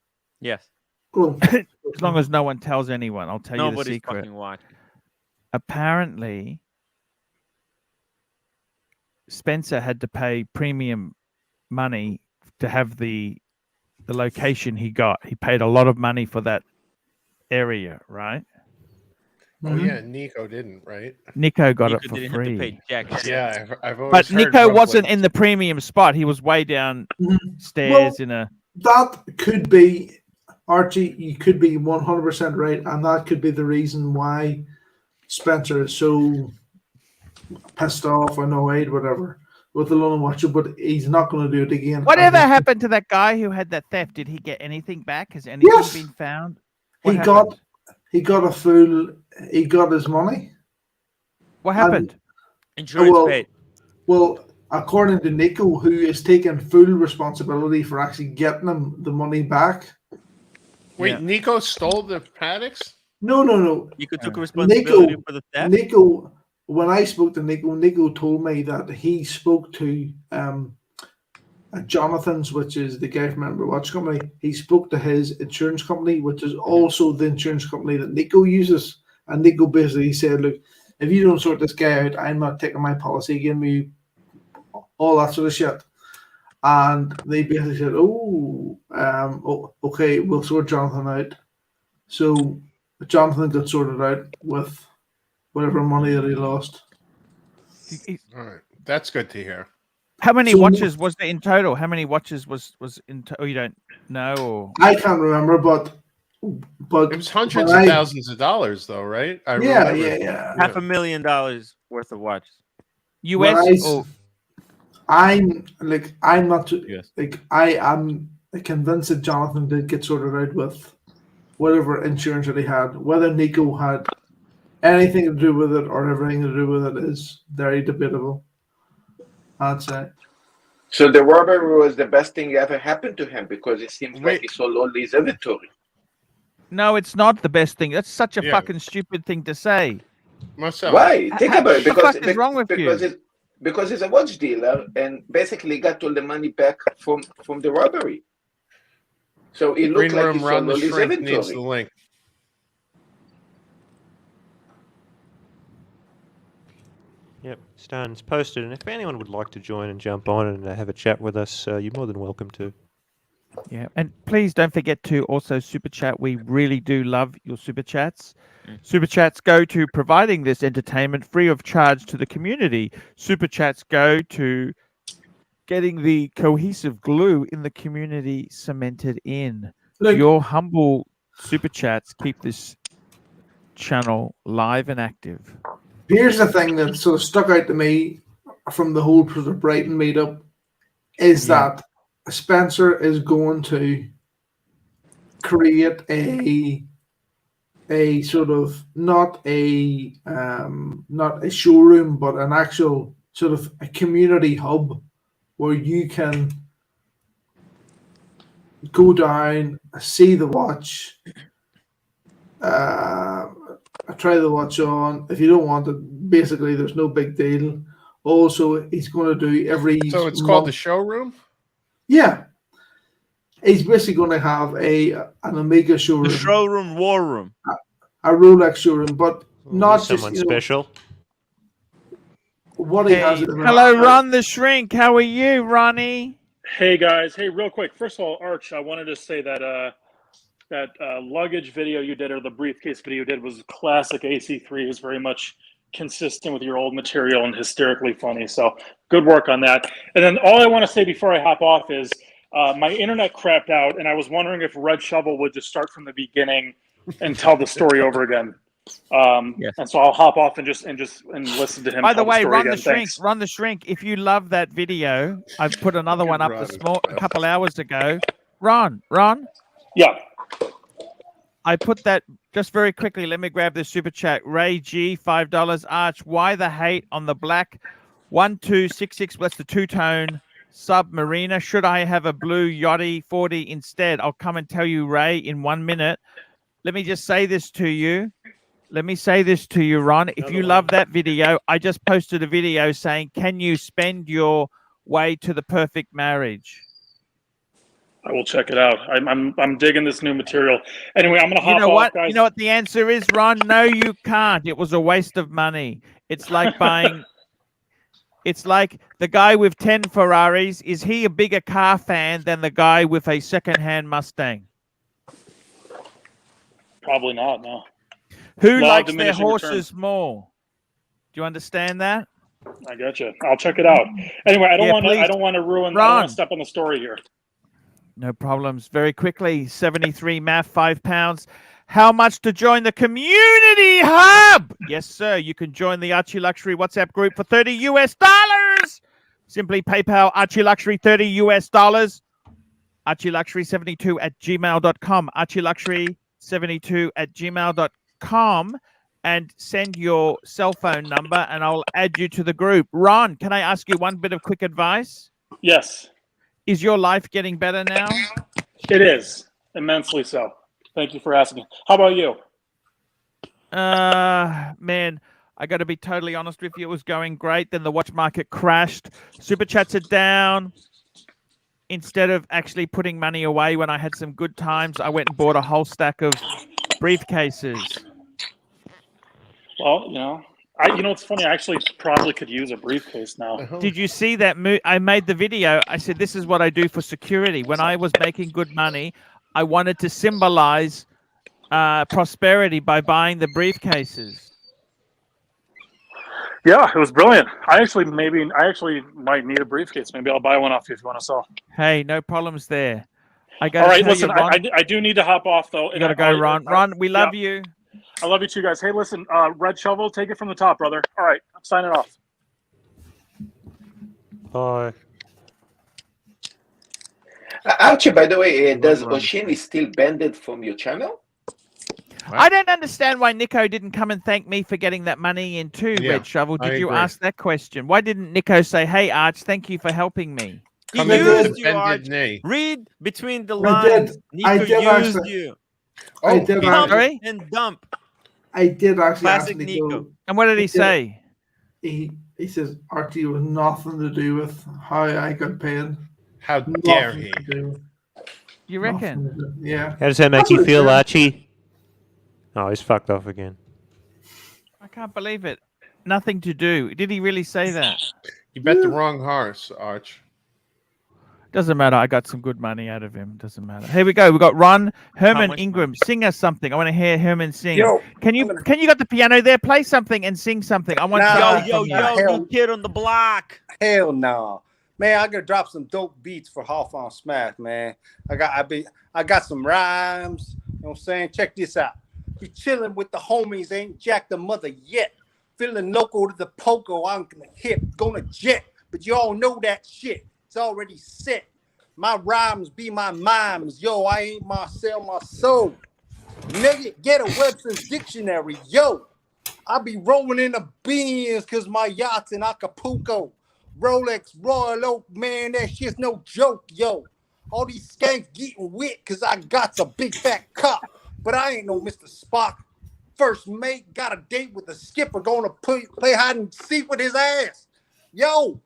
Yes. Cool. As long as no one tells anyone, I'll tell you the Nobody's secret. fucking watching. Apparently, Spencer had to pay premium money to have the location he got. He paid a lot of money for that area, right? Oh yeah, Nico didn't, right? Nico got Nico it for didn't free. Have to pay jack shit. Yeah, I've always But heard Nico wasn't rumblings. in the premium spot. He was way down stairs in a. That could be, Archie, you could be 100% right, and that could be the reason why Spencer is so pissed off, annoyed, whatever, with the London Watcher, but he's not going to do it again. Whatever happened to that guy who had that theft? Did he get anything back? Has anything been found? What He happened? got his money. What happened? Insurance paid. Well, according to Nico, who is taking full responsibility for actually getting him the money back. Wait, Nico stole the paddocks? No. Nico took responsibility for the theft. Nico, when I spoke to Nico told me that he spoke to Jonathan's, which is the guy from Member Watch Company. He spoke to his insurance company, which is also the insurance company that Nico uses. And Nico basically said, look, if you don't sort this guy out, I'm not taking my policy, give me all that sort of shit. And they basically said, okay, we'll sort Jonathan out. So Jonathan got sorted out with whatever money that he lost. All right, that's good to hear. How many So- watches was there in total? How many watches was in total? Oh, you don't know? Or... I can't remember, but It was hundreds of thousands of dollars, though, right? I Yeah, remember. yeah. $500,000 worth of watches. US? I'm not like I am convinced that Jonathan did get sorted out with whatever insurance that he had. Whether Nico had anything to do with it or everything to do with it is very debatable. I'd say. So the robbery was the best thing ever happened to him because it seems like he sold all his inventory. No, it's not the best thing. That's such a Yeah. fucking stupid thing to say. Marcel. Why? Think about it. What the fuck is wrong with because you? Because he's a watch dealer and basically got all the money back from the robbery. So it looked Green like Room he Run sold the all his Shrink needs the inventory. link. Yep, Stan's posted, and if anyone would like to join and jump on and have a chat with us, you're more than welcome to. Yeah, and please don't forget to also super chat. We really do love your super chats. Super chats go to providing this entertainment free of charge to the community. Super chats go to getting the cohesive glue in the community cemented in. Look- Your humble super chats keep this channel live and active. Here's the thing that sort of stuck out to me from the whole sort of Brighton meetup is that Spencer is going to create a sort of not a showroom but an actual sort of a community hub where you can go down, see the watch, try the watch on. If you don't want it, basically there's no big deal. Also, he's going to do every So it's called the month- showroom? Yeah. He's basically going to have an Omega showroom, The showroom, war room. a Rolex showroom, but not just Someone you know, special. what he has. at the Hello, moment. Ron the Shrink. How are you, Ronnie? Hey guys, hey, real quick. First of all, Arch, I wanted to say that that luggage video you did or the briefcase video you did was classic AC3. It was very much consistent with your old material and hysterically funny. So good work on that. And then all I want to say before I hop off is my internet crapped out, and I was wondering if Red Shovel would just start from the beginning and tell the story over again. And so I'll hop off and listen to him. By the tell way, story Ron again. the Shrink, Thanks. Ron the Shrink, if you love that video, I've put another one up a couple hours ago. Ron. Yeah. I put that just very quickly. Let me grab this super chat. Ray G, $5. Arch, why the hate on the black 1266? That's the two-tone Submariner. Should I have a blue Yachty 40 instead? I'll come and tell you, Ray, in 1 minute. Let me just say this to you. Ron. If you love that video, I just posted a video saying, can you spend your way to the perfect marriage? I will check it out. I'm digging this new material. Anyway, I'm gonna hop You know off, what? guys. You know what the answer is, Ron? No, you can't. It was a waste of money. It's like buying. It's like the guy with 10 Ferraris. Is he a bigger car fan than the guy with a second-hand Mustang? Probably not. No. Who Law of likes their diminishing horses more? Do you understand that? I gotcha. I'll check it out. Anyway, I don't Yeah, want to. I please. don't want to ruin. I don't Ron. want to step on the story here. No problems. Very quickly, 73 math, £5. How much to join the community hub? Yes, sir. You can join the Archieluxury WhatsApp group for $30 US. Simply PayPal Archieluxury $30 US. Archieluxury72@gmail.com. Archieluxury72@gmail.com. And send your cell phone number, and I'll add you to the group. Ron, can I ask you one bit of quick advice? Yes. Is your life getting better now? It is immensely so. Thank you for asking. How about you? Man, I got to be totally honest with you. It was going great. Then the watch market crashed. Super chats are down. Instead of actually putting money away when I had some good times, I went and bought a whole stack of briefcases. Well, you know, it's funny. I actually probably could use a briefcase now. Did you see that? I made the video. I said, this is what I do for security. When I was making good money, I wanted to symbolize prosperity by buying the briefcases. Yeah, it was brilliant. I actually might need a briefcase. Maybe I'll buy one off you if you want to sell. Hey, no problems there. I got All to right, tell listen, you, Ron, I do need to hop off though. you got to go, Ron. Ron, we love you. I love you too, guys. Hey, listen, Red Shovel, take it from the top, brother. All right, I'm signing off. Bye. Archie, by the way, does Oshini still banned from your channel? I don't understand why Nico didn't come and thank me for getting that money in too, Yeah, Red Shovel. I Did you agree. ask that question? Why didn't Nico say, hey, Arch, thank you for helping me? He Come in with used a you, bended Arch. knee. Read between the I did. lines. I Nico did used actually. you. I did he actually. Sorry? And dump. I did actually Classic ask Nico. Nico. And what did he did. say? He says Archie was nothing to do with how I got paid. How dare Nothing he? to do. You reckon? Nothing to do. Yeah. How does that make you feel, Archie? Oh, he's fucked off again. I can't believe it. Nothing to do. Did he really say that? You bet the wrong horse, Arch. Doesn't matter. I got some good money out of him. Doesn't matter. Here we go. We got Ron Herman much Ingram. Sing us something. I want to hear Herman sing. Yo, can you got the piano there? Play something and sing something. I want Nah, something from you. hell- New kid on the block. Hell no. Man, I gotta drop some dope beats for Half on Smash, man. I got some rhymes. You know what I'm saying? Check this out. Be chilling with the homies, ain't jacked the mother yet. Feeling local to the poco, I'm gonna hip, gonna jet. But you all know that shit. It's already set. My rhymes be my mimes. Yo, I ain't Marcel my soul. Nigga, get a Webster's dictionary. Yo, I be rolling in the beans cause my yacht's in Acapulco. Rolex, Royal Oak, man, that shit's no joke, yo. All these skanks getting wet cause I got a big fat cup. But I ain't no Mr. Spock. First mate got a date with the skipper gonna play hide and seek with his ass. Yo,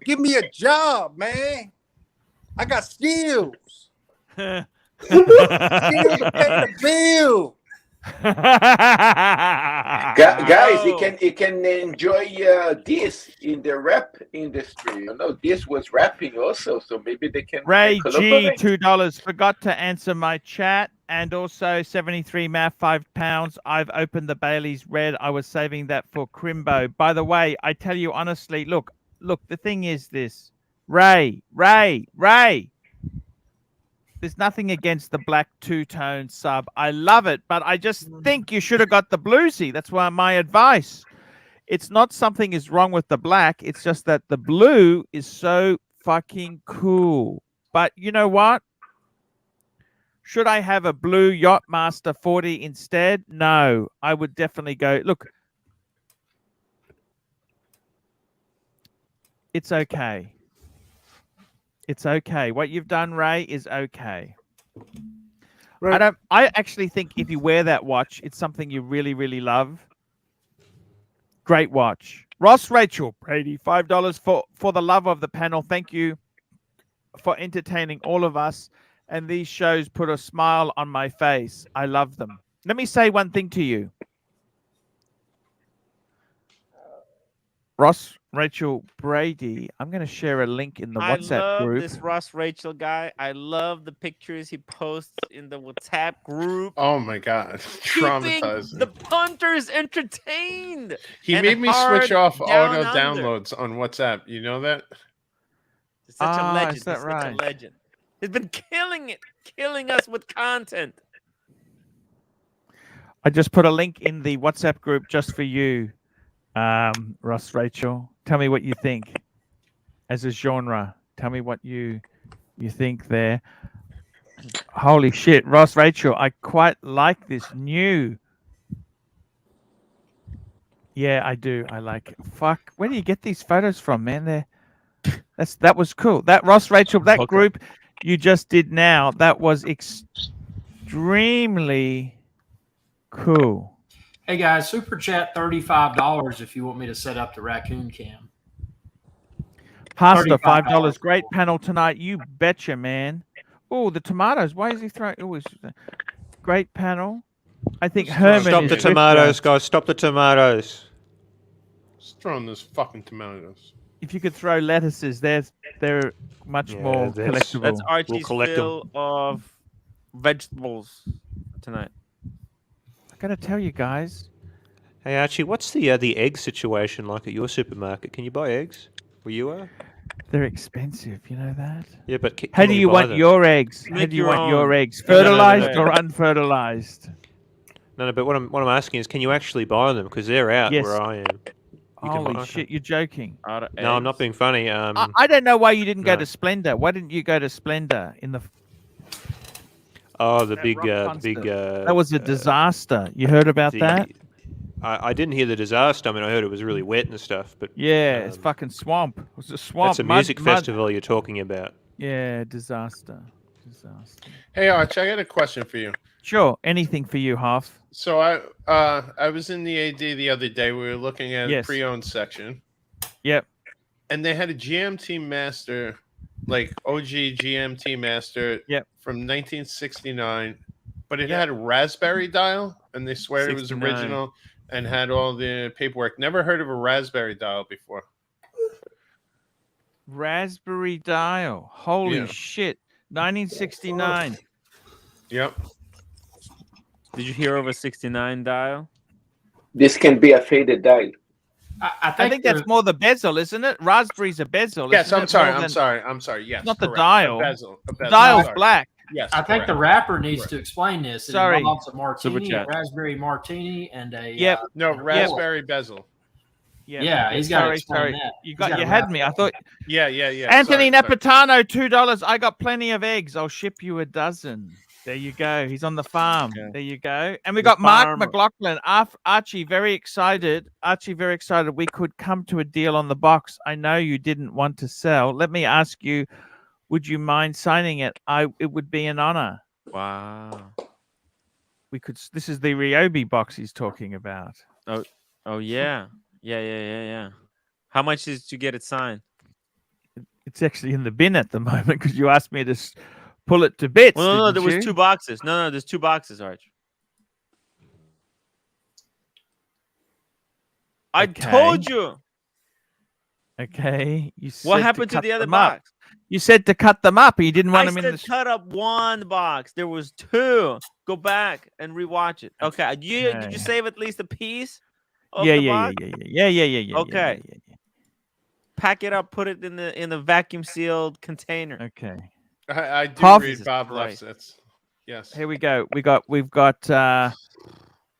give me a job, man. I got skills. Skills to pay the bill. Guys, you can enjoy this in the rap industry. You know, this was rapping also, so maybe they can Ray G, collaborate. $2. Forgot to answer my chat. And also 73 math, £5. I've opened the Bailey's Red. I was saving that for Crimbo. By the way, I tell you honestly, look, the thing is this. Ray. There's nothing against the black two-tone sub. I love it, but I just think you should have got the bluesy. That's why my advice. It's not something is wrong with the black. It's just that the blue is so fucking cool. But you know what? Should I have a blue Yachtmaster 40 instead? No, I would definitely go. Look, it's okay. It's okay. What you've done, Ray, is okay. Right. I actually think if you wear that watch, it's something you really, really love. Great watch. Ross Rachel Brady, $5 for the love of the panel. Thank you for entertaining all of us. And these shows put a smile on my face. I love them. Let me say one thing to you. Ross Rachel Brady, I'm going to share a link in the WhatsApp group. I love this Ross Rachel guy. I love the pictures he posts in the WhatsApp group. Oh my God. Traumatizing. The punters entertained. He made me switch off auto downloads on WhatsApp. You know that? It's such a legend. Is that right? Such a legend. He's been killing us with content. I just put a link in the WhatsApp group just for you, Ross Rachel. Tell me what you think as a genre. Tell me what you think there. Holy shit, Ross Rachel, I quite like this new. Yeah, I do. I like it. Fuck, where do you get these photos from, man? That was cool. That Ross Rachel, that group you just did now, that was extremely cool. Hey guys, super chat $35 if you want me to set up the raccoon cam. Pastor, $5. Great panel tonight. You betcha, man. Oh, the tomatoes. Why is he throwing? Oh, great panel. I think Herman. Stop the tomatoes, guys. Stop the tomatoes. Just throwing those fucking tomatoes. If you could throw lettuces, they're much more collectible. That's Archie's fill of vegetables. tonight. I gotta tell you guys. Hey Archie, what's the egg situation like at your supermarket? Can you buy eggs where you are? They're expensive, you know that? Yeah, but How can do you you buy want them? your eggs? How Make do you your want your own. eggs? No, no, no, no, Fertilized no. or unfertilized? No, but what I'm asking is, can you actually buy them? Because they're out Yes. where I am. You can Holy buy, shit, okay. you're joking. Out of No, I'm not eggs? being funny. I don't know why you didn't go no. to Splendor. Why didn't you go to Splendor in the Oh, the that big, rock the big. concert? That was a disaster. You heard about that? I didn't hear the disaster. I mean, I heard it was really wet and stuff. But Yeah, it's fucking swamp. It was a swamp. that's a music festival you're talking about. Yeah, disaster. Disaster. Hey, Arch, I got a question for you. Sure, anything for you, Huff. So I was in the AD the other day. We were looking at Yes. a pre-owned section. Yep. And they had a GMT Master, like OG GMT Master from 1969, but it had a raspberry dial, and they swear it was 69. original and had all the paperwork. Never heard of a raspberry dial before. Raspberry dial. Holy Yeah. shit. 1969. Yep. Did you hear of a 69 dial? This can be a faded dial. I think that's more the bezel, isn't it? Raspberry's a bezel. Yes, isn't I'm it? sorry. More I'm sorry. I'm sorry. Yes. Not the correct. dial. A bezel. A bezel. Dial's Sorry. black. Yes. I think the rapper needs to explain this. It Sorry. involves a martini, Super a chat. raspberry martini, and a Yep. No, and a raspberry bezel. Yeah, he's got to explain sorry. that. You He's gotta had wrap me. it I up. thought Yeah. Anthony Sorry. Napatano, $2. I got plenty of eggs. I'll ship you a dozen. There you go. He's on the farm. Okay. There you go. And we The got Mark farmer. McLaughlin. Archie, very excited. Archie, very excited. We could come to a deal on the box. I know you didn't want to sell. Let me ask you, would you mind signing it? It would be an honor. Wow. We could. This is the Ryobi box he's talking about. Oh yeah. Yeah. How much is to get it signed? It's actually in the bin at the moment because you asked me to pull it to bits. Well, no, there didn't was you? 2 boxes. No, there's 2 boxes, Arch. I Okay. told you. Okay. You What said happened to cut the other them up. box? You said to cut them up. You didn't want I them in said the. cut up 1 box. There was 2. Go back and rewatch it. Okay. Did you Okay. save at least a piece of Yeah. the box? Okay. Pack it up. Put it in the vacuum sealed container. Okay. I do Huff- read Bob Christ. Lefsetz. Yes. Here we go. We've got.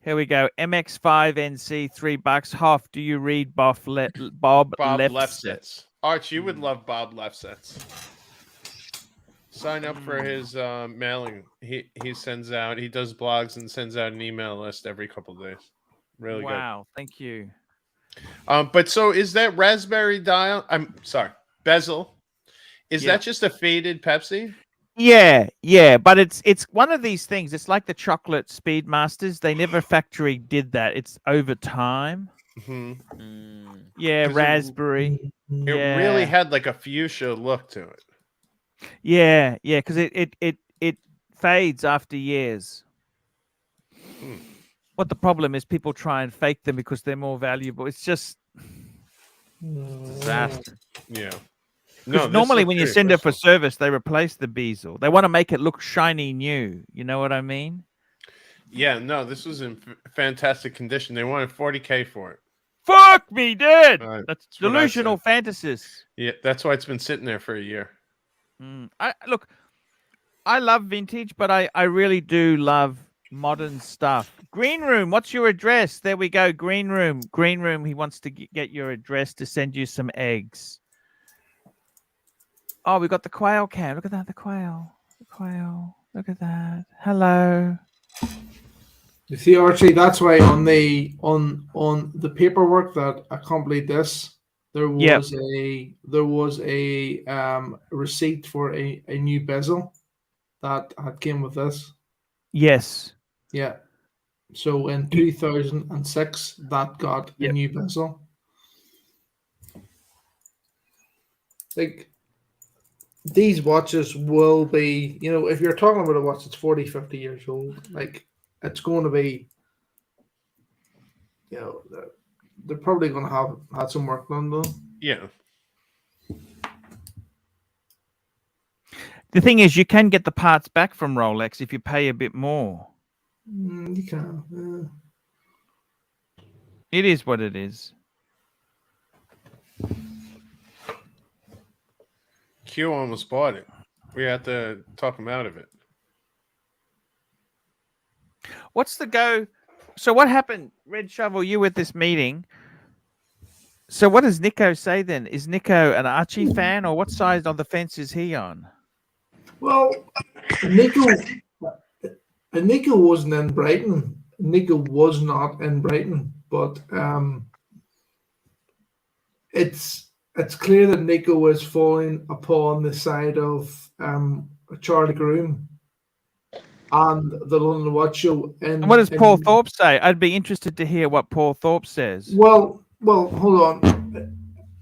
Here we go. MX5NC $3. Hoff, do you read Bob Bob Lefsetz? Lefsetz. Arch, you would love Bob Lefsetz. Sign up for his mailing. He sends out. He does blogs and sends out an email list every couple of days. Really good. Wow. Thank you. But so is that raspberry dial? I'm sorry, bezel. Is that just a faded Pepsi? Yeah, but it's one of these things. It's like the chocolate Speedmasters. They never factory did that. It's over time. Mm-hmm. Yeah, 'Cause raspberry. It really had like a fuchsia look to it. Yeah, because it fades after years. What the problem is, people try and fake them because they're more valuable. It's just disaster. Yeah. Because normally when you send it for service, they replace the bezel. They want to make it look shiny new. You know what I mean? Yeah, no, this was in fantastic condition. They wanted $40K for it. Fuck me, dude. That's That's what I delusional said. fantasies. Yeah, that's why it's been sitting there for a year. Look, I love vintage, but I really do love modern stuff. Green Room, what's your address? There we go. Green Room. He wants to get your address to send you some eggs. Oh, we got the quail cam. Look at that, the quail. Look at that. Hello. You see, Archie, that's why on the paperwork that accompanied this, there was a receipt for a new bezel that had came with this. Yes. Yeah. So in 2006, that got a new bezel. Like, these watches will be, if you're talking about a watch that's 40, 50 years old, like, it's going to be, they're probably going to have had some work done, though. Yeah. The thing is, you can get the parts back from Rolex if you pay a bit more. You can't. It is what it is. Q almost bought it. We had to talk him out of it. What's the go? So what happened, Red Shovel? You with this meeting? So what does Nico say then? Is Nico an Archie fan, or what side of the fence is he on? Well, Nico wasn't in Brighton. Nico was not in Brighton, but it's clear that Nico is falling upon the side of Charlie Groom and the London Watch Show. And what does Paul Thorpe say? I'd be interested to hear what Paul Thorpe says. Well, hold on.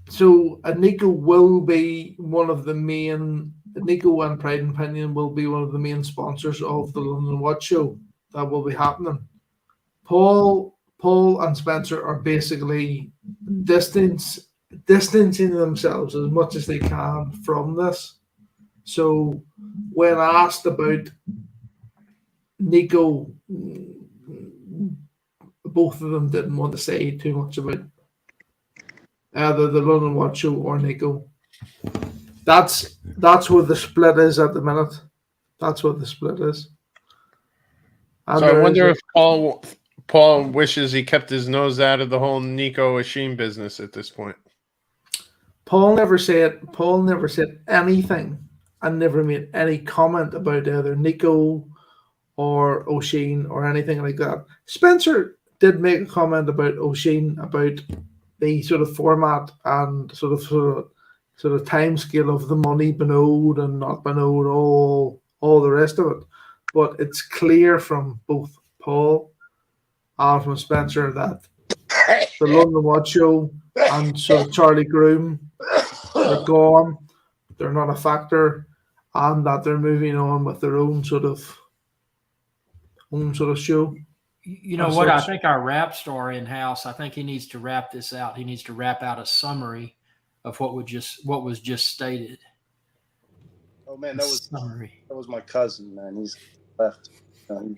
So Nico will be one of the main. Nico and Pride and Pinion will be one of the main sponsors of the London Watch Show. That will be happening. Paul and Spencer are basically distancing themselves as much as they can from this. So when asked about Nico, both of them didn't want to say too much about either the London Watch Show or Nico. That's where the split is at the minute. That's what the split is. And so I wonder if Paul wishes he kept his nose out of the whole Nico Ashim business at this point. Paul never said anything and never made any comment about either Nico or O'Sheen or anything like that. Spencer did make a comment about O'Sheen about the sort of format and sort of time scale of the money been owed and not been owed, all the rest of it. But it's clear from both Paul and from Spencer that the London Watch Show and sort of Charlie Groom are gone. They're not a factor, and that they're moving on with their own sort of show. You know what? I think our rap star in house. I think he needs to wrap this out. He needs to wrap out a summary of what was just stated. Oh man, that was my cousin, man. He's left.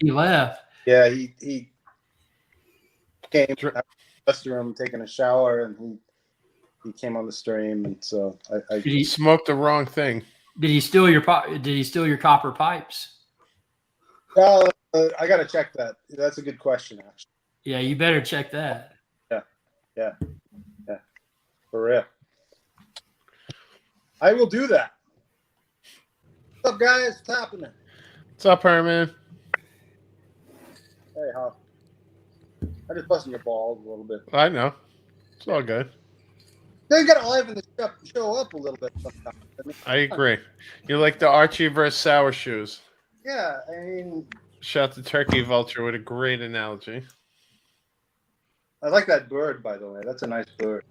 He left. Yeah, he came out of the restroom taking a shower, and he came on the stream, and so he smoked the wrong thing. Did he steal your copper pipes? I gotta check that. That's a good question, actually. Yeah, you better check that. Yeah, for real. I will do that. What's up, guys? What's happening? What's up, Herman? Hey, Huff. I just busting your balls a little bit. I know. It's all good. They gotta liven the show up a little bit sometimes. I agree. You're like the Archie versus Sour Shoes. Yeah, I mean... Shout to Turkey Vulture with a great analogy. I like that bird, by the way. That's a nice bird.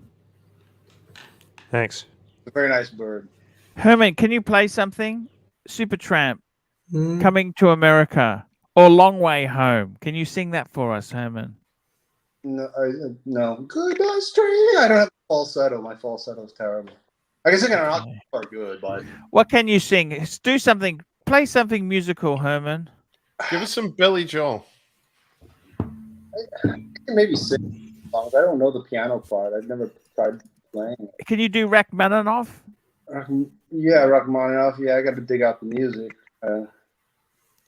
Thanks. It's a very nice bird. Herman, can you play something? Supertramp, Coming to America, or Long Way Home. Can you sing that for us, Herman? No. Goodbye, Street. I don't have a falsetto. My falsetto is terrible. I can sing it on quite good, but... What can you sing? Do something. Play something musical, Herman. Give us some Billy Joel. I can maybe sing songs. I don't know the piano part. I've never tried playing it. Can you do Rachmaninoff? Yeah, Rachmaninoff. Yeah, I got to dig out the music.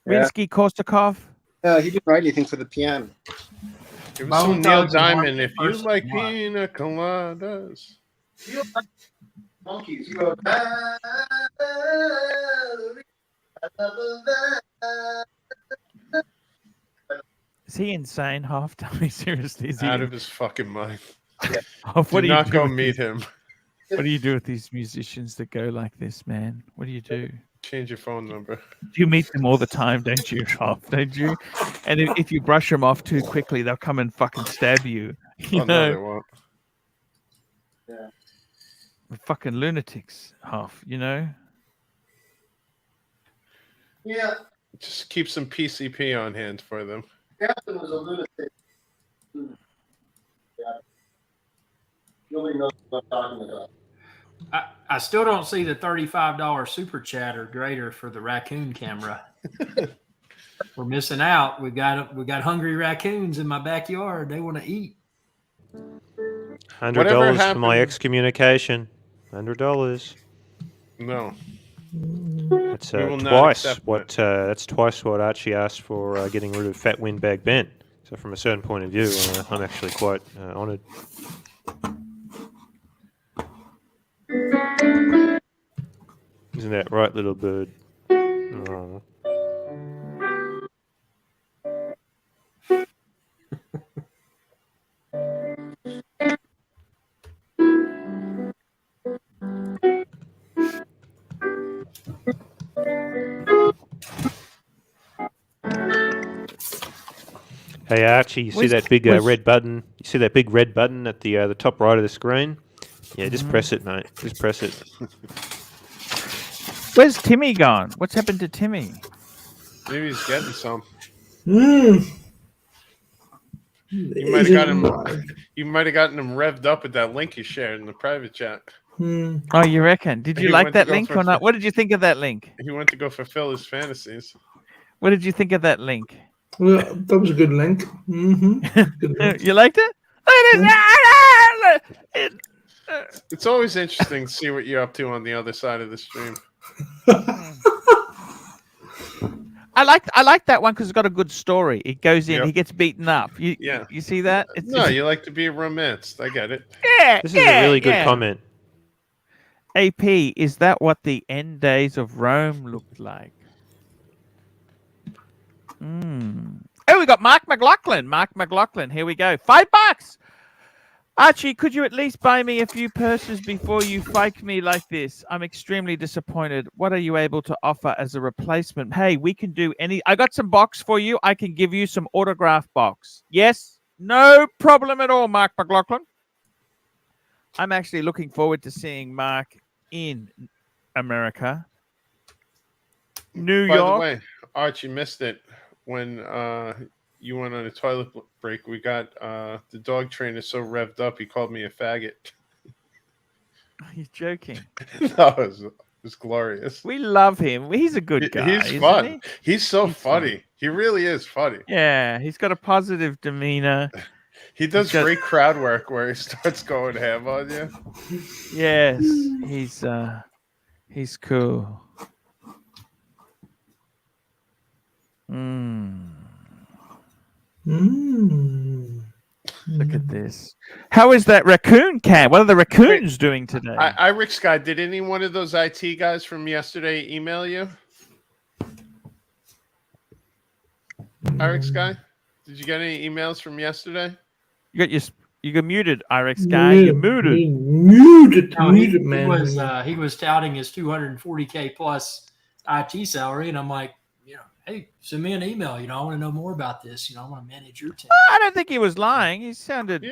Rimsky-Korsakov? He didn't write anything for the piano. Give us some Neil Diamond if you like pina coladas. You like monkeys. You go. Is he insane, Half? Tell me seriously. Is he out of his fucking mind? Half, do not go meet him. What do you do with these musicians that go like this, man? What do you do? Change your phone number. You meet them all the time, don't you, Half? Don't you? And if you brush them off too quickly, they'll come and fucking stab you. You know? No, they won't. Yeah. We're fucking lunatics, Half, you know? Yeah. Just keep some PCP on hand for them. Captain was a lunatic. Yeah. Nobody knows what I'm talking about. I still don't see the $35 super chat or greater for the raccoon camera. We're missing out. We got hungry raccoons in my backyard. They want to eat. $100 for my excommunication. $100. No. That's We will not twice accept what that's twice what Archie asked for getting rid of Fat Windbag Ben. So from a certain point of view, I'm actually quite honoured. Isn't that right, little bird? Oh. Hey Archie, you see that big red button? You see that big red button at the top right of the screen? Yeah, just press it, mate. Just press it. Where's Timmy gone? What's happened to Timmy? Maybe he's getting some. Mm. You might have got him. You might have gotten him revved up with that link you shared in the private chat. Oh, you reckon? Did you like that link or not? What did you think of that link? He went to go fulfill his fantasies. What did you think of that link? Well, that was a good link. Mm-hmm. Good link. You liked it? It's always interesting to see what you're up to on the other side of the stream. I like that one because it's got a good story. It goes in, he gets beaten up. You see that? You like to be romanced. I get it. Yeah, this is a really good comment. AP, is that what the end days of Rome looked like? Oh, we got Mark McLaughlin. Mark McLaughlin. Here we go. $5. Archie, could you at least buy me a few purses before you fake me like this? I'm extremely disappointed. What are you able to offer as a replacement? Hey, we can do any. I got some box for you. I can give you some autograph box. Yes, no problem at all, Mark McLaughlin. I'm actually looking forward to seeing Mark in America. New York. By the way, Archie missed it when you went on a toilet break. We got the dog trainer so revved up he called me a faggot. He's joking. No, it was glorious. We love him. He's a good guy. He's fun. He? He's so funny. Fun. He really is funny. Yeah, he's got a positive demeanor. He does great crowd work where he starts going ham on you. Yes, he's cool. Look at this. How is that raccoon cam? What are the raccoons doing today? Rick Sky, did any one of those IT guys from yesterday email you? Rick Sky, did you get any emails from yesterday? You got muted, Irex guy. You're muted. Muted, man. He was touting his 240K plus IT salary, and I'm like, hey, send me an email. I want to know more about this. I want to manage your team. I don't think he was lying. He sounded.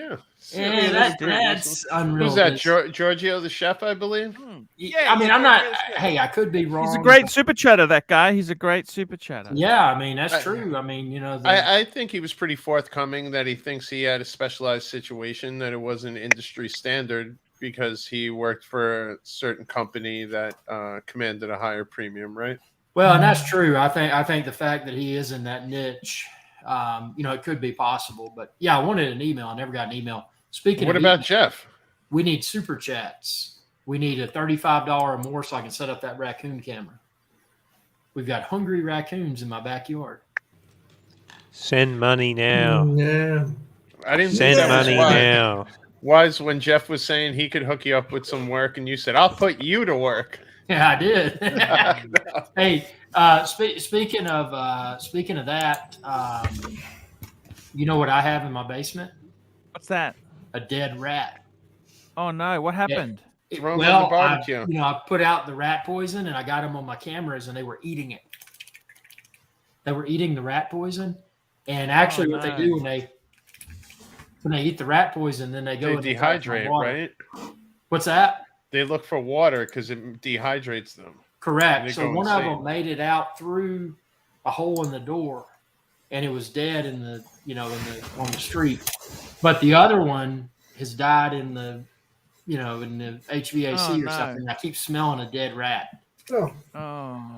That's unreal. Who's that? Giorgio the chef, I believe. Yeah, I'm not. Hey, I could be wrong. He's a great super chatter. That guy. He's a great super chatter. Yeah, that's true. I think he was pretty forthcoming that he thinks he had a specialized situation, that it wasn't industry standard because he worked for a certain company that commanded a higher premium, right? Well, and that's true. I think the fact that he is in that niche, it could be possible. But yeah, I wanted an email. I never got an email. What about Jeff? We need super chats. We need a $35 or more so I can set up that raccoon camera. We've got hungry raccoons in my backyard. Send money now. Yeah. I didn't send money now. Wise when Jeff was saying he could hook you up with some work, and you said, "I'll put you to work." Yeah, I did. Hey, speaking of that, you know what I have in my basement? What's that? A dead rat. Oh no! What happened? I put out the rat poison, and I got them on my cameras, and they were eating it. They were eating the rat poison, and actually, what they do when they eat the rat poison, then they go and dehydrate, right? What's that? They look for water because it dehydrates them. Correct. So one of them made it out through a hole in the door, and it was dead on the street. But the other one has died in the HVAC or something. I keep smelling a dead rat. Oh.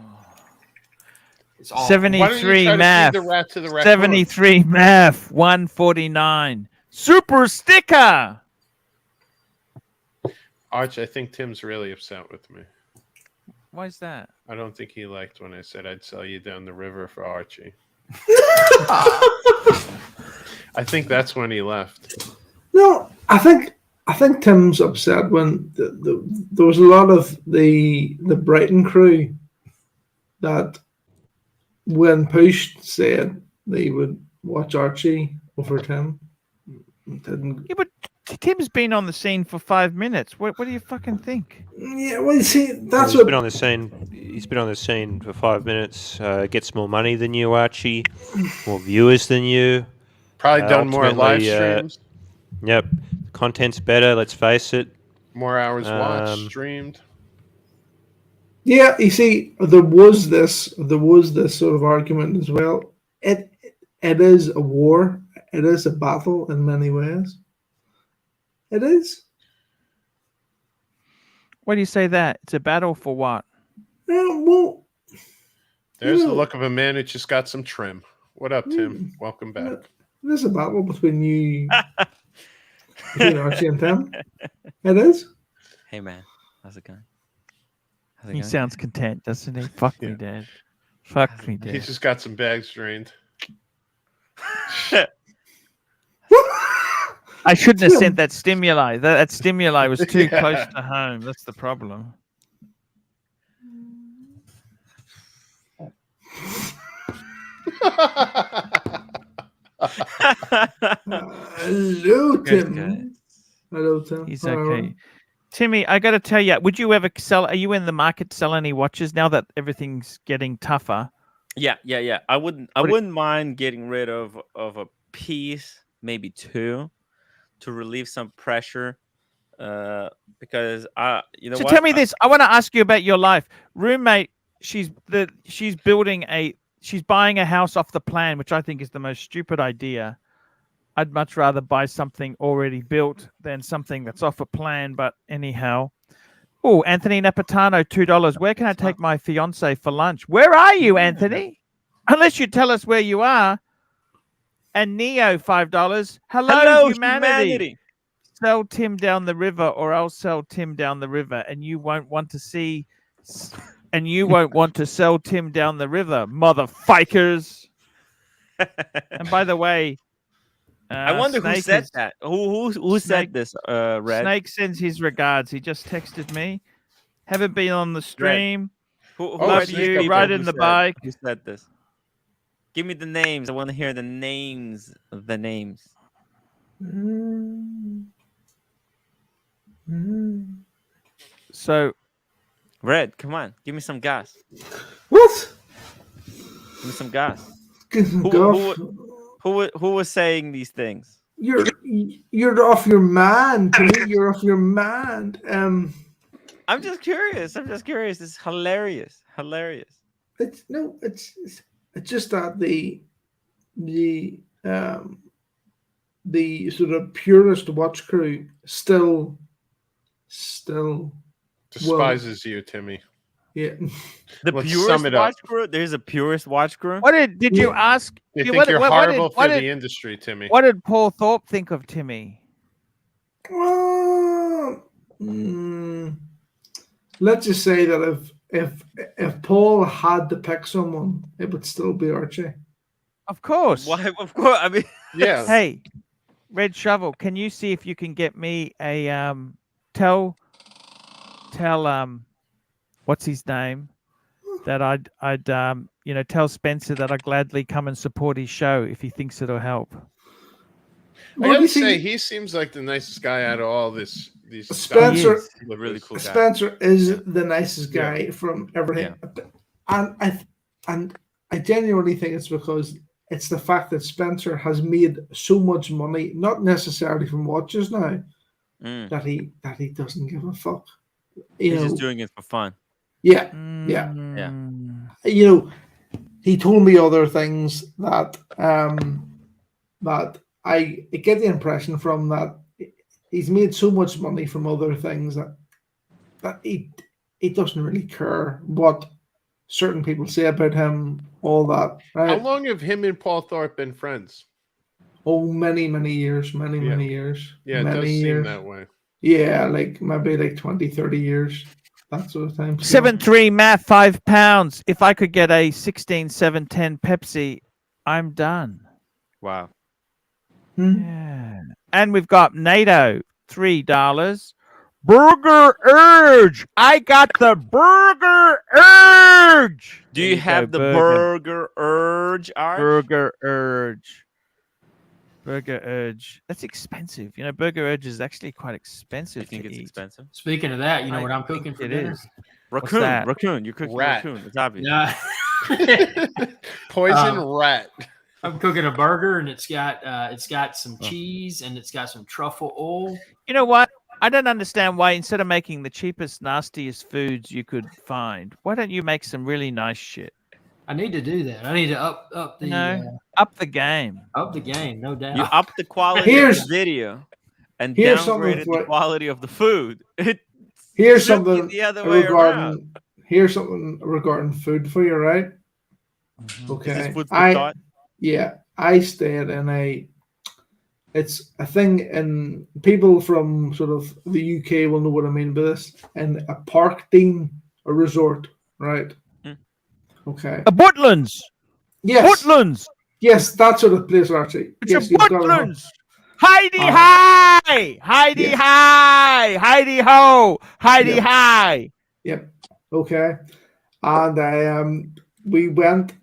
It's awful. 73 try to math. feed the rat to the raccoon? 73 math. 149. Super sticker. Arch, I think Tim's really upset with me. Why is that? I don't think he liked when I said I'd sell you down the river for Archie. I think that's when he left. No, I think Tim's upset when there was a lot of the Brighton crew that, when pushed, said they would watch Archie over Tim. Yeah, but Tim's been on the scene for 5 minutes. What do you fucking think? Yeah, well, you see, that's He's been on the scene. He's been on the scene for 5 minutes. Gets more money than you, Archie. More viewers than you. Probably done more live ultimately, streams. Yep, content's better. Let's face it. More hours watched, streamed. Yeah, you see, there was this sort of argument as well. It is a war. It is a battle in many ways. It is. Why do you say that? It's a battle for what? Well, There's the look of a man who just got some trim. What up, Tim? Welcome back. It is a battle between you, between Archie and Tim. It is. Hey man, how's it going? He sounds content, doesn't he? Fuck me, Dad. Fuck me, Dad. He just got some bags drained. I shouldn't have sent that stimuli. That stimuli was too close to home. That's the problem. Hello, Tim. Hello, Tim. He's okay. Timmy, I got to tell you, would you ever sell? Are you in the market to sell any watches now that everything's getting tougher? Yeah. I wouldn't mind getting rid of a piece, maybe two, to relieve some pressure. Because So tell me this. I want to ask you about your life. Roommate, she's buying a house off the plan, which I think is the most stupid idea. I'd much rather buy something already built than something that's off a plan. But anyhow, oh, Anthony Napolitano, $2. Where can I take my fiance for lunch? Where are you, Anthony? Unless you tell us where you are. And Neo, $5. Hello, humanity. Sell Tim down the river, or I'll sell Tim down the river, and you won't want to see, and you won't want to sell Tim down the river, motherfuckers. And by the way, I wonder who said that. Who said this? Red Snake sends his regards. He just texted me. Haven't been on the stream. Love you. Riding the bike. Who said this? Give me the names. I want to hear the names. The names. So, Red, come on, give me some gas. What? Give me some gas. Who was saying these things? You're off your mind. To me, you're off your mind. I'm just curious. This is hilarious. It's just that the sort of purist watch crew still despises you, Timmy. Yeah. The purist watch crew? There's a purist watch crew? What did you ask? They think you're horrible for the industry, Timmy. What did Paul Thorpe think of Timmy? Well, let's just say that if Paul had to pick someone, it would still be Archie. Of course. Why? Of course. I mean, yeah. Hey, Red Shovel, can you see if you can get me a tell what's his name, that I'd tell Spencer that I'd gladly come and support his show if he thinks it'll help. I gotta say, he seems like the nicest guy out of all these. Spencer, a really cool guy. Spencer is the nicest guy from everything, and I genuinely think it's because it's the fact that Spencer has made so much money, not necessarily from watches now, that he doesn't give a fuck. He's just doing it for fun. Yeah. He told me other things that that I get the impression from that he's made so much money from other things that he doesn't really care what certain people say about him, all that. How Right? long have him and Paul Thorpe been friends? Oh, many years, many years. Yeah, it many does seem years. that way. Yeah, like maybe like 20, 30 years. That sort of time. 7-3 math, £5. If I could get a 16-7-10 Pepsi, I'm done. Wow. Yeah. And we've got NATO, $3. Burger Urge. I got the Burger Urge. Do There you go, have the burger urge, Arch? Burger Urge. Burger Urge. That's expensive. You know, Burger Urge is actually quite expensive. You think to it's eat. expensive? Speaking of that, you know I what I'm think cooking for it dinner? is. What's that? Raccoon. You're cooking Rat. raccoon. It's obvious. Yeah. Poison rat. I'm cooking a burger, and it's got some cheese, and it's got some truffle oil. You know what? I don't understand why instead of making the cheapest, nastiest foods you could find, why don't you make some really nice shit? I need to do that. I need to up the up the game. Up the game, no doubt. You up the quality of the video and downgraded the quality of the food. Here's should be something the other way around. Here's something regarding food for you, right? Okay. Is this food for thought? Yeah, I stayed in it's a thing, and people from sort of the UK will know what I mean by this. In a park theme, a resort, right? Okay. A Butlands. Yes. Butlands. Yes, that sort of place, Archie. It's yes, a Butlands. Heidi hi! Heidi hi! Heidi ho! Heidi hi! Yep. Okay. And we went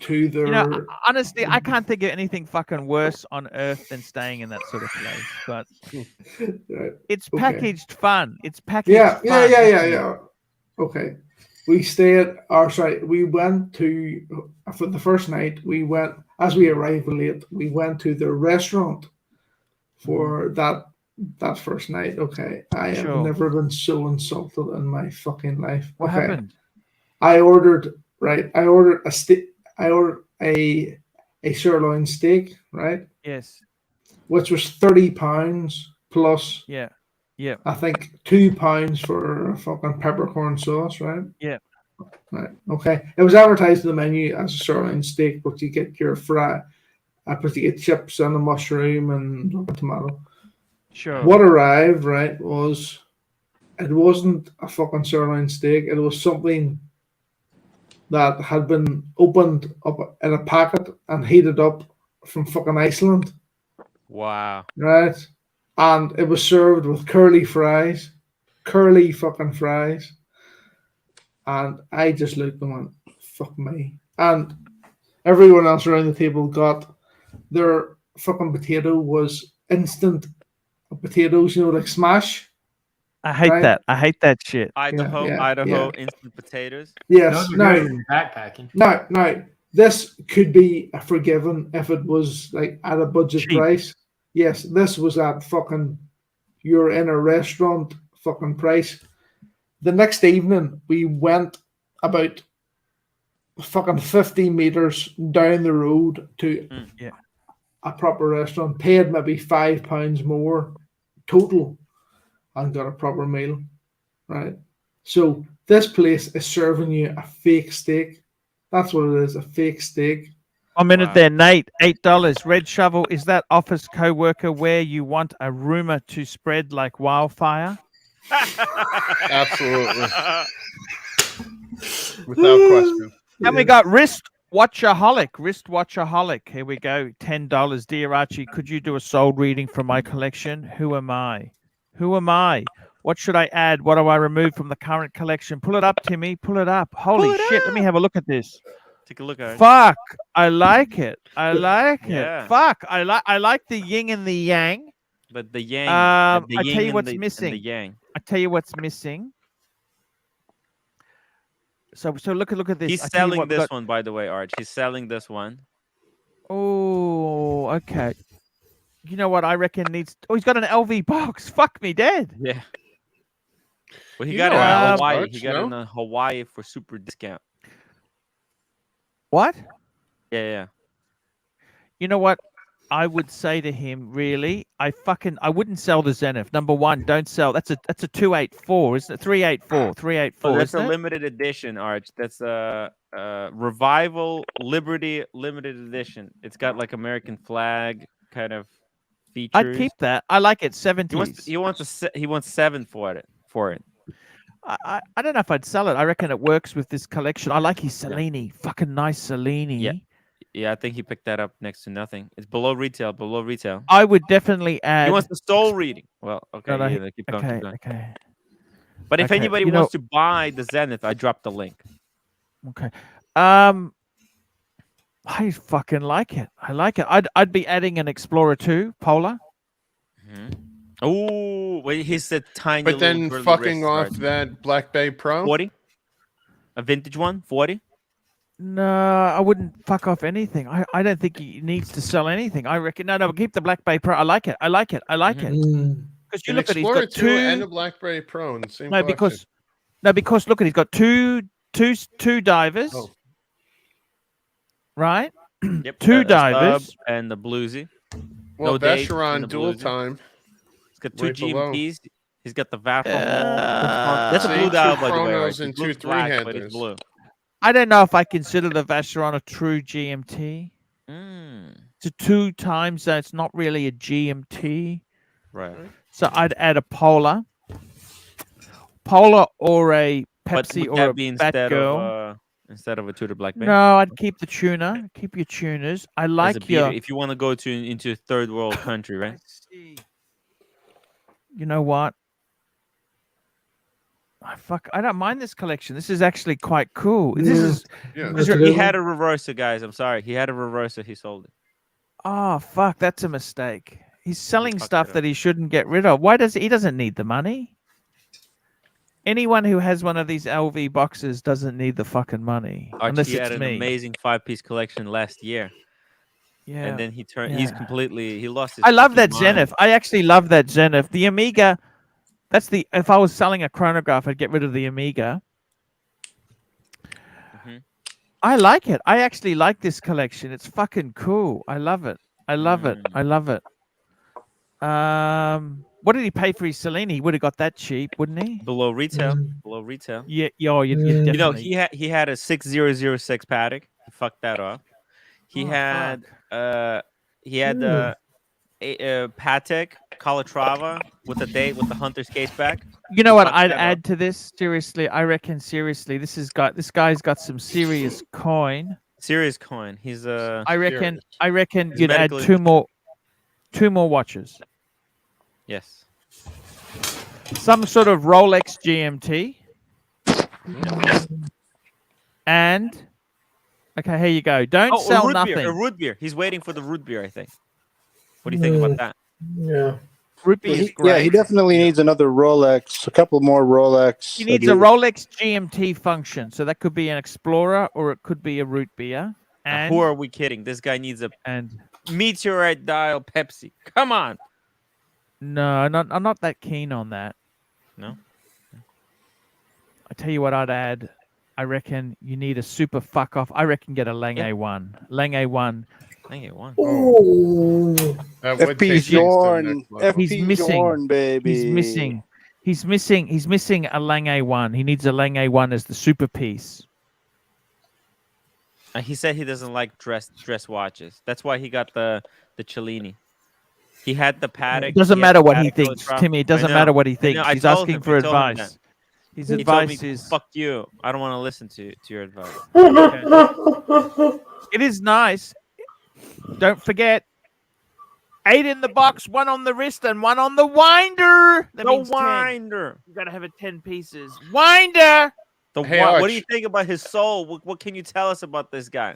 to the. You know, honestly, I can't think of anything fucking worse on earth than staying in that sort of place. But it's packaged fun. It's packaged. Yeah. Okay. We stayed. We went to for the first night. We went as we arrived late. We went to the restaurant for that first night. Okay, I have never been so insulted in my fucking life. What happened? I ordered a steak. I ordered a sirloin steak, right? Yes. Which was £30 plus. Yeah. Yeah. I think £2 for a fucking peppercorn sauce, right? Yeah. Right. Okay. It was advertised in the menu as a sirloin steak, but you get your but you get chips and a mushroom and a tomato. Sure. What arrived, right, it wasn't a fucking sirloin steak. It was something that had been opened up in a packet and heated up from fucking Iceland. Wow. Right? And it was served with curly fucking fries. And I just looked and went, fuck me. And everyone else around the table got their fucking potato was instant potatoes, like smash. I hate that. I hate that shit. Idaho instant potatoes. Yes. Now, backpacking. Now, this could be forgiven if it was like at a budget price. Yes, this was at fucking you're in a restaurant fucking price. The next evening we went about fucking 50 meters down the road to a proper restaurant, paid maybe £5 more total and got a proper meal, right? So this place is serving you a fake steak. That's what it is, a fake steak. 1 minute there, Nate. $8. Red Shovel, is that office co-worker where you want a rumor to spread like wildfire? Absolutely. Without question. And we got Wristwatchaholic. Here we go. $10. Dear Archie, could you do a soul reading from my collection? Who am I? Who am I? What should I add? What do I remove from the current collection? Pull it up, Timmy. Pull it up. Holy shit. Let me have a look at this. Take a look at it. Fuck. I like it. I like Yeah. it. Fuck. I like the yin and the yang. But the yang. I the tell yin you and what's the, missing. And the yang. I tell you what's missing. So look at this. He's I tell you selling what this got- one, by the way, Arch. He's selling this one. Oh, okay. You know what I reckon needs? Oh, he's got an LV box. Fuck me dead. Yeah. Well, he You got know it in how Hawaii. much, He got it in Hawaii for super discount. What? Yeah. You know what? I would say to him, really, I wouldn't sell the Zenith. Number one, don't sell. That's a 284, isn't it? 384, 384. Oh, that's a isn't it? limited edition, Arch. That's a Revival Liberty limited edition. It's got like American flag kind of features. I'd keep that. I like it. 70s. He wants 7 for it. I don't know if I'd sell it. I reckon it works with this collection. I like his Cellini. Fucking nice Cellini. Yeah, I think he picked that up next to nothing. It's below retail. Below retail. I would definitely add. He wants the soul reading. Well, okay, No, yeah, keep going, keep going. Okay. But if Okay, anybody you wants know- to buy the Zenith, I dropped the link. Okay. I fucking like it. I like it. I'd be adding an Explorer 2 Polar. Oh, wait, he's the tiny. But little then girly fucking wrist, off Arch. that Black Bay Pro. 40. A vintage one, 40. No, I wouldn't fuck off anything. I don't think he needs to sell anything. I reckon no, keep the Black Bay Pro. I like it. I like it. I like it. Because you An look at it, he's Explorer got 2 two and a Black Bay Pro in the same No, collection. because look at he's got two divers. Oh. Right? Yep, Two a divers. sub and the bluesy. Well, date Vacheron and the dual bluesy. time. He's got 2 right below. GMTs. He's got the Vacheron. That's a See, blue 2 dial, by the way. Chronos Arch. and It looks 2 black, but three-handers. it's blue. I don't know if I consider the Vacheron a true GMT. It's a 2 times, so it's not really a GMT. Right. So I'd add a Polar or a Pepsi But would or that a be instead Batgirl. of instead of a Tudor Black Bay? No, I'd keep the tuner. Keep your tuners. I As a like beater, your. if you want to go into a third world country, right? You know what? I don't mind this collection. This is actually quite cool. This is. He had a reverser, guys. I'm sorry. He had a reverser. He sold it. Oh fuck! That's a mistake. He's selling fucked stuff it up. that he shouldn't get rid of. Why does he doesn't need the money? Anyone who has one of these LV boxes doesn't need the fucking money, unless Archie had it's an me. amazing 5-piece collection last year. Yeah. And then he turned. Yeah. He's completely. He lost his. I love fucking that mind. Zenith. I actually love that Zenith. The Amiga. That's the. If I was selling a chronograph, I'd get rid of the Amiga. I like it. I actually like this collection. It's fucking cool. I love it. I love it. I love it. What did he pay for his Cellini? He would have got that cheap, wouldn't he? Below retail. Below retail. Yeah. You You know, definitely. he had a 6006 Paddock. He fucked that off. He had the Patek Calatrava with the Hunter's case back. You know what? Fucked I'd that add up. to this. Seriously, I reckon. Seriously, this guy's got some serious coin. Serious coin. He's I reckon. I reckon He's you'd add medically- two more watches. Yes. Some sort of Rolex GMT. And okay, here you go. Don't Oh, sell a root nothing. beer. A root beer. He's waiting for the root beer, I think. What do you think about that? Yeah. Root beer is Yeah, great. he definitely needs another Rolex, a couple more Rolex. He needs a Rolex GMT function, so that could be an Explorer or it could be a root beer. And Who are we kidding? This guy needs a and meteorite dial Pepsi. Come on. no, I'm not that keen on that. No. I tell you what, I'd add. I reckon you need a super fuck off. I reckon get a Lang A1. Lang A1. Lang A1. Oh. That would FP take things to the Jorn, next level. He's FP missing. Jorn, baby. He's missing a Lang A1. He needs a Lang A1 as the super piece. He said he doesn't like dress watches. That's why he got the Cellini. He had the Patek. It doesn't he had matter the what he Patek thinks, Calatrava. Timmy. It I doesn't know. matter what he I thinks. know. I He's told asking him. for I told him advice. that. His He told advice me, is fuck you. I don't want to listen to your advice. it is nice. Don't forget 8 in the box, 1 on the wrist, and 1 on the winder. That The means 10. winder. You gotta have it 10 pieces. Winder. Hey, What Arch. do you think about his soul? What can you tell us about this guy?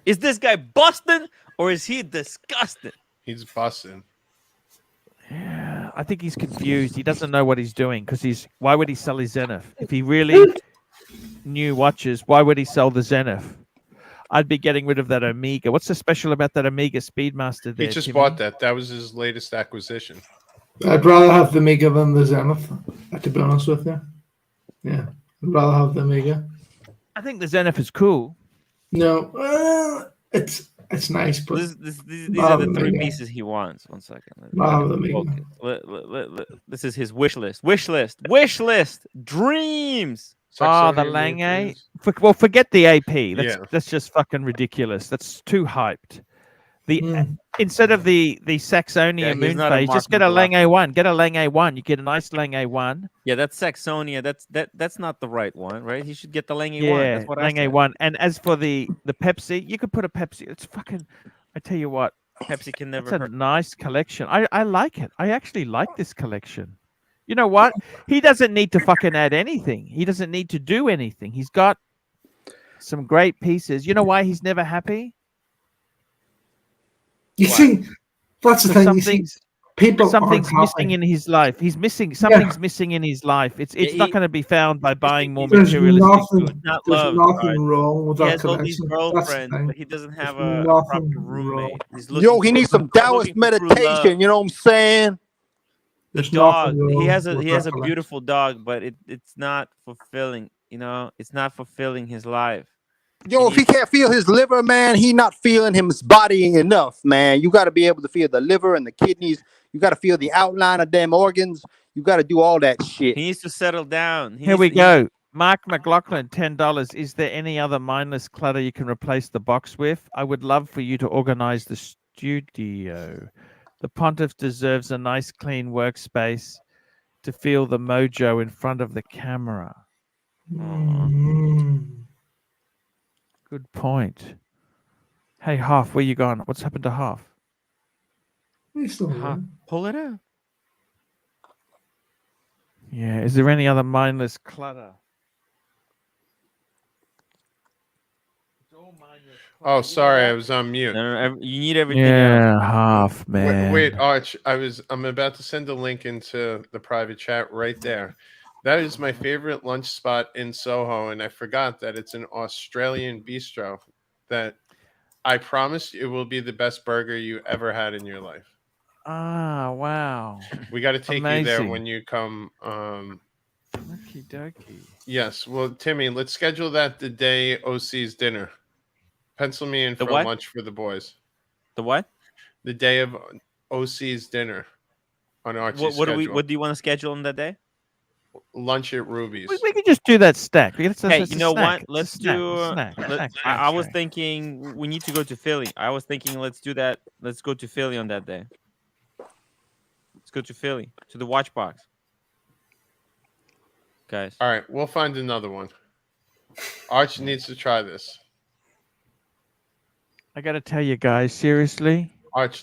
Is this guy busted or is he disgusted? He's busting. Yeah, I think he's confused. He doesn't know what he's doing because why would he sell his Zenith? If he really knew watches, why would he sell the Zenith? I'd be getting rid of that Omega. What's so special about that Omega Speedmaster there? He just Timmy? bought that. That was his latest acquisition. I'd rather have the Amiga than the Zenith, to be honest with you. Yeah, I'd rather have the Amiga. I think the Zenith is cool. No, it's It's nice, but these are the three pieces he wants. 1 second. This is his wish list. Wish list. Wish list. Dreams. Oh, the Lange. Well, forget the AP. That's just fucking ridiculous. That's too hyped. Instead of the Saxonia moon phase, just get a Lange 1. Get a Lange 1. You get a nice Lange 1. Yeah, that's Saxonia. That's not the right one, right? He should get the Lange 1. Yeah, That's what Lange 1. And as for the Pepsi, you could put a Pepsi. It's fucking. I tell you what, Pepsi can never. It's a nice collection. I like it. I actually like this collection. You know what? He doesn't need to fucking add anything. He doesn't need to do anything. He's got some great pieces. You know why he's never happy? You see, that's the thing. You see, something's missing in his life. He's missing something's missing in his life. It's not going to be found by buying more materialistic goods. There's nothing wrong with that collection. He has all these girlfriends, but he doesn't have a proper roommate. Yo, he needs some Taoist meditation. You know what I'm saying? The dog. He has a beautiful dog, but it's not fulfilling. You know, it's not fulfilling his life. Yo, if he can't feel his liver, man, he not feeling his body enough, man. You got to be able to feel the liver and the kidneys. You got to feel the outline of them organs. You got to do all that shit. He needs to settle down. Here we go. Mark McLaughlin, $10. Is there any other mindless clutter you can replace the box with? I would love for you to organize the studio. The Pontiff deserves a nice, clean workspace to feel the mojo in front of the camera. Good point. Hey, Hoff, where you going? What's happened to Hoff? Pull it out. Yeah. Is there any other mindless clutter? Oh, sorry, I was on mute. You need everything. Yeah, Hoff, man. Wait, Arch, I'm about to send a link into the private chat right there. That is my favorite lunch spot in Soho, and I forgot that it's an Australian bistro that I promise it will be the best burger you ever had in your life. Ah, wow. We got to take you there when you come. Okie dokie. Yes. Well, Timmy, let's schedule that the day OC's dinner. Pencil me in for lunch for the boys. The what? The day of OC's dinner on Archie's schedule. What do you want to schedule on that day? Lunch at Ruby's. We can just do that stack. Hey, you know what? Let's do. I was thinking we need to go to Philly. I was thinking let's do that. Let's go to Philly on that day. Let's go to Philly to the Watch Box, guys. All right, we'll find another one. Arch needs to try this. I got to tell you guys, seriously. Arch,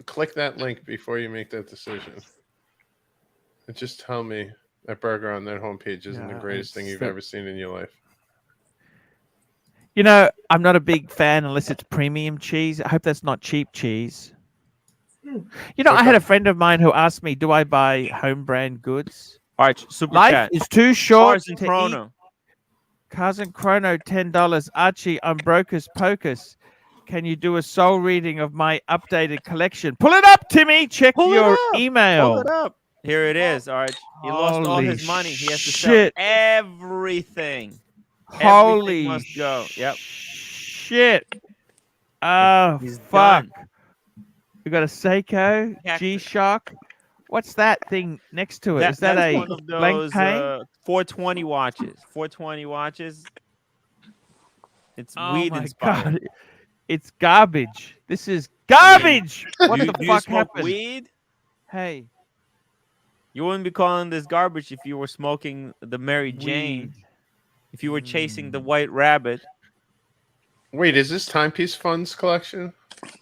click that link before you make that decision. And just tell me that burger on that homepage isn't the greatest thing you've ever seen in your life. You know, I'm not a big fan unless it's premium cheese. I hope that's not cheap cheese. You know, I had a friend of mine who asked me, do I buy home brand goods? Arch, super Life chat. is too short Cars and Chrono. Cars and Chrono, $10. Archie, I'm broke as pocus. Can you do a soul reading of my updated collection? Pull it up, Timmy. Check your email. Pull it up. Here it is, Arch. He lost all his money. He has to sell shit. everything. Holy everything must go. Yep. Shit. Oh, fuck. Done. We got a Seiko, G-Shock. What's that thing next to it? Is that a one of blank those paint? 420 watches? 420 watches. It's weed my inspired. God. It's garbage. This is garbage. What do the you fuck smoke happened? weed? Hey. You wouldn't be calling this garbage if you were smoking the Mary Jane. If you were chasing the White Rabbit. Wait, is this Timepiece Funds collection?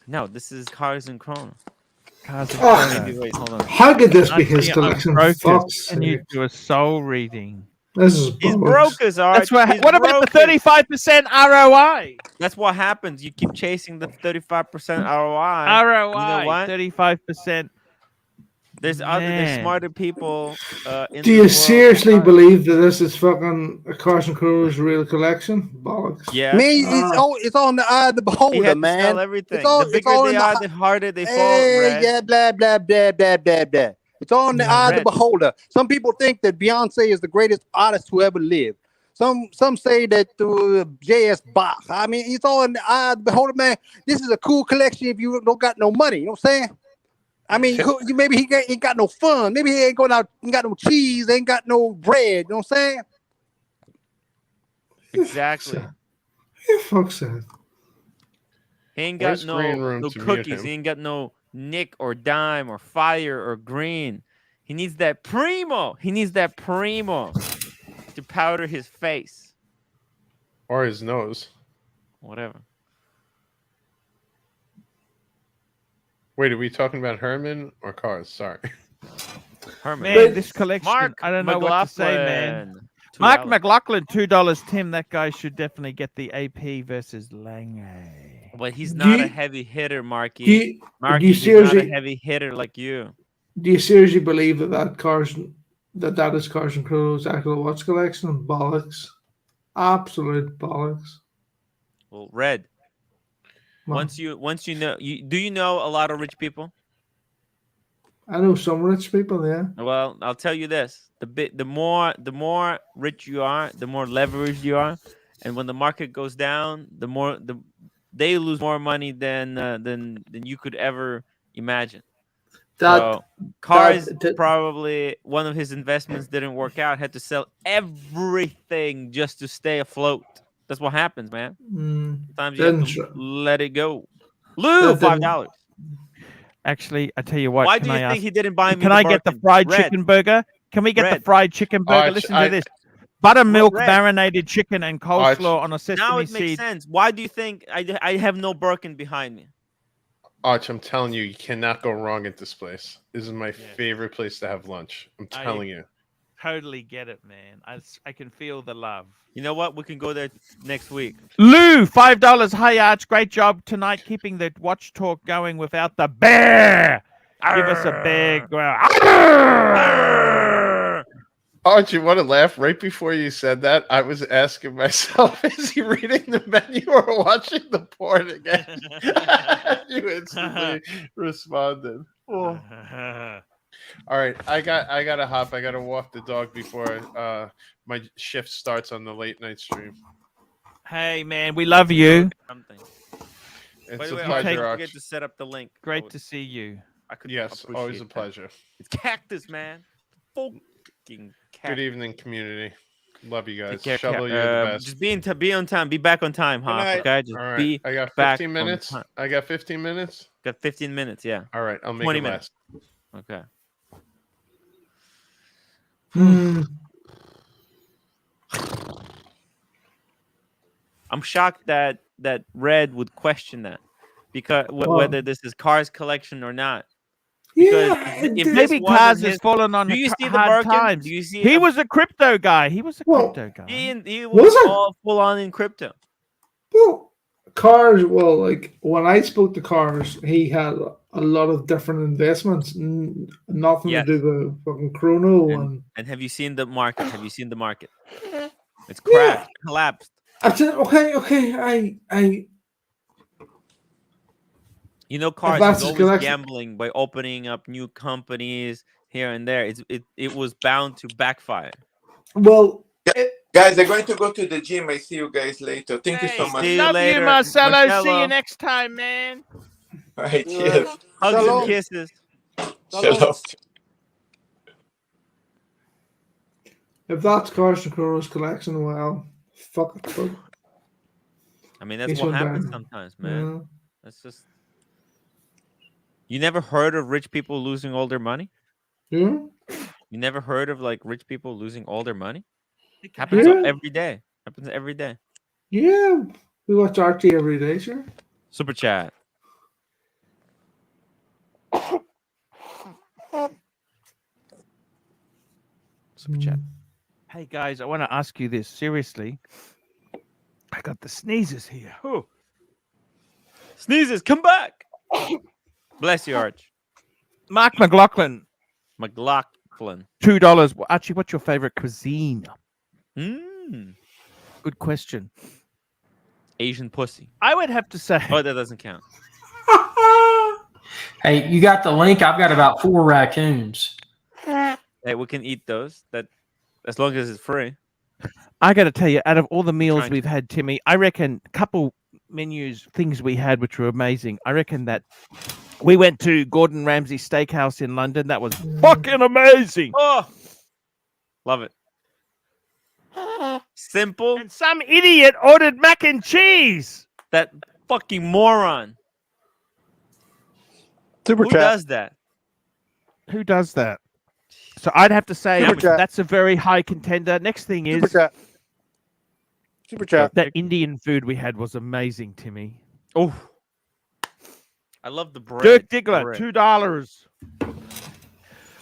No, this is Cars and Chrono. Cars and Chrono. Maybe, wait, hold on. How could this be his collection? And you do a soul reading. This is He's broke as Arch. That's what about the 35% ROI? That's what happens. You keep chasing the 35% ROI. ROI, You know what? 35%. There's smarter people. Do you seriously believe that this is fucking a Carson Crow's real collection? Bollocks. Yeah. Me, it's on the eye of the He beholder, had to man. sell everything. It's all, The bigger it's all they in the are, the harder they fall. Red. Yeah, blah, blah, blah, blah, blah, blah. It's all in the eye of the beholder. Some people think that Beyonce is the greatest artist who ever lived. Some say that J.S. Bach. I mean, it's all in the eye of the beholder, man. This is a cool collection if you don't got no money. You know what I'm saying? I mean, maybe he ain't got no fun. Maybe he ain't going out, ain't got no cheese, ain't got no bread. You know what I'm saying? Exactly. Fuck's sake. He ain't got Where's Green no Room to mute cookies. him? He ain't got no Nick or Dime or Fire or Green. He needs that Primo. He needs that Primo to powder his face. Or his nose. Whatever. Wait, are we talking about Herman or cars? Sorry. Herman. Man, this collection, Mark I don't know what to say, man. McLaughlin, Mark $2. McLaughlin, $2. Tim, that guy should definitely get the AP versus Lange. But he's Do not you- a heavy hitter, Marky. do you Marky, he's not a seriously- heavy hitter like you. Do you seriously believe that that is Carson Crow's actual watch collection? Bollocks. Absolute bollocks. Well, Red. Well, Once you know, do you know a lot of rich people? I know some rich people, yeah. Well, I'll tell you this: the more rich you are, the more leveraged you are, and when the market goes down, they lose more money than you could ever imagine. So cars probably one of his investments didn't work out. Had to sell everything just to stay afloat. That's what happens, man. Sometimes you have to let it go. Lou, $5. Actually, I tell you what. Why can do you I think ask, he didn't buy me Can the I get the Birkin? fried Red. chicken burger? Can we get the Red. fried chicken burger? Arch, Listen to this. Buttermilk marinated chicken and coleslaw on a sesame Now it seed. makes sense. Why do you think I have no Birkin behind me? Arch, I'm telling you, you cannot go wrong at this place. This is my favorite place to have lunch. I'm telling you. Totally get it, man. I can feel the love. You know what? We can go there next week. Lou, $5. Hi, Arch. Great job tonight keeping the watch talk going without the bear. Give us a bear growl. Arch, you want to laugh? Right before you said that, I was asking myself, is he reading the menu or watching the porn again? You instantly responded. Oh. All right, I gotta hop. I gotta walk the dog before my shift starts on the late night stream. Hey, man, we love you. It's By the a way, pleasure, don't forget Arch. to set up the link. Great to see you. Yes, always a appreciate that. pleasure. It's Cactus, man. Fucking Cactus. Good evening, community. Love you guys. Take care, Shovel, you're the best. Just be on time. Be back on time, huh? night. Okay, just All right, be I got back 15 on minutes. time. I got 15 minutes. Got 15 minutes. Yeah. All right, I'll make 20 it minutes. last. Okay. I'm shocked that Red would question that because whether this is Cars collection or not. Because if this Maybe wasn't Cars his- has fallen on do you see the hard Birkin? times. Do you see He a- was a crypto guy. He was a crypto guy. He was all full on in crypto. Well, Cars, well, like when I spoke to Cars, he had a lot of different investments, nothing Yes. to do with fucking Chrono. And have you seen the market? Have you seen the market? It's crashed, collapsed. I said, okay, I You know, Cars that's is his always collection- gambling by opening up new companies here and there. It was bound to backfire. well, Guys, I'm going to go to the gym. I see you guys later. Thank you so much. See you Love later, you, Marcelo. See Marcelo. you next time, man. All right, cheers. Hugs and Shalom. kisses. Shalom. if that's Carson Chrono's collection, well, fuck it. Fuck. I mean, that's He's what one happens down. sometimes, man. Yeah. That's just. You never heard of rich people losing all their money? Yeah. You never heard of like rich people losing all their money? Happens Yeah. every day. Happens every day. Yeah, we watch Archie every day, sure. Super chat. Super chat. Hey guys, I want to ask you this seriously. I got the sneezes here. Oh. Sneezes, come back. Bless you, Arch. Mark McLaughlin, McLaughlin. $2. Archie, what's your favorite cuisine? Good question. Asian pussy. I would have to say. Oh, that doesn't count. Hey, you got the link? I've got about 4 raccoons. Hey, we can eat those. That as long as it's free. I got to tell you, out of all the meals Trying we've had, Timmy, I reckon a couple things we had which were amazing. I reckon that we went to Gordon Ramsay Steakhouse in London. That was fucking amazing. Oh, love it. Simple. And some idiot ordered mac and cheese. That fucking moron. Super Who chat. does that? Who does that? So I'd have to say Super chat. that's a very high contender. Next thing is Super chat. that Indian food we had was amazing, Timmy. Oh, I love the bread. Dirk Diggler, Bread. $2.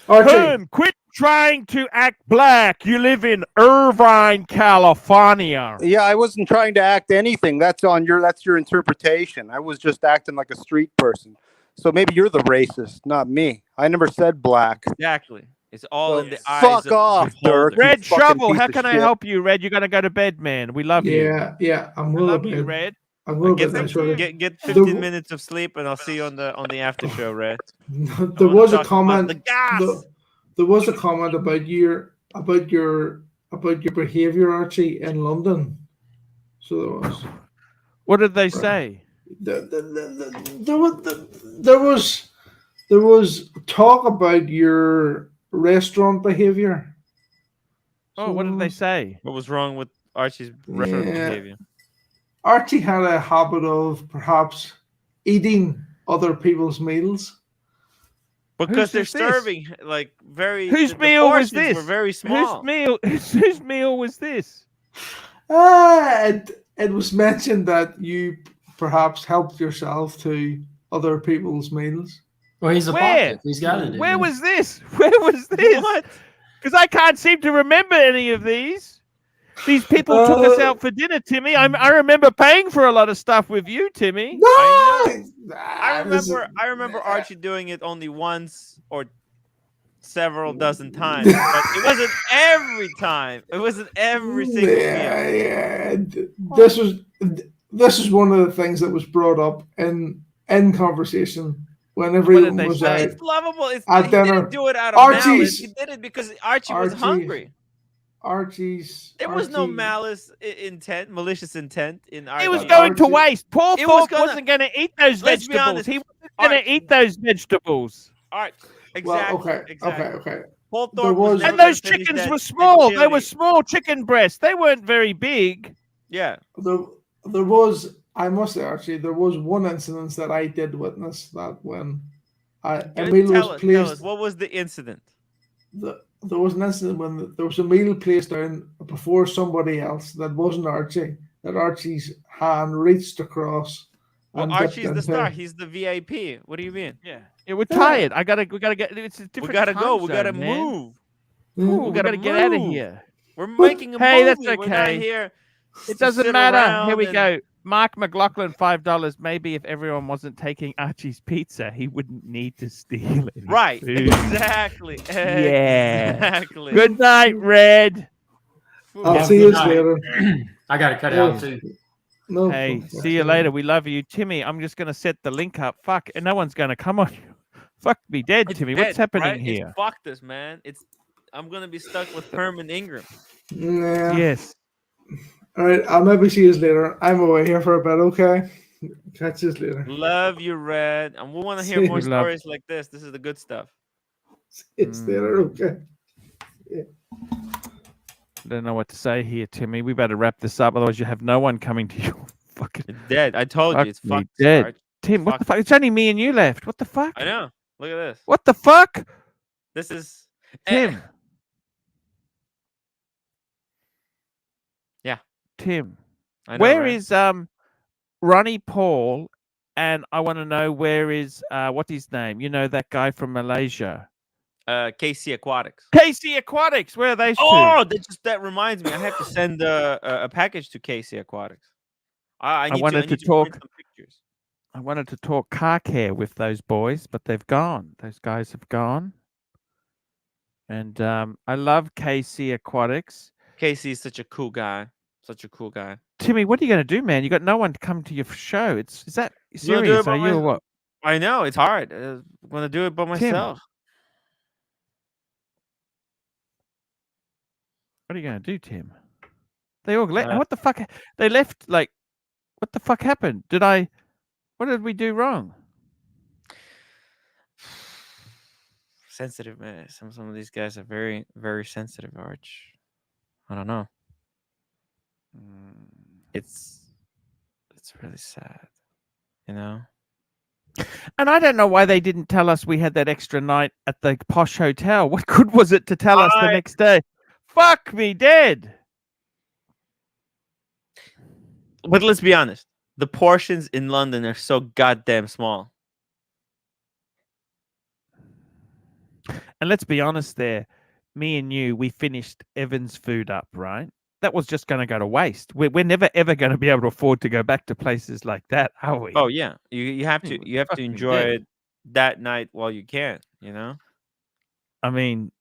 Archie, Herm, quit trying to act black. You live in Irvine, California. Yeah, I wasn't trying to act anything. That's your interpretation. I was just acting like a street person. So maybe you're the racist, not me. I never said black. Exactly. It's all in the eyes. Fuck of the off, beholder. Dirk. Red you fucking Shovel, piece how of can I shit. help you, Red? You're going to go to bed, man. We love you. yeah, I'm I going love to you, bed. Red. I'm going to Get, bed. That's right. get 15 minutes of sleep, and I'll see you on the after show, Red. There was a comment. The gas. There was a comment about your behavior, Archie, in London. So there was. What did they say? There was talk about your restaurant behavior. Oh, what did they say? What was wrong with Archie's restaurant behavior? Archie had a habit of perhaps eating other people's meals. Because they're Whose is this? serving like very. Whose the meal was portions this? Were very small. Whose meal was this? It was mentioned that you perhaps helped yourself to other people's meals. Well, he's a Where? pontiff. He's got it. Where was this? Where was this? What? Because I can't seem to remember any of these. These people took us out for dinner, Timmy. I remember paying for a lot of stuff with you, Timmy. No, I remember Archie doing it only once or several dozen times, but it wasn't every time. It wasn't every single meal. Yeah. This was one of the things that was brought up in conversation when everyone was out. It's lovable. He at dinner. didn't do it out of malice. He did it because Archie was hungry. There was no malicious intent in Archie. He was going to waste. Paul Thorpe wasn't going to eat those Let's be vegetables. honest. He wasn't going to eat those vegetables. All right. Exactly. Okay. Paul Thorpe was And those chickens were small. They were small chicken breasts. They weren't very big. Yeah. There was, I must say, Archie, there was one incident that I did witness that when a meal was placed. Tell us, what was the incident? There was an incident when there was a meal placed down before somebody else that wasn't Archie, that Archie's hand reached across. Well, Archie's the star. He's the VIP. What do you mean? Yeah, we're tired. We gotta get. It's a different. We gotta time go. We zone, gotta man. move. Ooh, we gotta get out of move. here. We're making a Hey, movie. that's We're not okay. here. It to doesn't sit matter. around Here we and- go. Mark McLaughlin, $5. Maybe if everyone wasn't taking Archie's pizza, he wouldn't need to steal it. Right. Exactly. Yeah. Exactly. Good night, Red. I'll see you later. I got to cut out too. No. Hey, see you later. We love you, Timmy. I'm just gonna set the link up. Fuck, and no one's gonna come on you. Fuck me dead, It's Timmy. dead, What's happening right? here? It's fuck this, man. I'm gonna be stuck with Herman Ingram. Yeah. Yes. All right. I'll maybe see you later. I'm away here for a bit. Okay. Catch you later. Love you, Red. And we want to hear See more you. Love. stories like this. This is the good stuff. It's later. Okay. Yeah. I don't know what to say here, Timmy. We better wrap this up, otherwise you have no one coming to you. Fucking It's dead. I told you, it's me fucked. dead. Sarge. Tim, what the fuck? It's only me and you left. What the fuck? I know. Look at this. What the fuck? This is Tim. Yeah. Tim. I know, Where right? is Ronnie Paul? And I want to know where is what's his name? You know, that guy from Malaysia. KC Aquatics. KC Aquatics. Where are those Oh, two? that reminds me. I have to send a package to KC Aquatics. I need wanted I need to print talk- some pictures. I wanted to talk car care with those boys, but they've gone. Those guys have gone. And I love KC Aquatics. KC is such a cool guy. Such a cool guy. Timmy, what are you going to do, man? You got no one to come to your show. Is that I'm gonna do it serious? by Are you or what? I know it's hard. I'm gonna do it by myself. What are you going to do, Tim? They all left. What the fuck? They left. Like, what the fuck happened? What did we do wrong? Sensitive, man. Some of these guys are very, very sensitive, Arch. I don't know. It's really sad, you know. And I don't know why they didn't tell us we had that extra night at the posh hotel. What good was it to tell us the next day? Fuck me dead. But let's be honest. The portions in London are so goddamn small. And let's be honest there. Me and you, we finished Evan's food up, right? That was just going to go to waste. We're never, ever going to be able to afford to go back to places like that, are we? Oh, yeah. You have to enjoy it that night while you can, you know? I mean,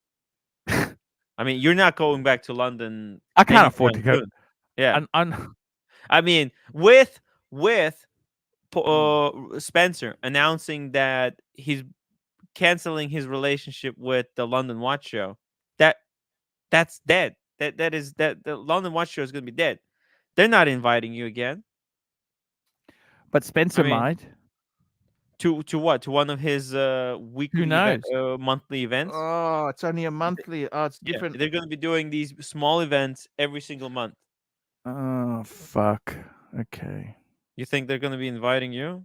you're not going back to London. I can't afford to go. Soon. Yeah. I mean, with Spencer announcing that he's canceling his relationship with the London Watch Show, that's dead. That the London Watch Show is going to be dead. They're not inviting you again. But Spencer might. To what? To one of his weekly monthly events? Oh, it's only a monthly. Oh, it's different. Yeah, they're going to be doing these small events every single month. Oh, fuck. Okay. You think they're going to be inviting you?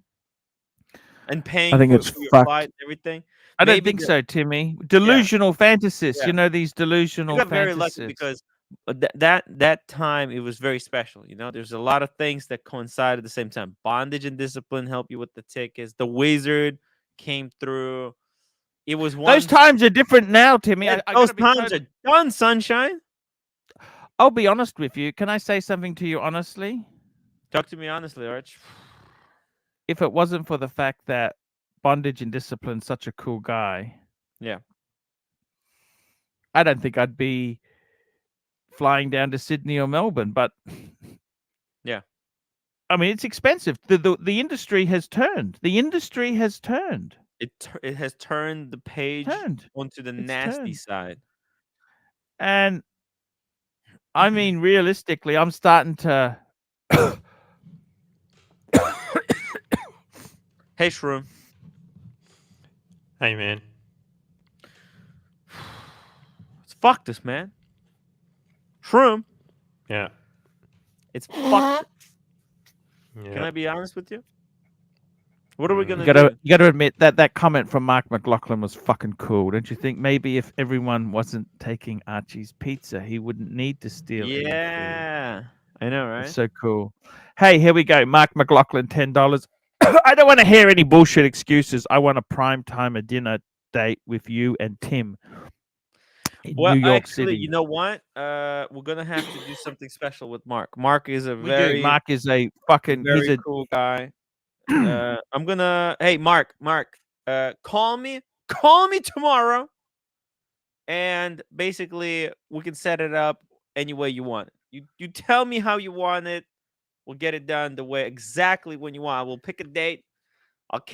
And paying I think for it's your fucked. flight and everything? I don't think so, Timmy. Delusional fantasists. Yeah. You know, these delusional You got very fantasists. lucky because that time it was very special. You know, there's a lot of things that coincide at the same time. Bondage and Discipline help you with the tickets. The Wizard came through. It was one. Those times are different now, Timmy. Those times are done, sunshine. I'll be honest with you. Can I say something to you honestly? Talk to me honestly, Arch. If it wasn't for the fact that Bondage and Discipline's such a cool guy, yeah, I don't think I'd be flying down to Sydney or Melbourne. But yeah, I mean, it's expensive. The industry has turned. The industry has turned. It has turned the page onto the nasty side. And I mean, realistically, I'm starting to. Hey, Shroom. Hey, man. Fuck this, man. Shroom. Yeah. It's fucked. Yeah. Can I be honest with you? What are we gonna do? You got to admit that comment from Mark McLaughlin was fucking cool, don't you think? Maybe if everyone wasn't taking Archie's pizza, he wouldn't need to steal. Yeah, I know, right? It's so cool. Hey, here we go. Mark McLaughlin, $10. I don't want to hear any bullshit excuses. I want a prime time a dinner date with you and Tim in New York City. You know what? We're gonna have to do something special with Mark. Mark is Mark is a fucking very cool guy. I'm gonna. Hey, Mark, call me tomorrow, and basically we can set it up any way you want it. You tell me how you want it. We'll get it done the way exactly when you want. We'll pick a date.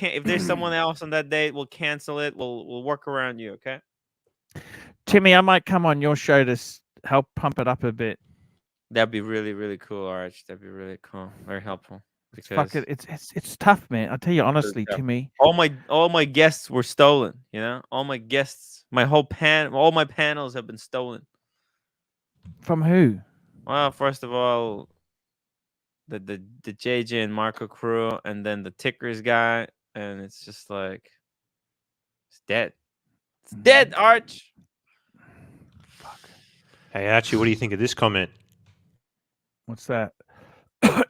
If there's someone else on that date, we'll cancel it. We'll work around you. Okay. Timmy, I might come on your show to help pump it up a bit. That'd be really, really cool, Arch. That'd be really cool. Very helpful. Because it's tough, man. I'll tell you honestly, Timmy. All my guests were stolen. You know, all my guests, all my panels have been stolen. From who? Well, first of all, the JJ and Marco crew, and then the Tickers guy, and it's just like it's dead. It's dead, Arch. Fuck. Hey, Archie, what do you think of this comment? What's that?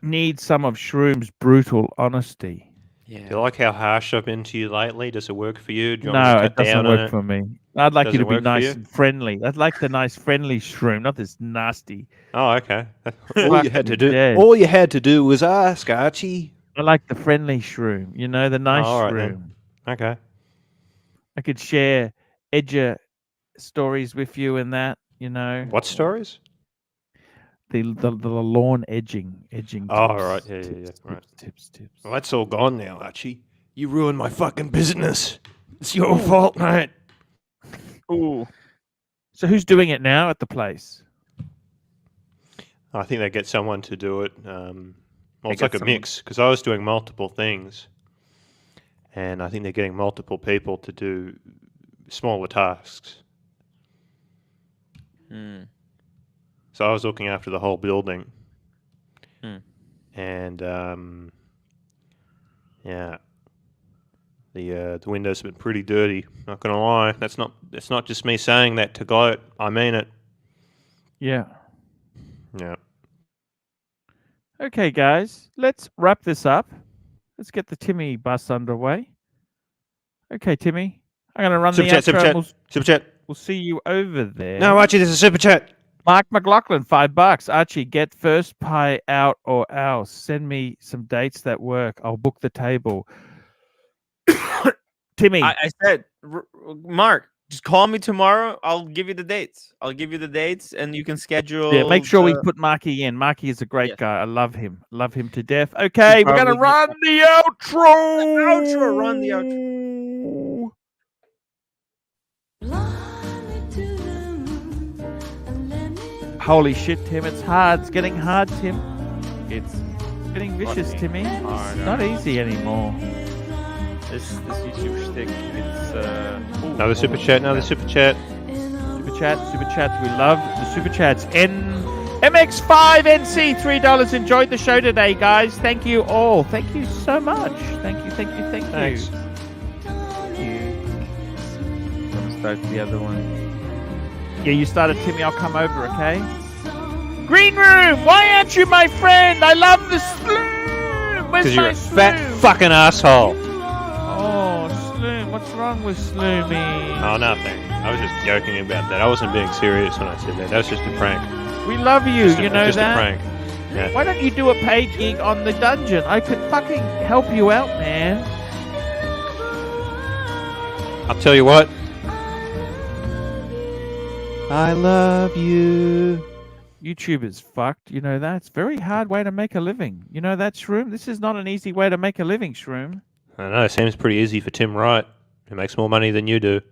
Need some of Shroom's brutal honesty. Yeah. Do you like how harsh I've been to you lately? Does it work for you? Do you No, it doesn't work for me. I'd like you to be nice and friendly. I'd like the nice, friendly Shroom, not this nasty. Oh, okay. All you had to do was ask, Archie. I like the friendly Shroom. You know, the nice all right, Shroom. then. Okay. I could share edger stories with you and that. You know. What stories? The lawn edging. Oh, right. Yeah. Right. Tips. Well, that's all gone now, Archie. You ruined my fucking business. It's your fault, mate. Ooh. So who's doing it now at the place? I think they get someone to do it. Well, They it's get like a someone- mix because I was doing multiple things, and I think they're getting multiple people to do smaller tasks. So I was looking after the whole building, and yeah, the windows have been pretty dirty. Not gonna lie, that's not just me saying that to gloat. I mean it. Yeah. Yeah. Okay, guys, let's wrap this up. Let's get the Timmy bus underway. Okay, Timmy, I'm going to run Super the chat, outro. super and chat, we'll, super chat. We'll see you over there. No, Archie, there's a super chat. Mark McLaughlin, $5. Archie, get first pie out or else. Send me some dates that work. I'll book the table. Timmy. I said, Mark, just call me tomorrow. I'll give you the dates. And you can schedule. Yeah, make sure we put Marky in. Marky is a great guy. I love him. Love him to death. Okay, we're going to run the outro. Run the outro. Holy shit, Tim. It's hard. It's getting hard, Tim. It's getting vicious, Timmy. It's not easy anymore. This YouTube shtick, it's Another super chat, another super chat. Super chats. We love the super chats. MX5NC, $3. Enjoyed the show today, guys. Thank you all. Thank you so much. Thank you. Thanks. Thank you. I'm gonna start the other one. Yeah, you started, Timmy. I'll come over, okay? Green Room, why aren't you my friend? I love the Sloom. Where's Because you're my a fat Sloom? fucking asshole. Oh, Sloom. What's wrong with Sloomy? Oh, nothing. I was just joking about that. I wasn't being serious when I said that. That was just a prank. We love you, you know just that? a prank. Yeah. Why don't you do a paid gig on the dungeon? I could fucking help you out, man. I'll tell you what. I love you. YouTube is fucked. You know that? It's a very hard way to make a living. You know that, Shroom? This is not an easy way to make a living, Shroom. I don't know. It seems pretty easy for Tim Wright, who makes more money than you do.